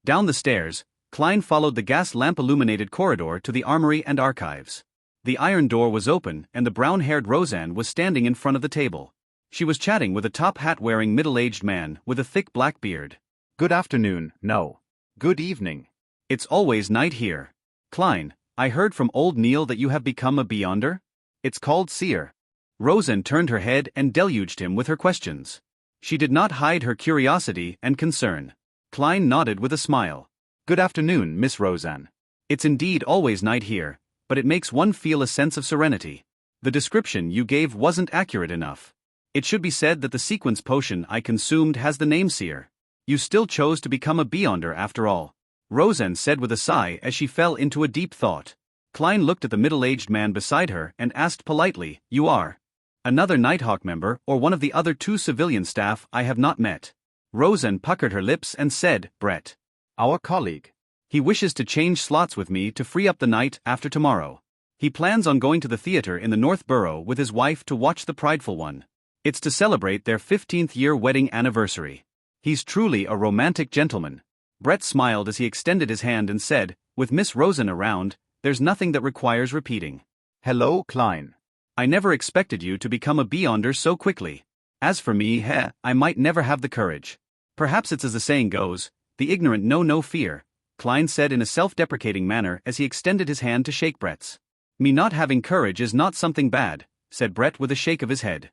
Down the stairs, Klein followed the gas lamp-illuminated corridor to the armory and archives. The iron door was open and the brown-haired Roseanne was standing in front of the table. She was chatting with a top hat-wearing middle-aged man with a thick black beard. Good afternoon, no. Good evening. It's always night here. Klein, I heard from old Neil that you have become a beyonder? It's called seer. Roseanne turned her head and deluged him with her questions. She did not hide her curiosity and concern. Klein nodded with a smile. Good afternoon, Miss Roseanne. It's indeed always night here, but it makes one feel a sense of serenity. The description you gave wasn't accurate enough. It should be said that the sequence potion I consumed has the name seer. You still chose to become a beyonder after all. Roseanne said with a sigh as she fell into a deep thought. Klein looked at the middle-aged man beside her and asked politely, You are another Nighthawk member or one of the other 2 civilian staff I have not met? Roseanne puckered her lips and said, Brett. Our colleague. He wishes to change slots with me to free up the night after tomorrow. He plans on going to the theater in the North Borough with his wife to watch The Prideful One. It's to celebrate their 15th-year wedding anniversary. He's truly a romantic gentleman. Brett smiled as he extended his hand and said, With Miss Roseanne around, there's nothing that requires repeating. Hello, Klein. I never expected you to become a beyonder so quickly. As for me, I might never have the courage. Perhaps it's as the saying goes, the ignorant know no fear, Klein said in a self-deprecating manner as he extended his hand to shake Brett's. Me not having courage is not something bad, said Brett with a shake of his head.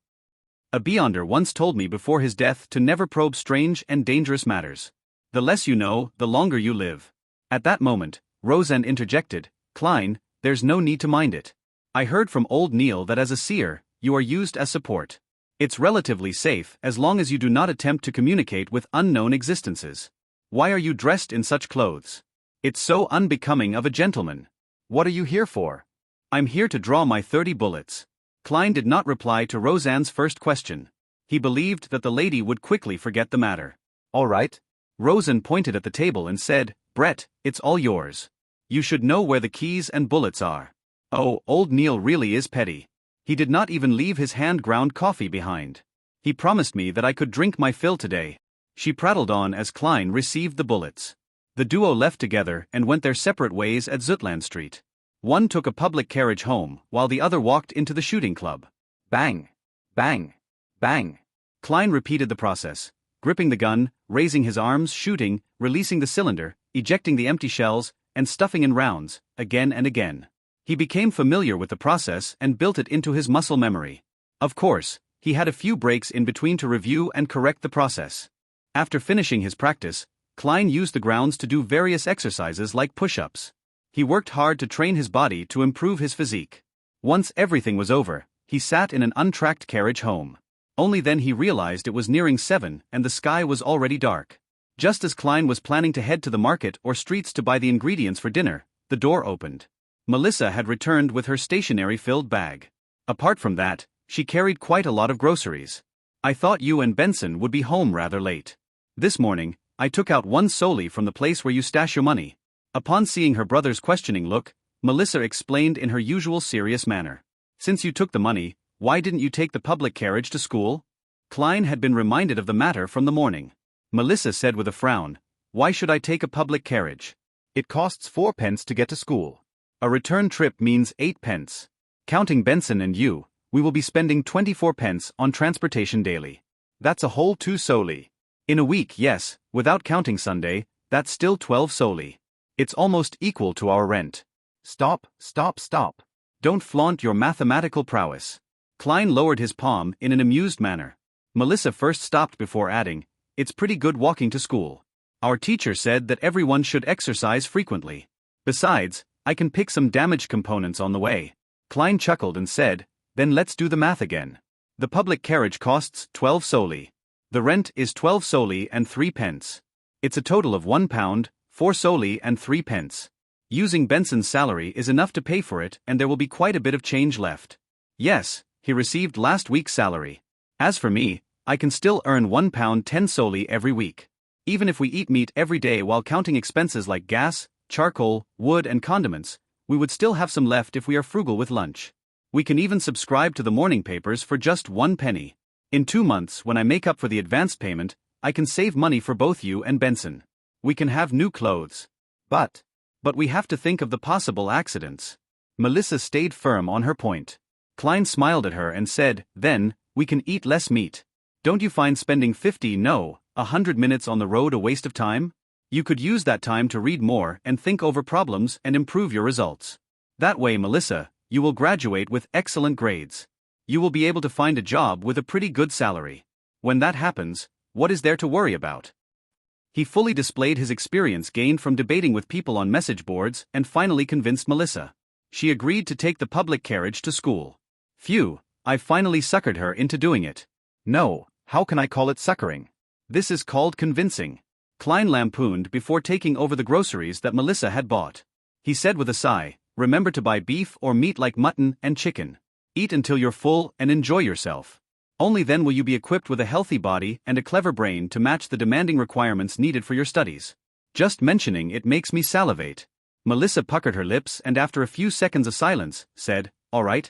A beyonder once told me before his death to never probe strange and dangerous matters. The less you know, the longer you live. At that moment, Roseanne interjected, Klein, there's no need to mind it. I heard from old Neil that as a seer, you are used as support. It's relatively safe as long as you do not attempt to communicate with unknown existences. Why are you dressed in such clothes? It's so unbecoming of a gentleman. What are you here for? I'm here to draw my 30 bullets. Klein did not reply to Roseanne's first question. He believed that the lady would quickly forget the matter. All right. Roseanne pointed at the table and said, Brett, it's all yours. You should know where the keys and bullets are. Oh, old Neil really is petty. He did not even leave his hand-ground coffee behind. He promised me that I could drink my fill today. She prattled on as Klein received the bullets. The duo left together and went their separate ways at Zutland Street. One took a public carriage home, while the other walked into the shooting club. Bang! Bang! Bang! Klein repeated the process, gripping the gun, raising his arms, shooting, releasing the cylinder, ejecting the empty shells, and stuffing in rounds, again and again. He became familiar with the process and built it into his muscle memory. Of course, he had a few breaks in between to review and correct the process. After finishing his practice, Klein used the grounds to do various exercises like push-ups. He worked hard to train his body to improve his physique. Once everything was over, he sat in an untracked carriage home. Only then he realized it was nearing 7 and the sky was already dark. Just as Klein was planning to head to the market or streets to buy the ingredients for dinner, the door opened. Melissa had returned with her stationery-filled bag. Apart from that, she carried quite a lot of groceries. I thought you and Benson would be home rather late. This morning, I took out one solely from the place where you stash your money. Upon seeing her brother's questioning look, Melissa explained in her usual serious manner. Since you took the money, why didn't you take the public carriage to school? Klein had been reminded of the matter from the morning. Melissa said with a frown, Why should I take a public carriage? It costs 4 pence to get to school. A return trip means 8 pence. Counting Benson and you, we will be spending 24 pence on transportation daily. That's a whole 2 solely. In a week, yes, without counting Sunday, that's still 12 solely. It's almost equal to our rent. Stop, stop, stop. Don't flaunt your mathematical prowess. Klein lowered his palm in an amused manner. Melissa first stopped before adding, It's pretty good walking to school. Our teacher said that everyone should exercise frequently. Besides, I can pick some damaged components on the way. Klein chuckled and said, Then let's do the math again. The public carriage costs 12 solely. The rent is 12 solely and 3 pence. It's a total of £1, 4 solely and 3 pence. Using Benson's salary is enough to pay for it and there will be quite a bit of change left. Yes, he received last week's salary. As for me, I can still earn £1 10 solely every week. Even if we eat meat every day while counting expenses like gas, charcoal, wood and condiments, we would still have some left if we are frugal with lunch. We can even subscribe to the morning papers for just 1 penny. In 2 months, when I make up for the advanced payment, I can save money for both you and Benson. We can have new clothes. But we have to think of the possible accidents. Melissa stayed firm on her point. Klein smiled at her and said, Then, we can eat less meat. Don't you find spending 100 minutes on the road a waste of time? You could use that time to read more and think over problems and improve your results. That way, Melissa, you will graduate with excellent grades. You will be able to find a job with a pretty good salary. When that happens, what is there to worry about? He fully displayed his experience gained from debating with people on message boards and finally convinced Melissa. She agreed to take the public carriage to school. Phew, I finally suckered her into doing it. No, how can I call it suckering? This is called convincing. Klein lampooned before taking over the groceries that Melissa had bought. He said with a sigh, remember to buy beef or meat like mutton and chicken. Eat until you're full and enjoy yourself. Only then will you be equipped with a healthy body and a clever brain to match the demanding requirements needed for your studies. Just mentioning it makes me salivate. Melissa puckered her lips and after a few seconds of silence, said, all right.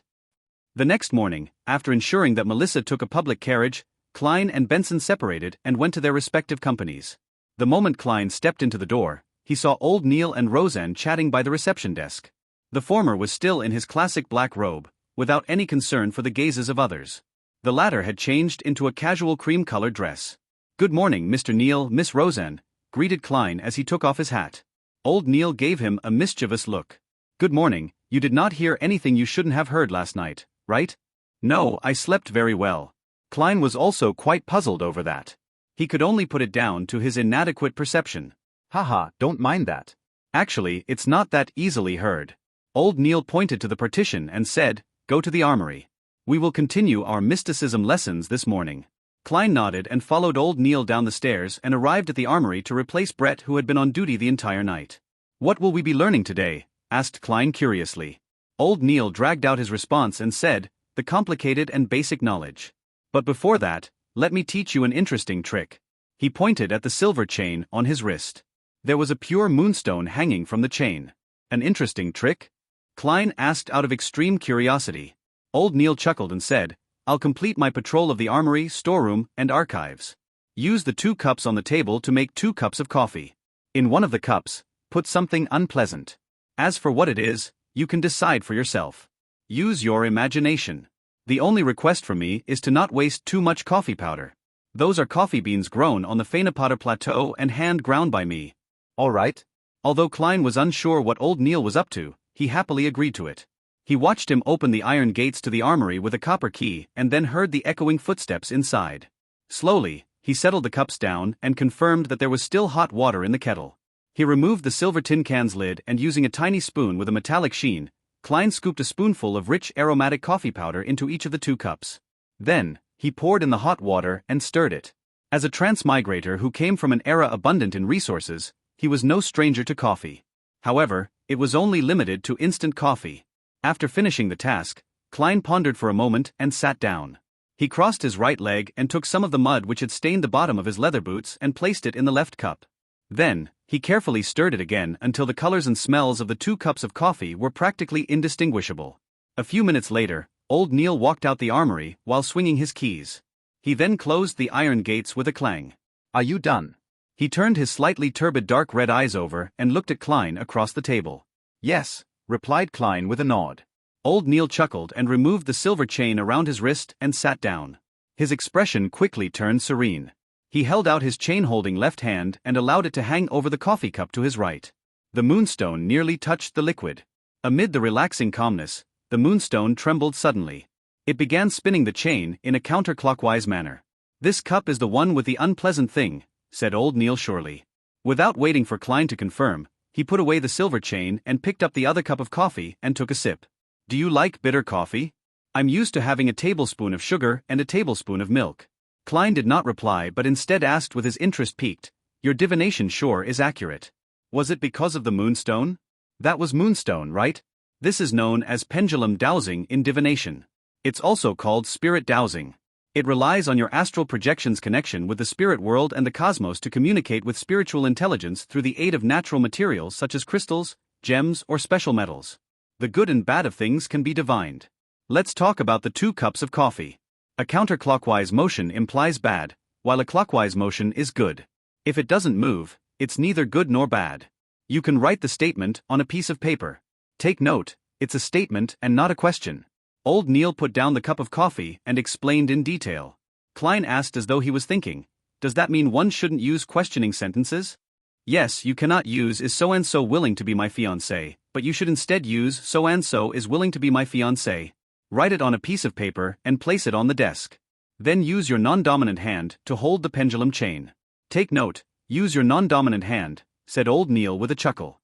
The next morning, after ensuring that Melissa took a public carriage, Klein and Benson separated and went to their respective companies. The moment Klein stepped into the door, he saw old Neil and Roseanne chatting by the reception desk. The former was still in his classic black robe, without any concern for the gazes of others. The latter had changed into a casual cream-colored dress. Good morning, Mr. Neil, Miss Roseanne, greeted Klein as he took off his hat. Old Neil gave him a mischievous look. Good morning, you did not hear anything you shouldn't have heard last night, right? No, I slept very well. Klein was also quite puzzled over that. He could only put it down to his inadequate perception. Haha, don't mind that. Actually, it's not that easily heard. Old Neil pointed to the partition and said, go to the armory. We will continue our mysticism lessons this morning. Klein nodded and followed old Neil down the stairs and arrived at the armory to replace Brett, who had been on duty the entire night. What will we be learning today? Asked Klein curiously. Old Neil dragged out his response and said, the complicated and basic knowledge. But before that, let me teach you an interesting trick. He pointed at the silver chain on his wrist. There was a pure moonstone hanging from the chain. An interesting trick? Klein asked out of extreme curiosity. Old Neil chuckled and said, I'll complete my patrol of the armory, storeroom, and archives. Use the 2 cups on the table to make 2 cups of coffee. In one of the cups, put something unpleasant. As for what it is, you can decide for yourself. Use your imagination. The only request from me is to not waste too much coffee powder. Those are coffee beans grown on the Fainapotter Plateau and hand ground by me. All right. Although Klein was unsure what old Neil was up to, he happily agreed to it. He watched him open the iron gates to the armory with a copper key and then heard the echoing footsteps inside. Slowly, he settled the cups down and confirmed that there was still hot water in the kettle. He removed the silver tin can's lid and using a tiny spoon with a metallic sheen, Klein scooped a spoonful of rich aromatic coffee powder into each of the 2 cups. Then, he poured in the hot water and stirred it. As a transmigrator who came from an era abundant in resources, he was no stranger to coffee. However, it was only limited to instant coffee. After finishing the task, Klein pondered for a moment and sat down. He crossed his right leg and took some of the mud which had stained the bottom of his leather boots and placed it in the left cup. Then, he carefully stirred it again until the colors and smells of the 2 cups of coffee were practically indistinguishable. A few minutes later, old Neil walked out the armory while swinging his keys. He then closed the iron gates with a clang. Are you done? He turned his slightly turbid dark red eyes over and looked at Klein across the table. Yes, replied Klein with a nod. Old Neil chuckled and removed the silver chain around his wrist and sat down. His expression quickly turned serene. He held out his chain-holding left hand and allowed it to hang over the coffee cup to his right. The moonstone nearly touched the liquid. Amid the relaxing calmness, the moonstone trembled suddenly. It began spinning the chain in a counterclockwise manner. This cup is the one with the unpleasant thing, said old Neil surely. Without waiting for Klein to confirm, he put away the silver chain and picked up the other cup of coffee and took a sip. Do you like bitter coffee? I'm used to having a tablespoon of sugar and a tablespoon of milk. Klein did not reply but instead asked with his interest piqued, your divination sure is accurate. Was it because of the moonstone? That was moonstone, right? This is known as pendulum dowsing in divination. It's also called spirit dowsing. It relies on your astral projections connection with the spirit world and the cosmos to communicate with spiritual intelligence through the aid of natural materials such as crystals, gems, or special metals. The good and bad of things can be divined. Let's talk about the 2 cups of coffee. A counterclockwise motion implies bad, while a clockwise motion is good. If it doesn't move, it's neither good nor bad. You can write the statement on a piece of paper. Take note, it's a statement and not a question. Old Neil put down the cup of coffee and explained in detail. Klein asked as though he was thinking, does that mean one shouldn't use questioning sentences? Yes, you cannot use is so-and-so willing to be my fiancé, but you should instead use so-and-so is willing to be my fiancé. Write it on a piece of paper and place it on the desk. Then use your non-dominant hand to hold the pendulum chain. Take note, use your non-dominant hand, said old Neil with a chuckle.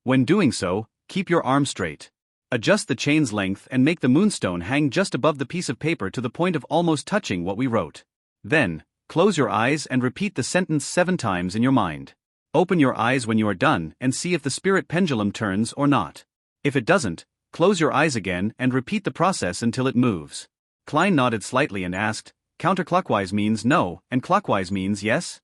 When doing so, keep your arm straight. Adjust the chain's length and make the moonstone hang just above the piece of paper to the point of almost touching what we wrote. Then, close your eyes and repeat the sentence 7 times in your mind. Open your eyes when you are done and see if the spirit pendulum turns or not. If it doesn't, close your eyes again and repeat the process until it moves. Klein nodded slightly and asked, counterclockwise means no, and clockwise means yes?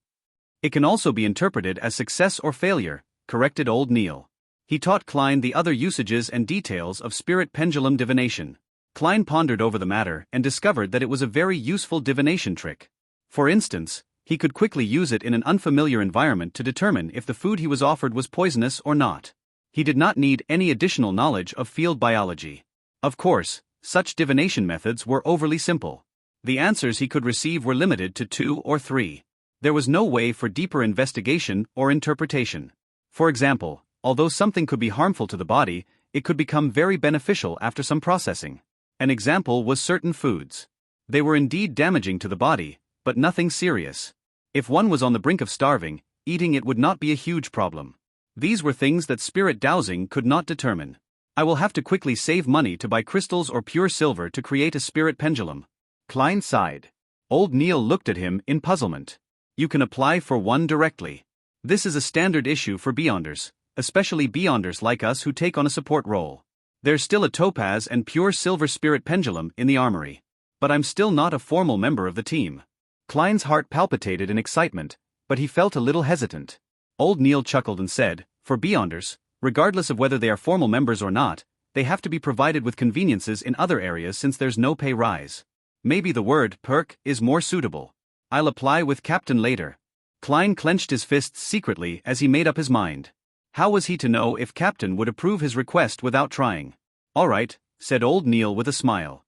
It can also be interpreted as success or failure, corrected old Neil. He taught Klein the other usages and details of spirit pendulum divination. Klein pondered over the matter and discovered that it was a very useful divination trick. For instance, he could quickly use it in an unfamiliar environment to determine if the food he was offered was poisonous or not. He did not need any additional knowledge of field biology. Of course, such divination methods were overly simple. The answers he could receive were limited to 2 or 3. There was no way for deeper investigation or interpretation. For example, although something could be harmful to the body, it could become very beneficial after some processing. An example was certain foods. They were indeed damaging to the body, but nothing serious. If one was on the brink of starving, eating it would not be a huge problem. These were things that spirit dowsing could not determine. I will have to quickly save money to buy crystals or pure silver to create a spirit pendulum. Klein sighed. Old Neil looked at him in puzzlement. You can apply for one directly. This is a standard issue for Beyonders, especially Beyonders like us who take on a support role. There's still a topaz and pure silver spirit pendulum in the armory. But I'm still not a formal member of the team. Klein's heart palpitated in excitement, but he felt a little hesitant. Old Neil chuckled and said, for Beyonders, regardless of whether they are formal members or not, they have to be provided with conveniences in other areas since there's no pay rise. Maybe the word perk is more suitable. I'll apply with Captain later. Klein clenched his fists secretly as he made up his mind. How was he to know if Captain would approve his request without trying? All right, said old Neil with a smile.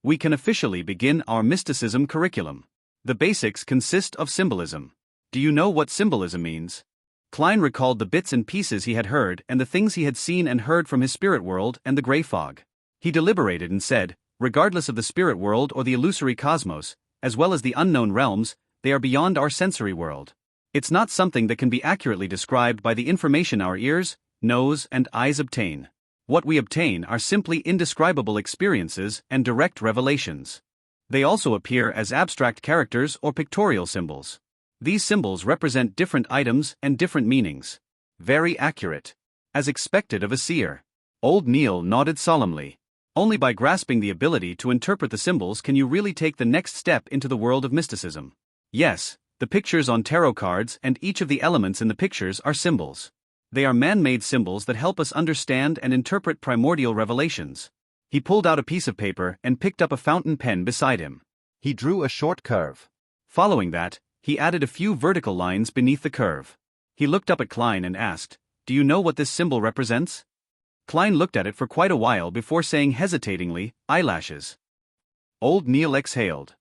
We can officially begin our mysticism curriculum. The basics consist of symbolism. Do you know what symbolism means? Klein recalled the bits and pieces he had heard and the things he had seen and heard from his spirit world and the gray fog. He deliberated and said, regardless of the spirit world or the illusory cosmos, as well as the unknown realms, they are beyond our sensory world. It's not something that can be accurately described by the information our ears, nose, and eyes obtain. What we obtain are simply indescribable experiences and direct revelations. They also appear as abstract characters or pictorial symbols. These symbols represent different items and different meanings. Very accurate. As expected of a seer. Old Neil nodded solemnly. Only by grasping the ability to interpret the symbols can you really take the next step into the world of mysticism. Yes, the pictures on tarot cards and each of the elements in the pictures are symbols. They are man-made symbols that help us understand and interpret primordial revelations. He pulled out a piece of paper and picked up a fountain pen beside him. He drew a short curve. Following that, he added a few vertical lines beneath the curve. He looked up at Klein and asked, do you know what this symbol represents? Klein looked at it for quite a while before saying hesitatingly, eyelashes. Old Neil exhaled.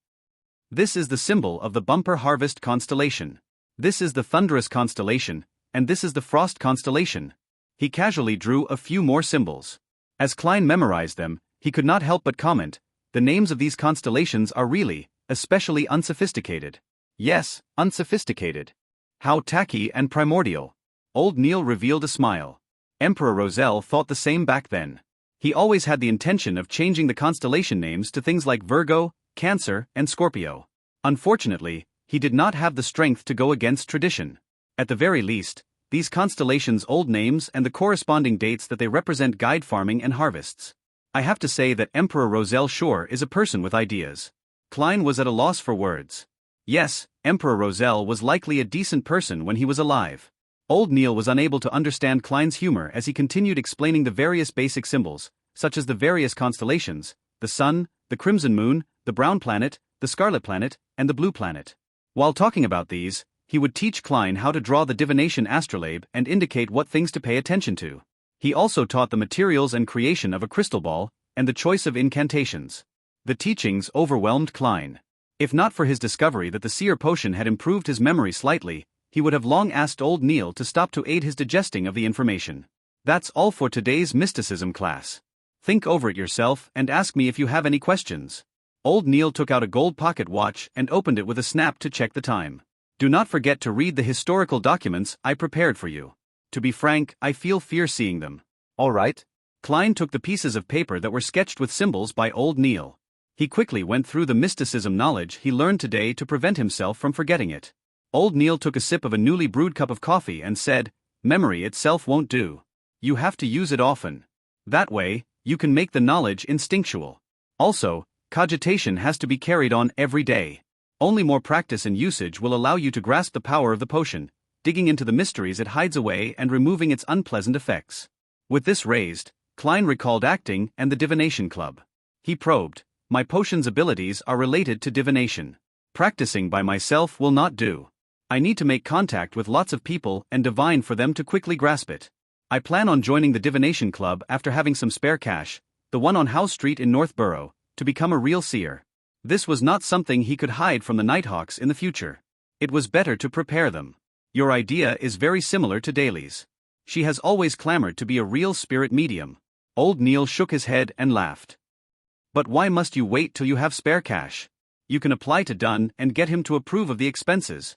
This is the symbol of the bumper harvest constellation. This is the thunderous constellation, and this is the frost constellation. He casually drew a few more symbols. As Klein memorized them, he could not help but comment, the names of these constellations are really, especially unsophisticated. Yes, unsophisticated. How tacky and primordial. Old Neil revealed a smile. Emperor Roselle thought the same back then. He always had the intention of changing the constellation names to things like Virgo, Cancer, and Scorpio. Unfortunately, he did not have the strength to go against tradition. At the very least, these constellations' old names and the corresponding dates that they represent guide farming and harvests. I have to say that Emperor Roselle sure is a person with ideas. Klein was at a loss for words. Yes, Emperor Roselle was likely a decent person when he was alive. Old Neil was unable to understand Klein's humor as he continued explaining the various basic symbols, such as the various constellations, the sun, the crimson moon, the brown planet, the scarlet planet, and the blue planet. While talking about these, he would teach Klein how to draw the divination astrolabe and indicate what things to pay attention to. He also taught the materials and creation of a crystal ball, and the choice of incantations. The teachings overwhelmed Klein. If not for his discovery that the seer potion had improved his memory slightly, he would have long asked old Neil to stop to aid his digesting of the information. That's all for today's mysticism class. Think over it yourself and ask me if you have any questions. Old Neil took out a gold pocket watch and opened it with a snap to check the time. Do not forget to read the historical documents I prepared for you. To be frank, I feel fear seeing them. All right. Klein took the pieces of paper that were sketched with symbols by old Neil. He quickly went through the mysticism knowledge he learned today to prevent himself from forgetting it. Old Neil took a sip of a newly brewed cup of coffee and said, "Memory itself won't do. You have to use it often. That way, you can make the knowledge instinctual. Also, cogitation has to be carried on every day. Only more practice and usage will allow you to grasp the power of the potion, digging into the mysteries it hides away and removing its unpleasant effects." With this raised, Klein recalled acting and the divination club. He probed, "My potion's abilities are related to divination. Practicing by myself will not do. I need to make contact with lots of people and divine for them to quickly grasp it. I plan on joining the divination club after having some spare cash, the one on House Street in Northborough, to become a real seer." This was not something he could hide from the Nighthawks in the future. It was better to prepare them. "Your idea is very similar to Daly's. She has always clamored to be a real spirit medium." Old Neil shook his head and laughed. "But why must you wait till you have spare cash? You can apply to Dunn and get him to approve of the expenses.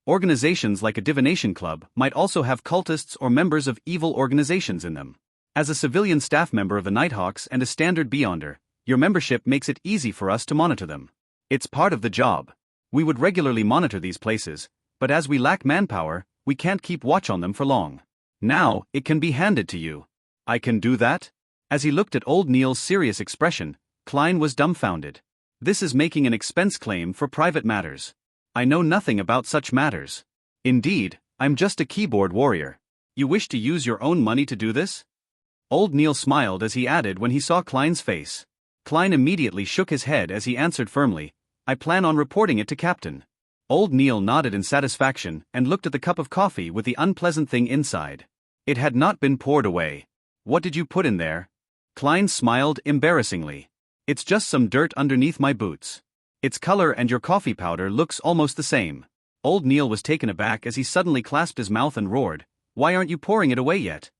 Organizations like a divination club might also have cultists or members of evil organizations in them. As a civilian staff member of the Nighthawks and a standard Beyonder, your membership makes it easy for us to monitor them. It's part of the job. We would regularly monitor these places, but as we lack manpower, we can't keep watch on them for long. Now, it can be handed to you." "I can do that?" As he looked at old Neil's serious expression, Klein was dumbfounded. "This is making an expense claim for private matters. I know nothing about such matters. Indeed, I'm just a keyboard warrior. You wish to use your own money to do this?" Old Neil smiled as he added when he saw Klein's face. Klein immediately shook his head as he answered firmly, "I plan on reporting it to Captain." Old Neil nodded in satisfaction and looked at the cup of coffee with the unpleasant thing inside. It had not been poured away. "What did you put in there?" Klein smiled embarrassingly. "It's just some dirt underneath my boots. Its color and your coffee powder looks almost the same." Old Neil was taken aback as he suddenly clasped his mouth and roared, "Why aren't you pouring it away yet?